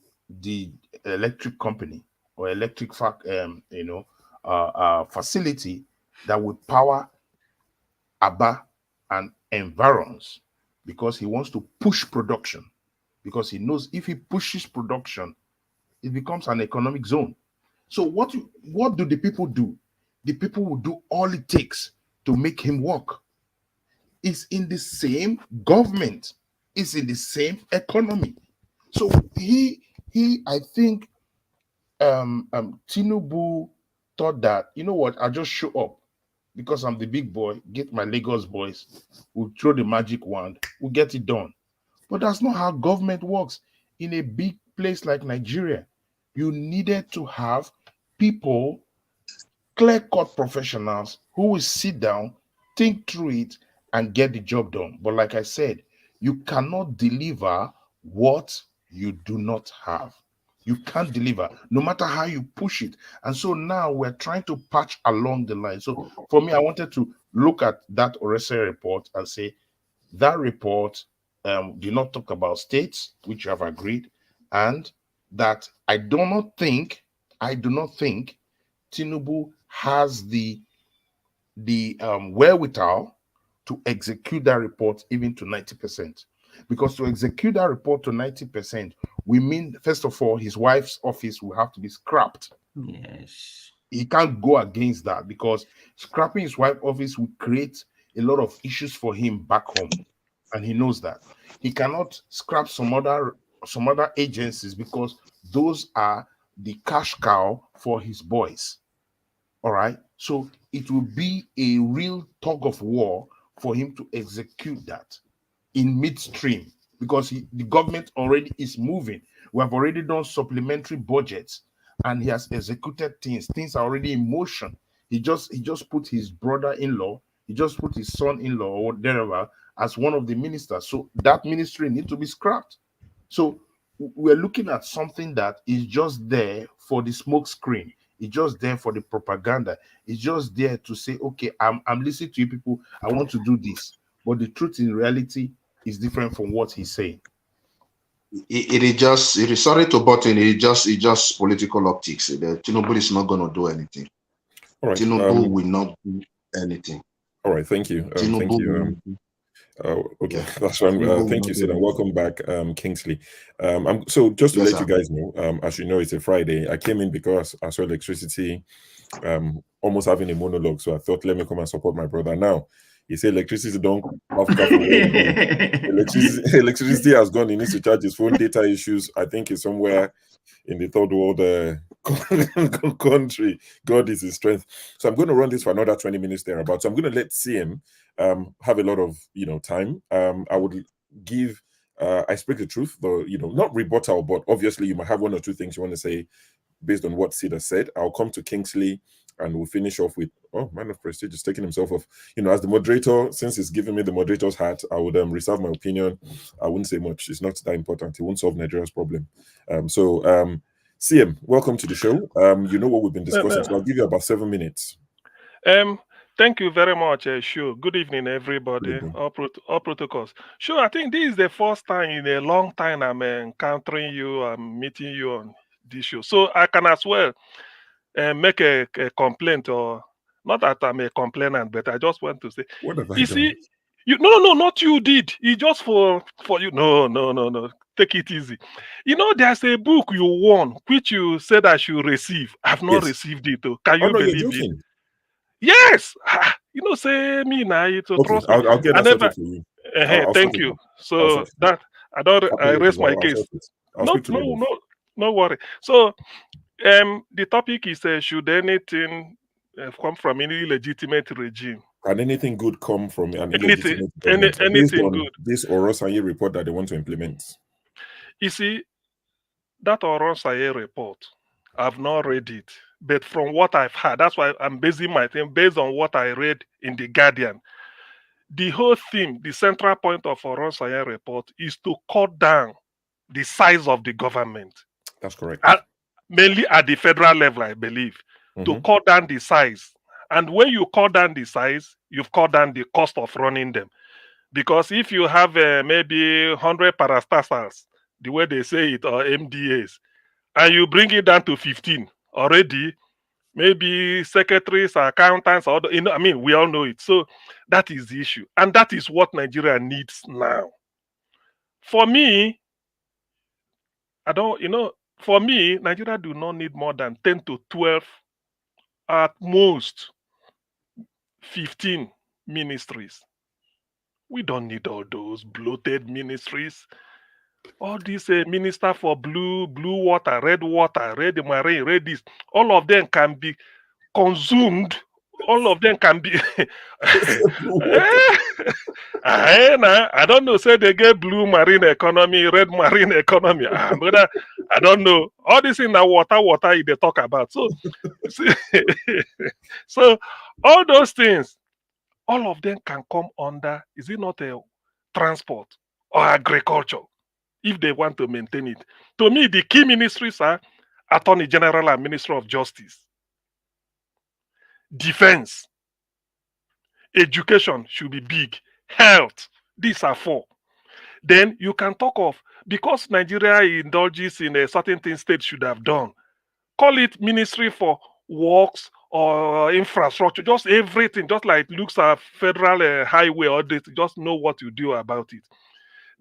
electric company or electric facility that will power Aba and environs, because he wants to push production, because he knows if he pushes production, it becomes an economic zone. So what do the people do? The people will do all it takes to make him work. It's in the same government, it's in the same economy. So I think Tinubu thought that, you know what, I'll just show up because I'm the big boy, get my Lagos boys, we'll throw the magic wand, we'll get it done. But that's not how government works. In a big place like Nigeria, you needed to have people, clear-cut professionals who will sit down, think through it, and get the job done. But like I said, you cannot deliver what you do not have. You can't deliver, no matter how you push it. And so now we're trying to patch along the line. So for me, I wanted to look at that Orosenye report and say, that report did not talk about states, which you have agreed, and that I do not think Tinubu has the wherewithal to execute that report even to 90%. Because to execute that report to 90%, we mean, first of all, his wife's office will have to be scrapped. Yes. He can't go against that, because scrapping his wife's office will create a lot of issues for him back home. And he knows that. He cannot scrap some other agencies, because those are the cash cow for his boys. All right. So it will be a real tug of war for him to execute that in midstream, because the government already is moving. We have already done supplementary budgets, and he has executed things. Things are already in motion. He just put his brother-in-law, he just put his son-in-law or whatever as one of the ministers. So that ministry needs to be scrapped. So we're looking at something that is just there for the smoke screen. It's just there for the propaganda. It's just there to say, okay, I'm listening to you people. I want to do this. But the truth in reality is different from what he's saying. It is sorry to button. It's just political optics. Tinubu is not going to do anything. All right. Tinubu will not do anything. All right. Thank you. Thank you. Okay, that's fine. Thank you, Sid, and welcome back, Kingsley. So just to let you guys know, as you know, it's a Friday. I came in because I saw electricity almost having a monologue, so I thought, let me come and support my brother. Now, he said electricity don't have electricity has gone. He needs to charge his phone. Data issues, I think, is somewhere in the third world country. God is his strength. So I'm going to run this for another 20 minutes thereabouts. So I'm going to let CM have a lot of time. I would give I speak the truth, though, not rebuttal, but obviously you might have one or two things you want to say based on what Sid has said. I'll come to Kingsley and we'll finish off with, man of prestige is taking himself off. As the moderator, since he's giving me the moderator's hat, I would reserve my opinion. I wouldn't say much. It's not that important. It won't solve Nigeria's problem. CM, welcome to the show. You know what we've been discussing, so I'll give you about 7 minutes. Thank you very much, Sure. Good evening, everybody. Good evening. All protocols. Sure, I think this is the first time in a long time I'm encountering you, I'm meeting you on this show. So I can as well make a complaint, or not that I'm a complainant, but I just want to say, What have I you done? see, no, not you did. It's just for you. No. Take it easy. There's a book you won, which you said I should receive. I've not received it. Can you believe it? Yes. Say me now. Trust me. I'll get that sorted for you. Thank you. So that I raise my case. I'll speak to No worry. So The topic is should anything come from any illegitimate regime? Can anything good come from an Anything, illegitimate government based anything on good. this Orosanye report that they want to implement? You see, that Orosanye report, I've not read it, but from what I've heard, that's why I'm basing my thing based on what I read in The Guardian. The whole theme, the central point of Orosanye report is to cut down the size of the government. That's correct. Mainly at the federal level, I believe, to cut down the size. And when you cut down the size, you've cut down the cost of running them. Because if you have maybe 100 parastatals, the way they say it, or MDAs, and you bring it down to 15 already, maybe secretaries, accountants, or we all know it. So that is the issue. And that is what Nigeria needs now. For me, for me, Nigeria do not need more than 10 to 12, at most 15 ministries. We don't need all those bloated ministries. All these minister for blue water, red marine, red this, all of them can be consumed. All of them can be. I don't know. Say they get blue marine economy, red marine economy. But I don't know. All this in the water they talk about. So, so all those things, all of them can come under. Is it not a transport or agriculture? If they want to maintain it. To me, the key ministries are Attorney General and Minister of Justice. Defense. Education should be big. Health. These are 4. Then you can talk of, because Nigeria indulges in a certain thing state should have done, call it Ministry for Works or Infrastructure, just everything, just like it looks at federal highway or this, just know what you do about it.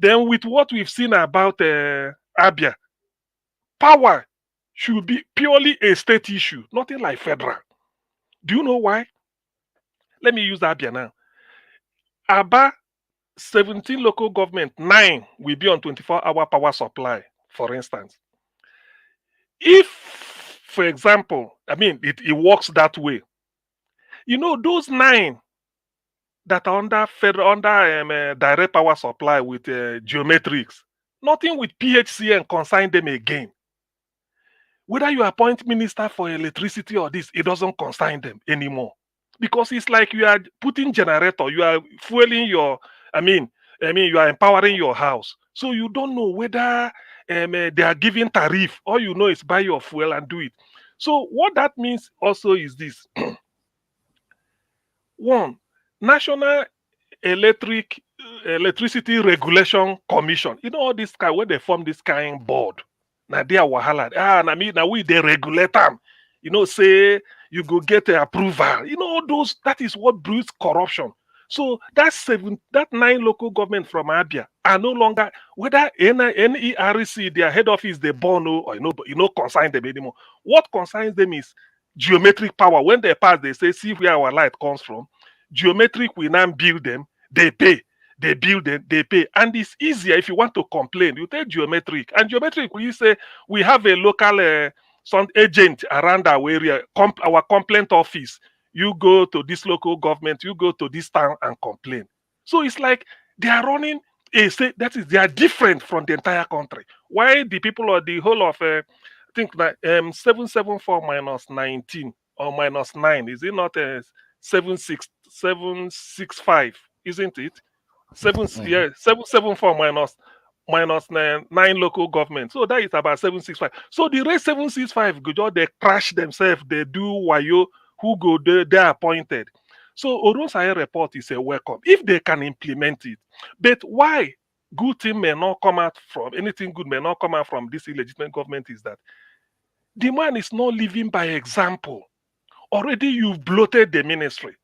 Then with what we've seen about Abia, power should be purely a state issue, nothing like federal. Do you know why? Let me use Abia now. Aba, 17 local government, 9 will be on 24-hour power supply, for instance. If, for example, it works that way, those 9 that are under direct power supply with geometrics, nothing with PHCN concern them again. Whether you appoint minister for electricity or this, it doesn't concern them anymore. Because it's like you are putting generator, you are fueling your, you are empowering your house. So you don't know whether they are giving tariff. All you know is buy your fuel and do it. So what that means also is this. 1, National Electricity Regulation Commission. All this kind, where they form this kind board. Now they are wahala. Now we they regulate them. Say you go get a approval. Those, that is what breeds corruption. So that 9 local government from Abia are no longer, whether NERC, their head office, they born or concern them anymore. What concerns them is geometric power. When they pass, they say, see where our light comes from. Geometric, we now build them, they pay. They build them, they pay. And it's easier if you want to complain. You take geometric. And geometric, we say we have a local some agent around our area, our complaint office. You go to this local government, you go to this town and complain. So it's like they are running a state that is, they are different from the entire country. Why the people of the whole of, I think that 774 minus 19 or minus 9, is it not 765, isn't it? 774 minus 9 local government. So that is about 765. So the rest 765 go just they crash themselves, they do wayo, who go there, they are appointed. So Orosanye report is a welcome if they can implement it. But why good thing may not come out from anything good may not come out from this illegitimate government is that the man is not living by example. Already you've bloated the ministry.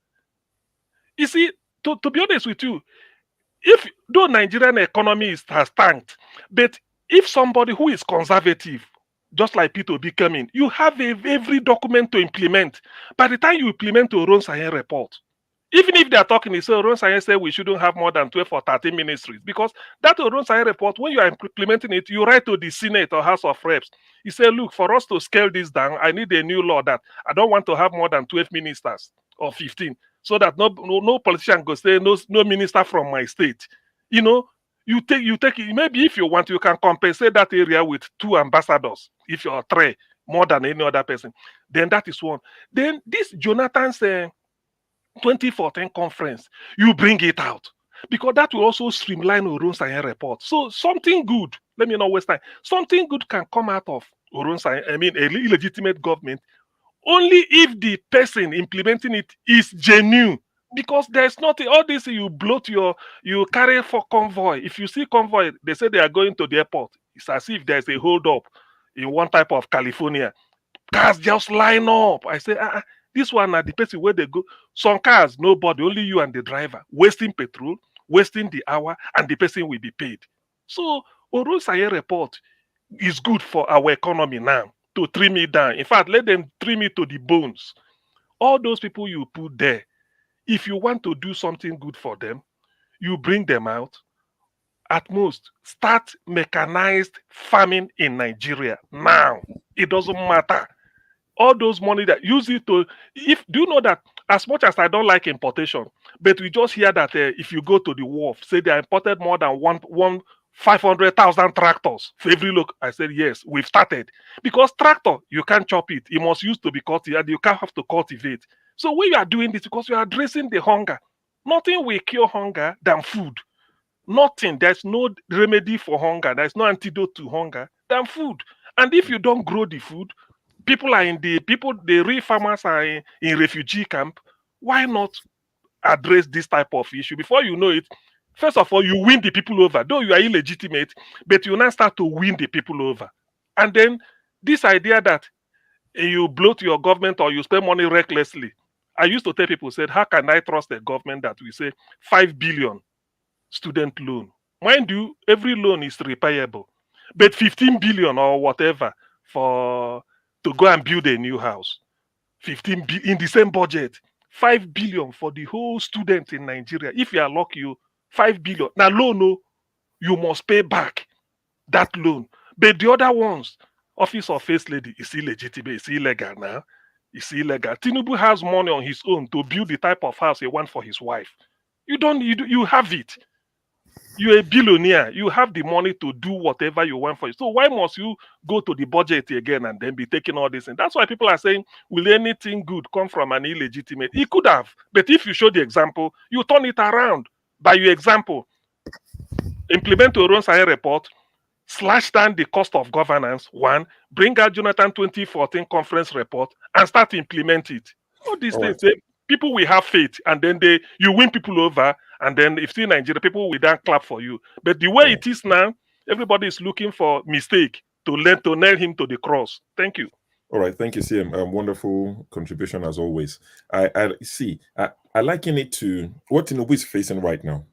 You see, to be honest with you, though Nigerian economy has tanked, but if somebody who is conservative, just like Peter Obi coming, you have every document to implement. By the time you implement the Orosanye report, Even if they are talking, so Orosanye said we shouldn't have more than 12 or 13 ministries, because that Orosanye report, when you are implementing it, you write to the Senate or House of Reps. You say, look, for us to scale this down, I need a new law that I don't want to have more than 12 ministers or 15, so that no politician goes say no minister from my state. You know, you take it. Maybe if you want, you can compensate that area with 2 ambassadors if you're 3 more than any other person. Then that is one. Then this Jonathan's 2014 conference, you bring it out, because that will also streamline Orosanye report. So something good, let me not waste time, something good can come out of Orosanye, I mean, a illegitimate government, only if the person implementing it is genuine. Because there's nothing, all this you bloat you carry for convoy. If you see convoy, they say they are going to the airport. It's as if there's a hold up in one type of California. Cars just line up. I say, this one at the person where they go. Some cars, nobody, only you and the driver, wasting petrol, wasting the hour, and the person will be paid. So Orosanye report is good for our economy now to trim it down. In fact, let them trim it to the bones. All those people you put there, if you want to do something good for them, you bring them out. At most, start mechanized farming in Nigeria now. It doesn't matter. All those money that use it to, do you know that as much as I don't like importation, but we just hear that if you go to the wharf, say they imported more than 500,000 tractors for every look. I said, yes, we've started. Because tractor, you can't chop it. It must use to be cultivated. You can't have to cultivate. So we are doing this because we are addressing the hunger. Nothing will cure hunger than food. Nothing. There's no remedy for hunger. There's no antidote to hunger than food. And if you don't grow the food, the real farmers are in refugee camp. Why not address this type of issue? Before you know it, first of all, you win the people over. Though you are illegitimate, but you now start to win the people over. And then this idea that you bloat your government or you spend money recklessly. I used to tell people, said, how can I trust a government that we say 5 billion student loan? Mind you, every loan is repayable. But 15 billion or whatever to go and build a new house. 15 billion in the same budget. 5 billion for the whole student in Nigeria. If you are lucky, 5 billion. Now, loan, you must pay back that loan. But the other ones, Office of First Lady is illegitimate. It's illegal now. It's illegal. Tinubu has money on his own to build the type of house he wants for his wife. You have it. You're a billionaire. You have the money to do whatever you want for it. So why must you go to the budget again and then be taking all this? And that's why people are saying, will anything good come from an illegitimate? It could have. But if you show the example, you turn it around by your example. Implement Orosanye report, slash down the cost of governance, 1, bring out Jonathan 2014 conference report, and start implement it. All these things, people will have faith, and then you win people over, and then if still Nigeria, people will then clap for you. But the way it is now, everybody is looking for mistake to nail him to the cross. Thank you. All right, thank you, CM. Wonderful contribution as always. I liken it to what Tinubu is facing right now.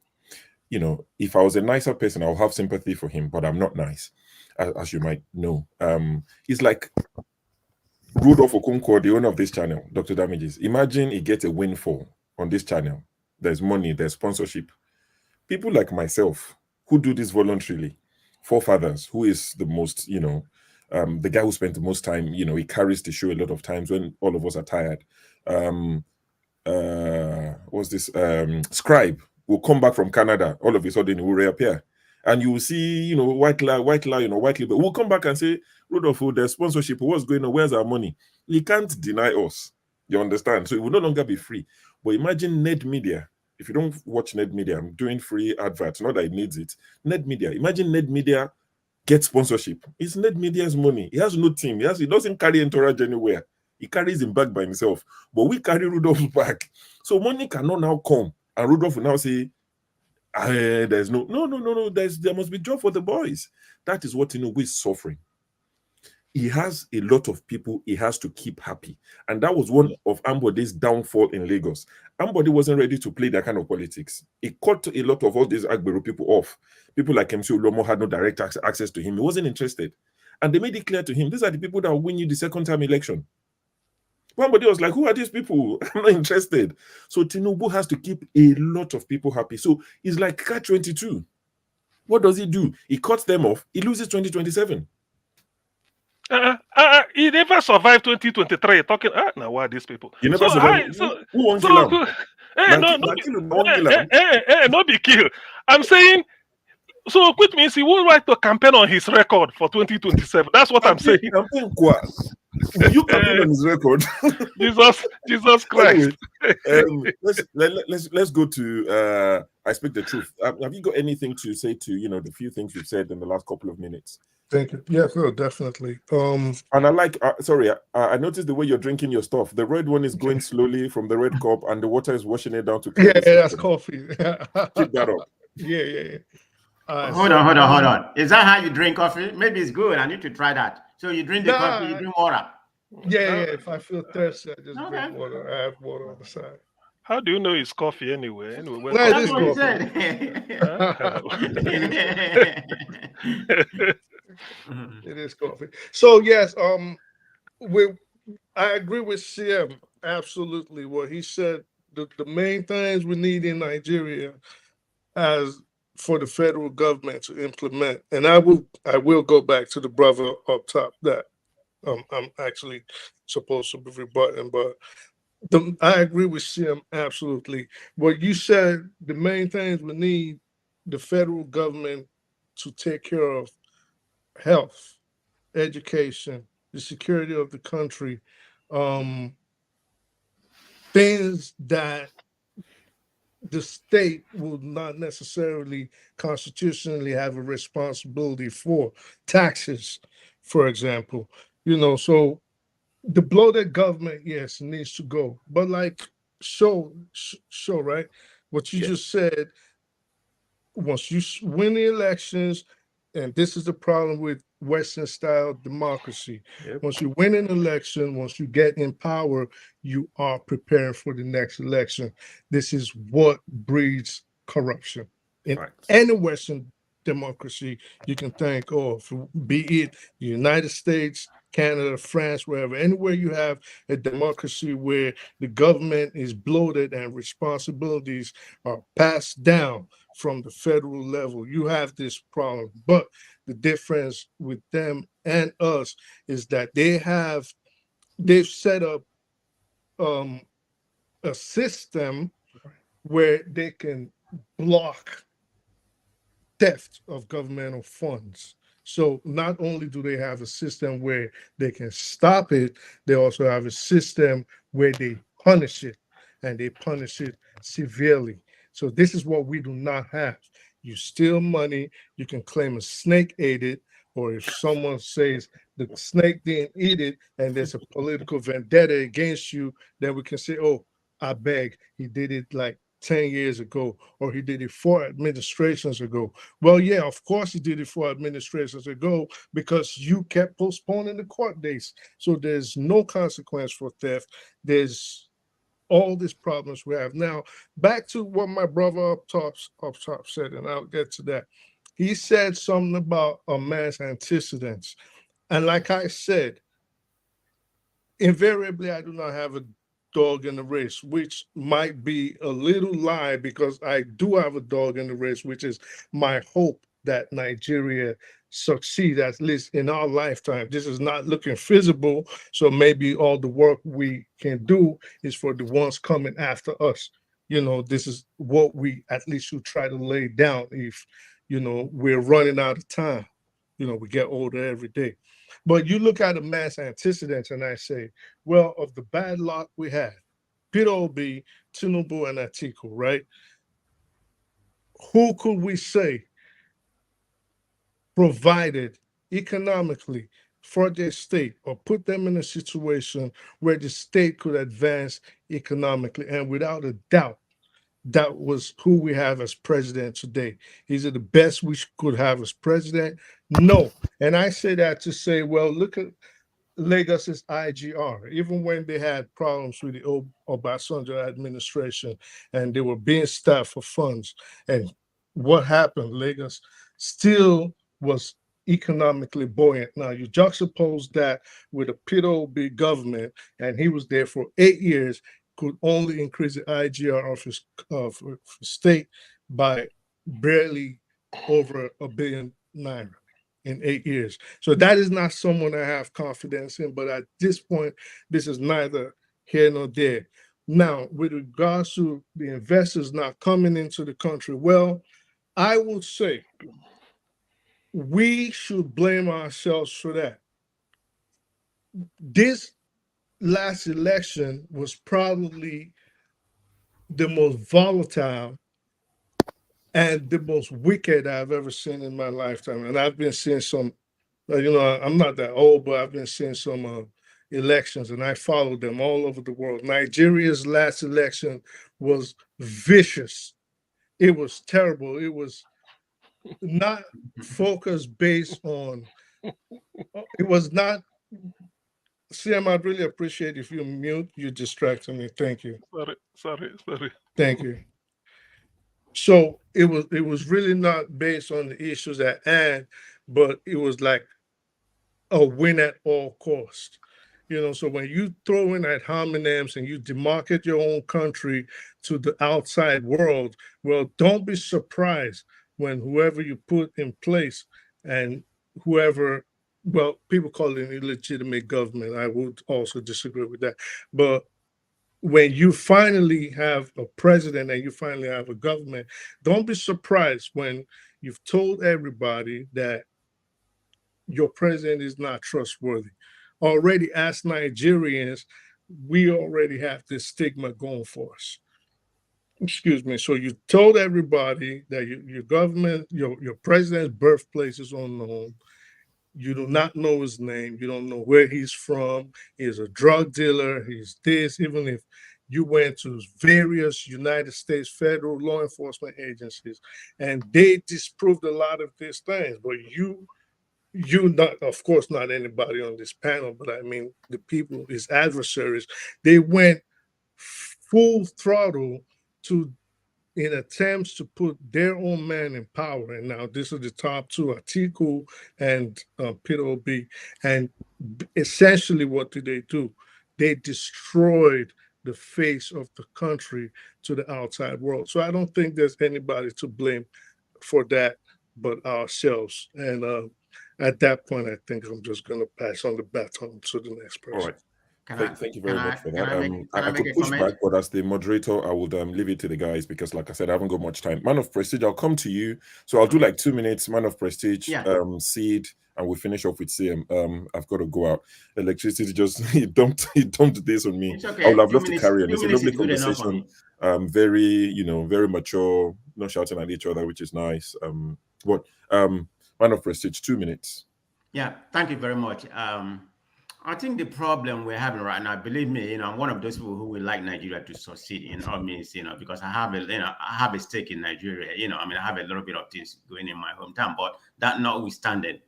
You know, if I was a nicer person, I'll have sympathy for him, but I'm not nice, as you might know. He's like Rudolph Okonkwo, the owner of this channel, Dr. Damages. Imagine he gets a windfall on this channel. There's money, there's sponsorship. People like myself who do this voluntarily, Forefathers, who is the most, the guy who spent the most time, he carries the show a lot of times when all of us are tired. What's this? Scribe will come back from Canada, all of a sudden he will reappear. And you will see, white lie, but we'll come back and say, Rudolph, there's sponsorship, what's going on, where's our money? He can't deny us, you understand? So it will no longer be free. But imagine Ned Media. If you don't watch Ned Media, I'm doing free adverts, not that it needs it. Ned Media, imagine Ned Media gets sponsorship. It's Ned Media's money. He has no team. He doesn't carry entourage anywhere. He carries him back by himself. But we carry Rudolph's back. So money cannot now come. And Rudolph will now say, there's no, there must be job for the boys. That is what Tinubu is suffering. He has a lot of people he has to keep happy. And that was one of Ambode's downfall in Lagos. Ambode wasn't ready to play that kind of politics. He cut a lot of all these Agbero people off. People like MC Olomo had no direct access to him. He wasn't interested. And they made it clear to him, these are the people that will win you the second time election. Somebody was like, who are these people? I'm not interested. So Tinubu has to keep a lot of people happy. So it's like catch-22. What does he do? He cuts them off. He loses 2027. He never survived 2023. Talking, now why are these people? You never So, survived. Who won't kill him? No be kill. I'm saying, so quit means he won't write to campaign on his record for 2027. That's what I'm saying. Will you campaign on his record? Jesus Christ. Anyway, let's go to I speak the truth. Have you got anything to say to the few things you've said in the last couple of minutes? Thank you. Yeah, sure, definitely. And I like, sorry, I noticed the way you're drinking your stuff. The red one is going slowly from the red cup, and the water is washing it down to. Yeah, that's coffee. Keep that up. Yeah. Hold on. Is that how you drink coffee? Maybe it's good. I need to try that. So you drink the coffee, you drink water. Yeah. If I feel thirsty, I just drink water. I have water on the side. How do you know it's coffee anyway? That's what he said. It is coffee. So yes, I agree with CM absolutely. What he said, the main things we need in Nigeria as for the federal government to implement, and I will go back to the brother up top that I'm actually supposed to be rebutting, but I agree with CM absolutely. What you said, the main things we need the federal government to take care of: health, education, the security of the country, things that the state will not necessarily constitutionally have a responsibility for. Taxes, for example. So the bloated government, yes, needs to go. But like show right? What you just said, once you win the elections, and this is the problem with Western style democracy. Yep. Once you win an election, once you get in power, you are preparing for the next election. This is what breeds corruption. In any Western democracy you can think of, be it the United States, Canada, France, wherever, anywhere you have a democracy where the government is bloated and responsibilities are passed down from the federal level, you have this problem. But the difference with them and us is that they've set up a system where they can block theft of governmental funds. So not only do they have a system where they can stop it, they also have a system where they punish it, and they punish it severely. So this is what we do not have. You steal money, you can claim a snake ate it, or if someone says the snake didn't eat it and there's a political vendetta against you, then we can say, oh, I beg, he did it like 10 years ago, or he did it 4 administrations ago. Well, yeah, of course he did it 4 administrations ago because you kept postponing the court dates. So there's no consequence for theft. There's all these problems we have. Now, back to what my brother up top said, and I'll get to that. He said something about a mass antecedents. And like I said, invariably, I do not have a dog in the race, which might be a little lie because I do have a dog in the race, which is my hope that Nigeria succeed, at least in our lifetime. This is not looking feasible, so maybe all the work we can do is for the ones coming after us. This is what we at least should try to lay down if, we're running out of time. We get older every day. But you look at the mass antecedents and I say, well, of the bad luck we had, Peter Obi, Tinubu, and Atiku, right? Who could we say provided economically for their state or put them in a situation where the state could advance economically? And without a doubt, that was who we have as president today. Is it the best we could have as president? No. And I say that to say, well, look at Lagos's IGR. Even when they had problems with the Obasanjo administration and they were being staffed for funds, and what happened? Lagos still was economically buoyant. Now you juxtapose that with a Peter Obi government, and he was there for 8 years, could only increase the IGR of his state by barely over $1 billion in 8 years. So that is not someone I have confidence in. But at this point, this is neither here nor there. Now, with regards to the investors not coming into the country, well, I would say we should blame ourselves for that. This last election was probably the most volatile and the most wicked I've ever seen in my lifetime. And I've been seeing some, I'm not that old, but I've been seeing some elections, and I followed them all over the world. Nigeria's last election was vicious. It was terrible. It was not focused based on, it was not, Sam, I'd really appreciate if you mute, you're distracting me. Thank you. Sorry. Thank you. So it was really not based on the issues at hand, but it was like a win at all cost. So when you throw in at homonyms and you demarcate your own country to the outside world, well, don't be surprised when whoever you put in place and whoever, well, people call it an illegitimate government. I would also disagree with that. But when you finally have a president and you finally have a government, don't be surprised when you've told everybody that your president is not trustworthy. Already, as Nigerians, we already have this stigma going for us. Excuse me. So you told everybody that your government, your president's birthplace is unknown. You do not know his name. You don't know where he's from. He's a drug dealer. He's this. Even if you went to various United States federal law enforcement agencies and they disproved a lot of these things, but you not, of course, not anybody on this panel, but I mean the people, his adversaries, they went full throttle in attempts to put their own man in power. And now this is the top two, Atiku and Peter Obi. And essentially what did they do? They destroyed the face of the country to the outside world. So I don't think there's anybody to blame for that but ourselves. And at that point, I think I'm just going to pass on the baton to the next person. All right. Thank you very much for that. I could push back, but as the moderator, I would leave it to the guys because, like I said, I haven't got much time. Man of Prestige, I'll come to you. So I'll do like 2 minutes. Man of Prestige, Seed, and we finish off with CM. I've got to go out. Electricity just he dumped this on me. Okay. I would have loved to carry on. It's a lovely conversation. Very, very mature, not shouting at each other, which is nice. But Man of Prestige, 2 minutes. Yeah, thank you very much. I think the problem we're having right now, believe me, I'm one of those people who would like Nigeria to succeed in all means, because I have a stake in Nigeria. I have a little bit of things going in my hometown, but that notwithstanding,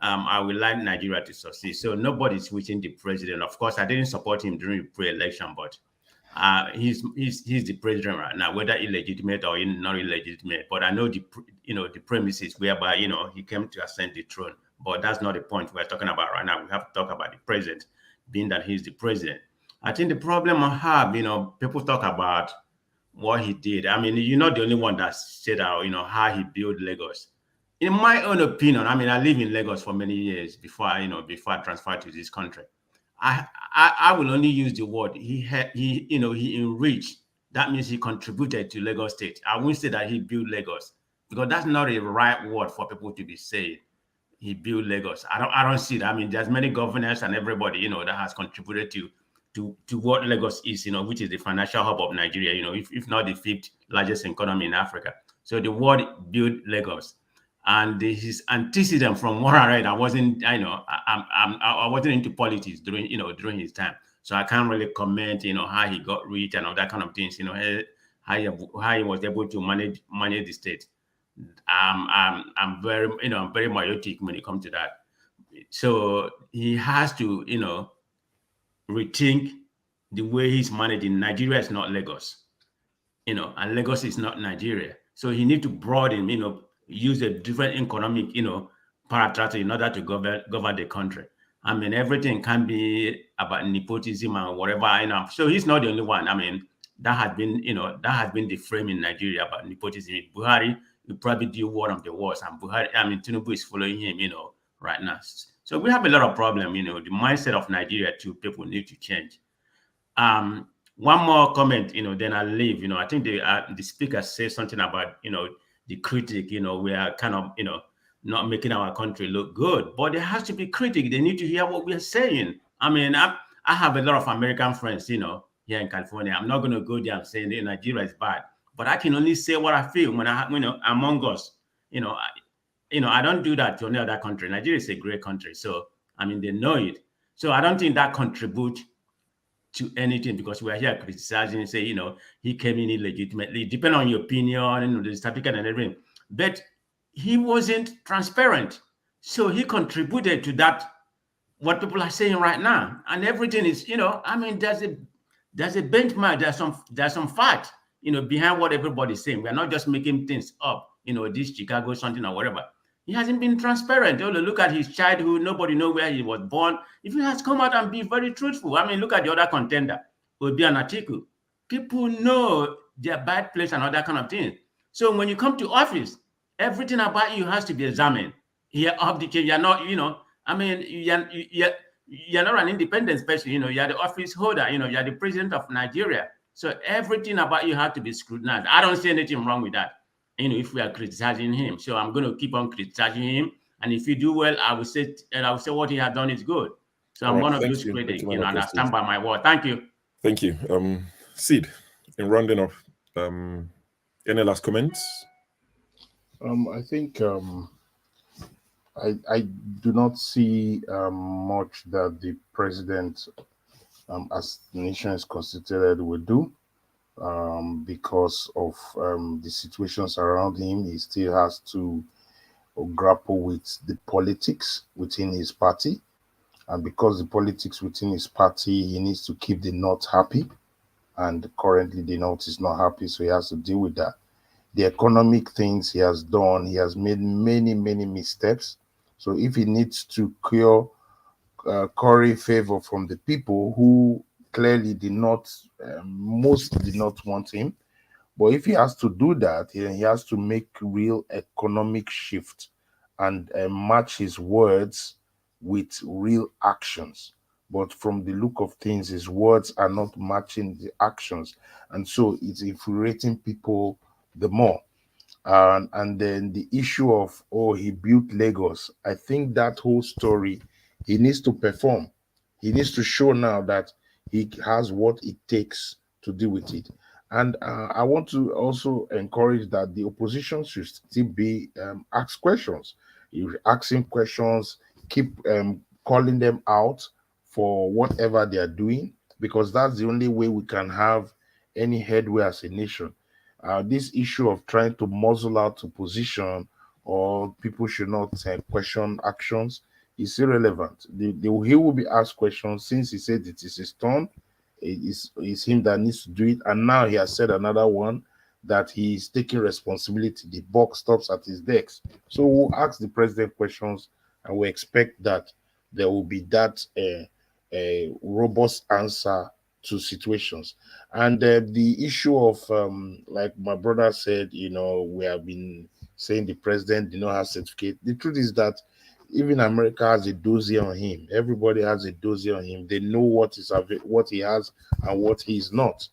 I would like Nigeria to succeed. So nobody's switching the president. Of course, I didn't support him during the pre-election, but he's the president right now, whether illegitimate or not illegitimate. But I know the premises whereby he came to ascend the throne. But that's not the point we're talking about right now. We have to talk about the president, being that he's the president. I think the problem I have, people talk about what he did. I mean, you're not the only one that said how he built Lagos. In my own opinion, I live in Lagos for many years before I transferred to this country. I will only use the word he enriched. That means he contributed to Lagos State. I won't say that he built Lagos because that's not a right word for people to be saying. He built Lagos. I don't see that. There's many governors and everybody, that has contributed to what Lagos is, which is the financial hub of Nigeria, if not the 5th largest economy in Africa. So the word built Lagos. And his antecedent from what I read, I wasn't into politics during his time. So I can't really comment, how he got rich and all that kind of things, how he was able to manage the state. I'm very myopic when it comes to that. So he has to, rethink the way he's managing. Nigeria is not Lagos, and Lagos is not Nigeria. So he needs to broaden, use a different economic, paratrooper in order to govern the country. I mean, everything can be about nepotism and whatever, you know. So he's not the only one. I mean, that has been, you know, that has been the frame in Nigeria about nepotism. Buhari will probably do one of the worst, and Buhari, I mean, Tinubu is following him, you know, right now. So we have a lot of problem, you know. The mindset of Nigeria too, people need to change. One more comment, you know, then I'll leave. You know, I think the speaker said something about, you know, the critic, you know, we are kind of, you know, not making our country look good, but there has to be critic. They need to hear what we are saying. I mean, I have a lot of American friends, you know, here in California. I'm not going to go there and say Nigeria is bad, but I can only say what I feel when you know, among us, you know, I don't do that to any other country. Nigeria is a great country. So, I mean, they know it. So I don't think that contributes to anything, because we're here criticizing and say, you know, he came in illegitimately, depending on your opinion, you know, the certificate and everything. But he wasn't transparent. So he contributed to that, what people are saying right now. And everything is, you know, I mean, there's a benchmark, there's some fact, you know, behind what everybody's saying. We're not just making things up, you know, this Chicago something or whatever. He hasn't been transparent. Oh, look at his childhood. Nobody knows where he was born. If he has come out and be very truthful, I mean, look at the other contender, Obi and Atiku. People know their bad place and all that kind of thing. So when you come to office, everything about you has to be examined. You're up the chain. You're not, you know, I mean, you're not an independent person. You know, you're the office holder. You know, you're the president of Nigeria. So everything about you has to be scrutinized. I don't see anything wrong with that, you know, if we are criticizing him. So I'm going to keep on criticizing him. And if you do well, I will say what he has done is good. So I'm one of those critics, you know, and I stand by my word. Thank you. Thank you. Sid, in rounding off, any last comments? I think I do not see much that the president, as the nation is constituted, will do. Because of the situations around him. He still has to grapple with the politics within his party. And because the politics within his party, he needs to keep the North happy. And currently the North is not happy, so he has to deal with that. The economic things he has done, he has made many, many missteps. So if he needs to curry favor from the people who clearly did not, most did not want him. But if he has to do that, he has to make real economic shift and match his words with real actions. But from the look of things, his words are not matching the actions. And so it's infuriating people the more. And then the issue of, oh, he built Lagos. I think that whole story, he needs to perform. He needs to show now that he has what it takes to deal with it. And I want to also encourage that the opposition should still be asked questions. You ask him questions, keep calling them out for whatever they are doing, because that's the only way we can have any headway as a nation. This issue of trying to muzzle out opposition or people should not question actions is irrelevant. He will be asked questions since he said it is his turn. It's him that needs to do it. And now he has said another one that he is taking responsibility. The buck stops at his desk. So we'll ask the president questions and we expect that there will be that a robust answer to situations. And the issue of, like my brother said, you know, we have been saying the president did not have certificate. The truth is that even America has a dossier on him. Everybody has a dossier on him. They know what he has and what he is not.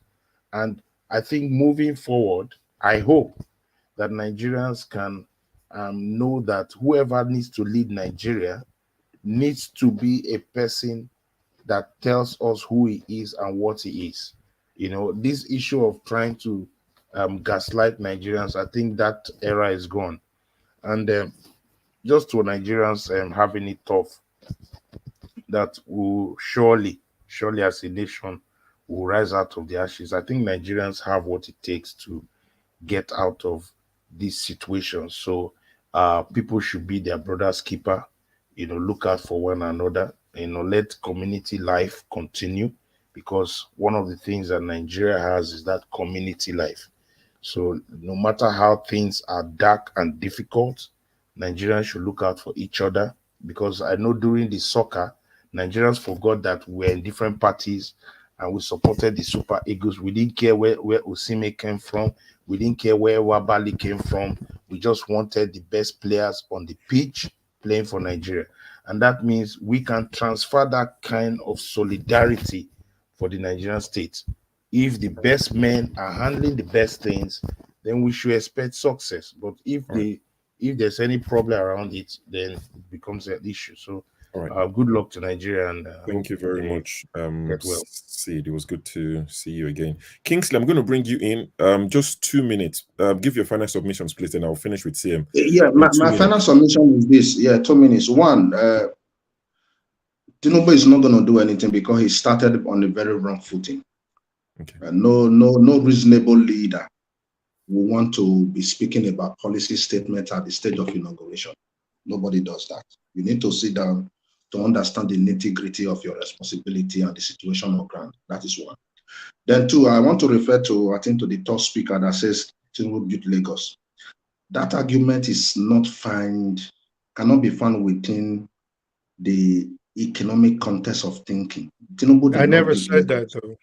And I think moving forward, I hope that Nigerians can know that whoever needs to lead Nigeria needs to be a person that tells us who he is and what he is. You know, this issue of trying to gaslight Nigerians, I think that era is gone. And just to Nigerians having it tough, that will surely as a nation will rise out of the ashes. I think Nigerians have what it takes to get out of this situation. So people should be their brother's keeper, you know, look out for one another, you know, let community life continue, because one of the things that Nigeria has is that community life. So no matter how things are dark and difficult, Nigerians should look out for each other, because I know during the soccer, Nigerians forgot that we're in different parties and we supported the Super Eagles. We didn't care where Osimhen came from. We didn't care where Wabali came from. We just wanted the best players on the pitch playing for Nigeria. And that means we can transfer that kind of solidarity for the Nigerian state. If the best men are handling the best things, then we should expect success. But if there's any problem around it, then it becomes an issue. So good luck to Nigeria, and thank you very much. Get well. Sid, it was good to see you again. Kingsley, I'm going to bring you in. Just 2 minutes. Give your final submissions, please, and I'll finish with CM. Yeah, my final submission is this. Yeah, 2 minutes. One, Tinubu is not going to do anything because he started on a very wrong footing. Okay. No reasonable leader will want to be speaking about policy statements at the stage of inauguration. Nobody does that. You need to sit down to understand the nitty-gritty of your responsibility and the situation on ground. That is one. Then two, I want to refer to, I think, to the top speaker that says Tinubu built Lagos. That argument is not cannot be found within the economic context of thinking. Tinubu I never said that, though.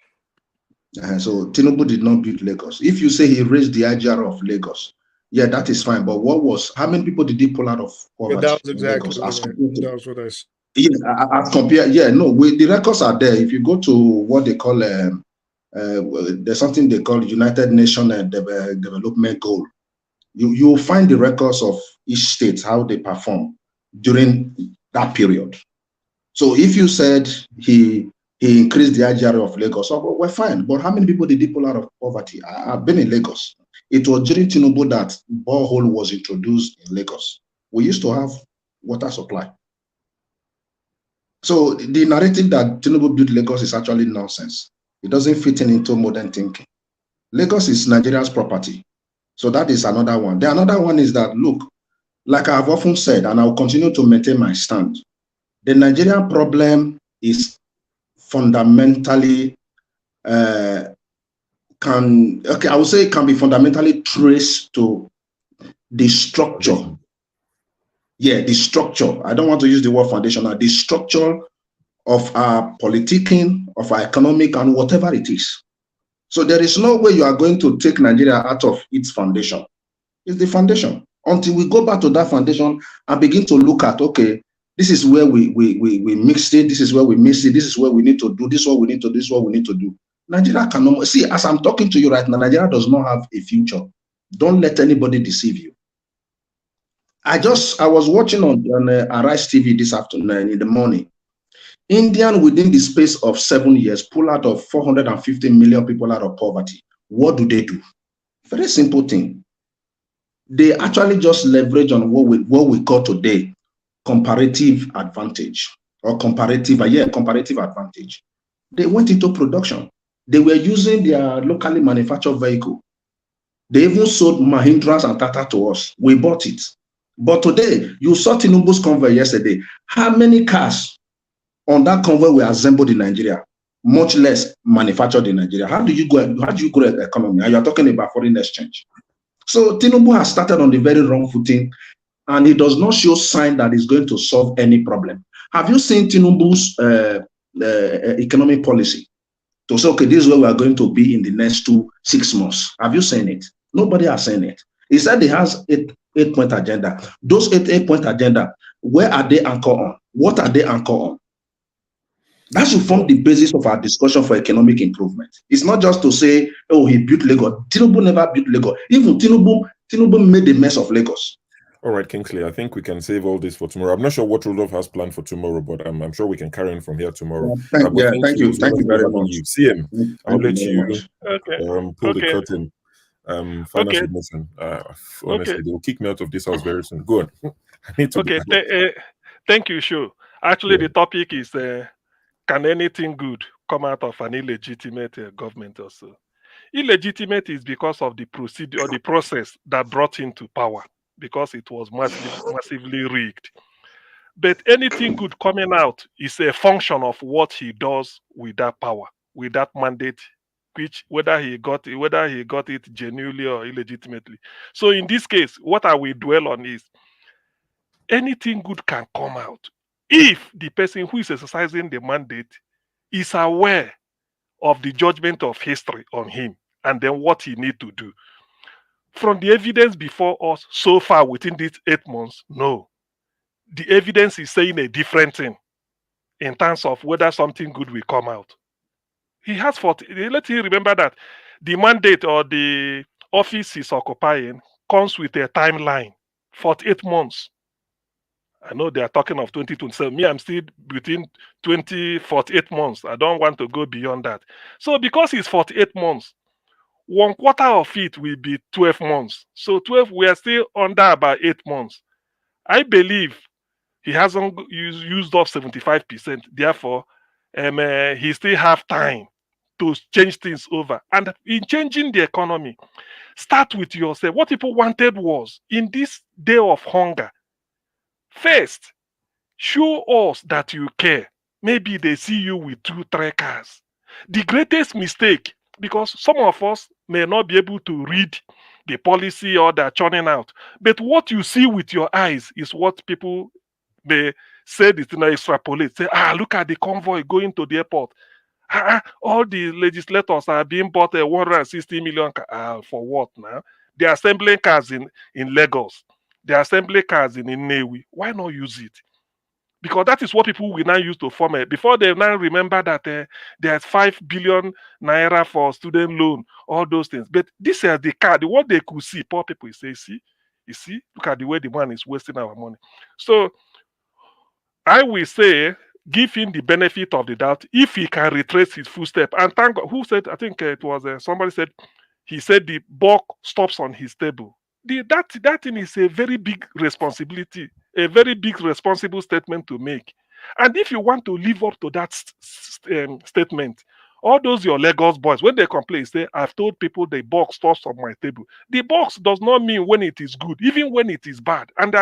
So Tinubu did not build Lagos. If you say he raised the IGR of Lagos, yeah, that is fine. But how many people did he pull out of poverty? Yeah, that was exactly Lagos, that was what I said. Yeah, as compared, the records are there. If you go to what they call, there's something they call United Nations Development Goal. You will find the records of each state, how they perform during that period. So if you said he increased the IGR of Lagos, we're fine. But how many people did he pull out of poverty? I've been in Lagos. It was during Tinubu that borehole was introduced in Lagos. We used to have water supply. So the narrative that Tinubu built Lagos is actually nonsense. It doesn't fit into modern thinking. Lagos is Nigeria's property. So that is another one. The another one is that, look, like I've often said, and I'll continue to maintain my stand, the Nigerian problem is fundamentally, I would say it can be fundamentally traced to the structure. Yeah, the structure. I don't want to use the word foundational. The structure of our politicking, of our economic, and whatever it is. So there is no way you are going to take Nigeria out of its foundation. It's the foundation. Until we go back to that foundation and begin to look at, okay, this is where we mixed it, this is where we missed it, this is where we need to do, this is what we need to do, this is what we need to do. Nigeria cannot, see, as I'm talking to you right now, Nigeria does not have a future. Don't let anybody deceive you. I was watching on Arise TV this afternoon, in the morning. Indian, within the space of 7 years, pull out of 450 million people out of poverty. What do? Very simple thing. They actually just leverage on what we call today comparative advantage, or comparative advantage. They went into production. They were using their locally manufactured vehicle. They even sold Mahindras and Tata to us. We bought it. But today, you saw Tinubu's convoy yesterday. How many cars on that convoy were assembled in Nigeria? Much less manufactured in Nigeria. How do you grow the economy? And you are talking about foreign exchange. So Tinubu has started on the very wrong footing, and he does not show sign that he's going to solve any problem. Have you seen Tinubu's economic policy to say, okay, this is where we are going to be in the next 6 months? Have you seen it? Nobody has seen it. He said he has eight-point agenda. Those eight-point agenda, where are they anchored on? What are they anchored on? That should form the basis of our discussion for economic improvement. It's not just to say, oh, he built Lagos. Tinubu never built Lagos. Even Tinubu made a mess of Lagos. All right, Kingsley, I think we can save all this for tomorrow. I'm not sure what Rudolph has planned for tomorrow, but I'm sure we can carry on from here tomorrow. Thank you very much. CM, I'll let you pull the Okay. curtain. Final submission. Honestly, they will kick me out of this house very soon. Go on. I need to thank you, Shu. Actually, the topic is can anything good come out of an illegitimate government also? Illegitimate is because of the procedure or the process that brought him to power, because it was massively rigged. But anything good coming out is a function of what he does with that power, with that mandate, which whether he got it genuinely or illegitimately. So in this case, what I will dwell on is anything good can come out if the person who is exercising the mandate is aware of the judgment of history on him and then what he need to do. From the evidence before us so far within these 8 months, no. The evidence is saying a different thing in terms of whether something good will come out. He has 40. Let him remember that the mandate or the office he's occupying comes with a timeline, 48 months. I know they are talking of 2027. Me, I'm still between 48 months. I don't want to go beyond that. So because it's 48 months, 1/4 of it will be 12 months. So 12, we are still under about 8 months. I believe he hasn't used up 75%. Therefore, he still have time to change things over. And in changing the economy, start with yourself. What people wanted was, in this day of hunger, first, show us that you care. Maybe they see you with 2, 3 cars. The greatest mistake, because some of us may not be able to read the policy or they're churning out, but what you see with your eyes is what people they say this in extrapolate. Say, look at the convoy going to the airport. All the legislators are being bought 160 million. For what now? They're assembling cars in Lagos. They're assembling cars in Nnewi. Why not use it? Because that is what people will now use to form it. Before they now remember that there's 5 billion naira for student loan, all those things. But this is the card. What they could see, poor people say, you see, look at the way the man is wasting our money. So I will say, give him the benefit of the doubt if he can retrace his footstep. And thank God, who said, I think it was somebody said, he said the buck stops on his table. That thing is a very big responsibility, a very big responsible statement to make. And if you want to live up to that statement, all those your Lagos boys, when they complain, say, I've told people the box stops on my table. The box does not mean when it is good, even when it is bad. And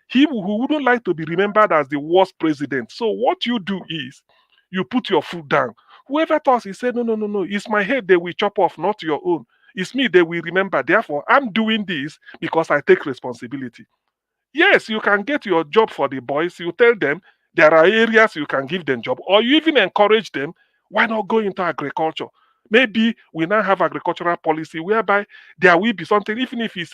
he who wouldn't like to be remembered as the worst president. So what you do is, you put your foot down. Whoever thought, he said, no, it's my head they will chop off, not your own. It's me they will remember. Therefore, I'm doing this because I take responsibility. Yes, you can get your job for the boys. You tell them there are areas you can give them job, or you even encourage them. Why not go into agriculture? Maybe we now have agricultural policy whereby there will be something, even if it's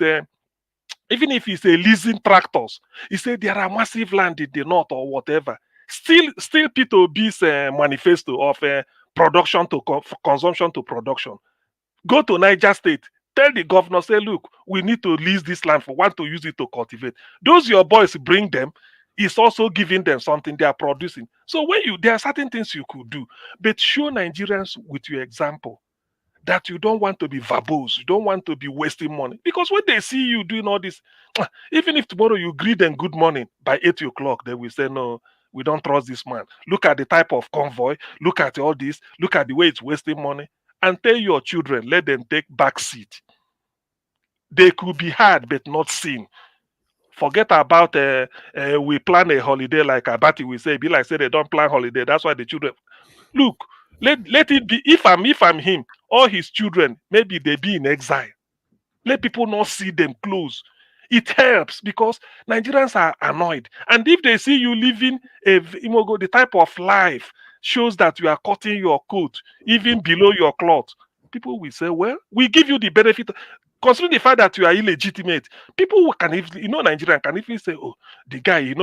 a leasing tractors. He said there are massive land in the north or whatever. Still P2B's manifesto of production to consumption to production. Go to Niger State. Tell the governor, say, look, we need to lease this land for want to use it to cultivate. Those your boys bring them, is also giving them something they are producing. So there are certain things you could do, but show Nigerians with your example that you don't want to be verbose, you don't want to be wasting money. Because when they see you doing all this, even if tomorrow you greet them good morning by 8 o'clock, they will say, no, we don't trust this man. Look at the type of convoy, look at all this, look at the way it's wasting money. And tell your children, let them take back seat. They could be heard but not seen. Forget about we plan a holiday like Abati will say. Be like say they don't plan holiday. That's why the children look. Let it be. If I'm him, all his children, maybe they be in exile. Let people not see them close. It helps because Nigerians are annoyed. And if they see you living the type of life shows that you are cutting your coat even below your cloth, people will say, well, we give you the benefit. Considering the fact that you are illegitimate, people can even, Nigerian can even say, oh, the guy, he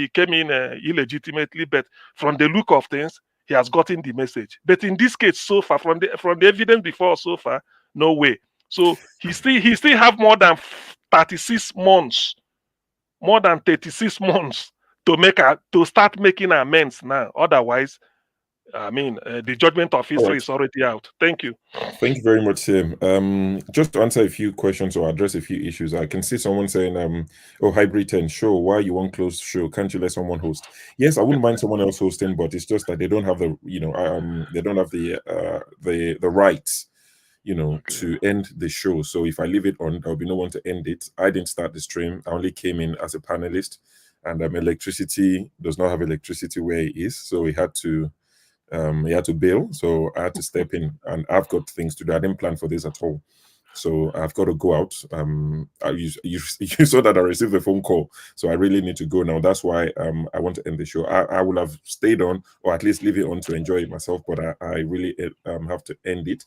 came in illegitimately, but from the look of things, he has gotten the message. But in this case, so far, from the evidence before so far, no way. So he still have more than 36 months to start making amends now. Otherwise, the judgment of history is already out. Thank you. Thank you very much, Tim. Just to answer a few questions or address a few issues, I can see someone saying, "Oh, hybrid 10 show. Why you want closed show? Can't you let someone host?" Yes, I wouldn't mind someone else hosting, but it's just that they don't have they don't have the rights, to end the show. So if I leave it on, there'll be no one to end it. I didn't start the stream. I only came in as a panelist, and electricity does not have electricity where it is, so he had to bail. So I had to step in, and I've got things to do. I didn't plan for this at all. So I've got to go out. You saw that I received a phone call, so I really need to go now. That's why I want to end the show. I would have stayed on, or at least leave it on to enjoy it myself, but I really have to end it.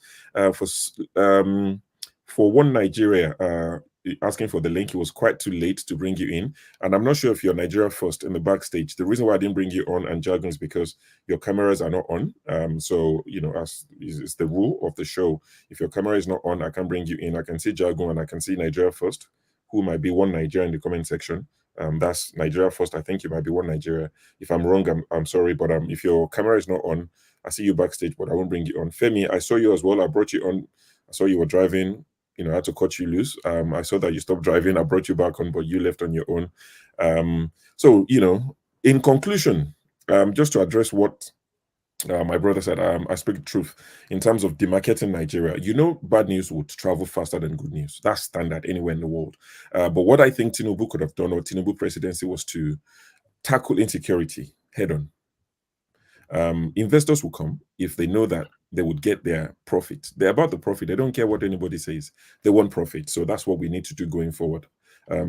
For One Nigeria, asking for the link, it was quite too late to bring you in, and I'm not sure if you're Nigeria First in the backstage. The reason why I didn't bring you on and Jargon is because your cameras are not on. So as is the rule of the show, if your camera is not on, I can bring you in. I can see Jargon and I can see Nigeria First, who might be One Nigeria in the comment section. That's Nigeria First. I think you might be One Nigeria. If I'm wrong, I'm sorry, but if your camera is not on, I see you backstage, but I won't bring you on. Femi, I saw you as well. I brought you on. I saw you were driving. I had to cut you loose. I saw that you stopped driving. I brought you back on, but you left on your own. So, in conclusion, just to address what my brother said, I speak the truth in terms of demarketing Nigeria. Bad news would travel faster than good news. That's standard anywhere in the world. But what I think Tinubu could have done, or Tinubu presidency, was to tackle insecurity head on. Investors will come if they know that they would get their profit. They're about the profit. They don't care what anybody says. They want profit. So that's what we need to do going forward.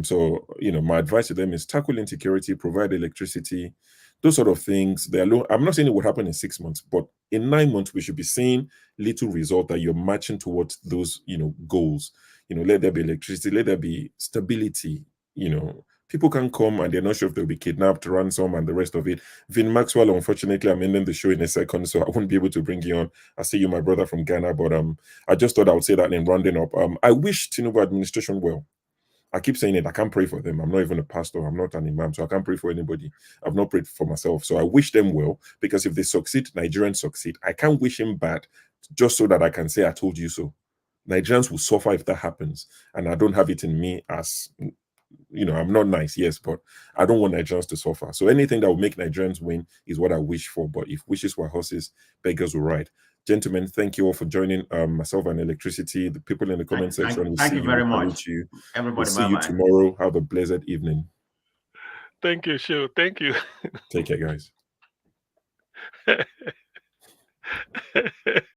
So my advice to them is tackle insecurity, provide electricity, those sort of things. I'm not saying it would happen in 6 months, but in 9 months, we should be seeing little result that you're marching towards those, goals. Let there be electricity, let there be stability, People can come and they're not sure if they'll be kidnapped, ransom, and the rest of it. Vin Maxwell, unfortunately, I'm ending the show in a second, so I won't be able to bring you on. I see you, my brother from Ghana, but I just thought I would say that in rounding up. I wish Tinubu administration well. I keep saying it. I can't pray for them. I'm not even a pastor. I'm not an imam, so I can't pray for anybody. I've not prayed for myself. So I wish them well, because if they succeed, Nigerians succeed. I can't wish him bad just so that I can say I told you so. Nigerians will suffer if that happens, and I don't have it in me as... I'm not nice, yes, but I don't want Nigerians to suffer. So anything that will make Nigerians win is what I wish for. But if wishes were horses, beggars will ride. Gentlemen, thank you all for joining myself and Electricity. The people in the comment section, thank you very much. Everybody, we'll see you tomorrow. Have a blessed evening. Thank you, Shu. Thank you. Take care, guys.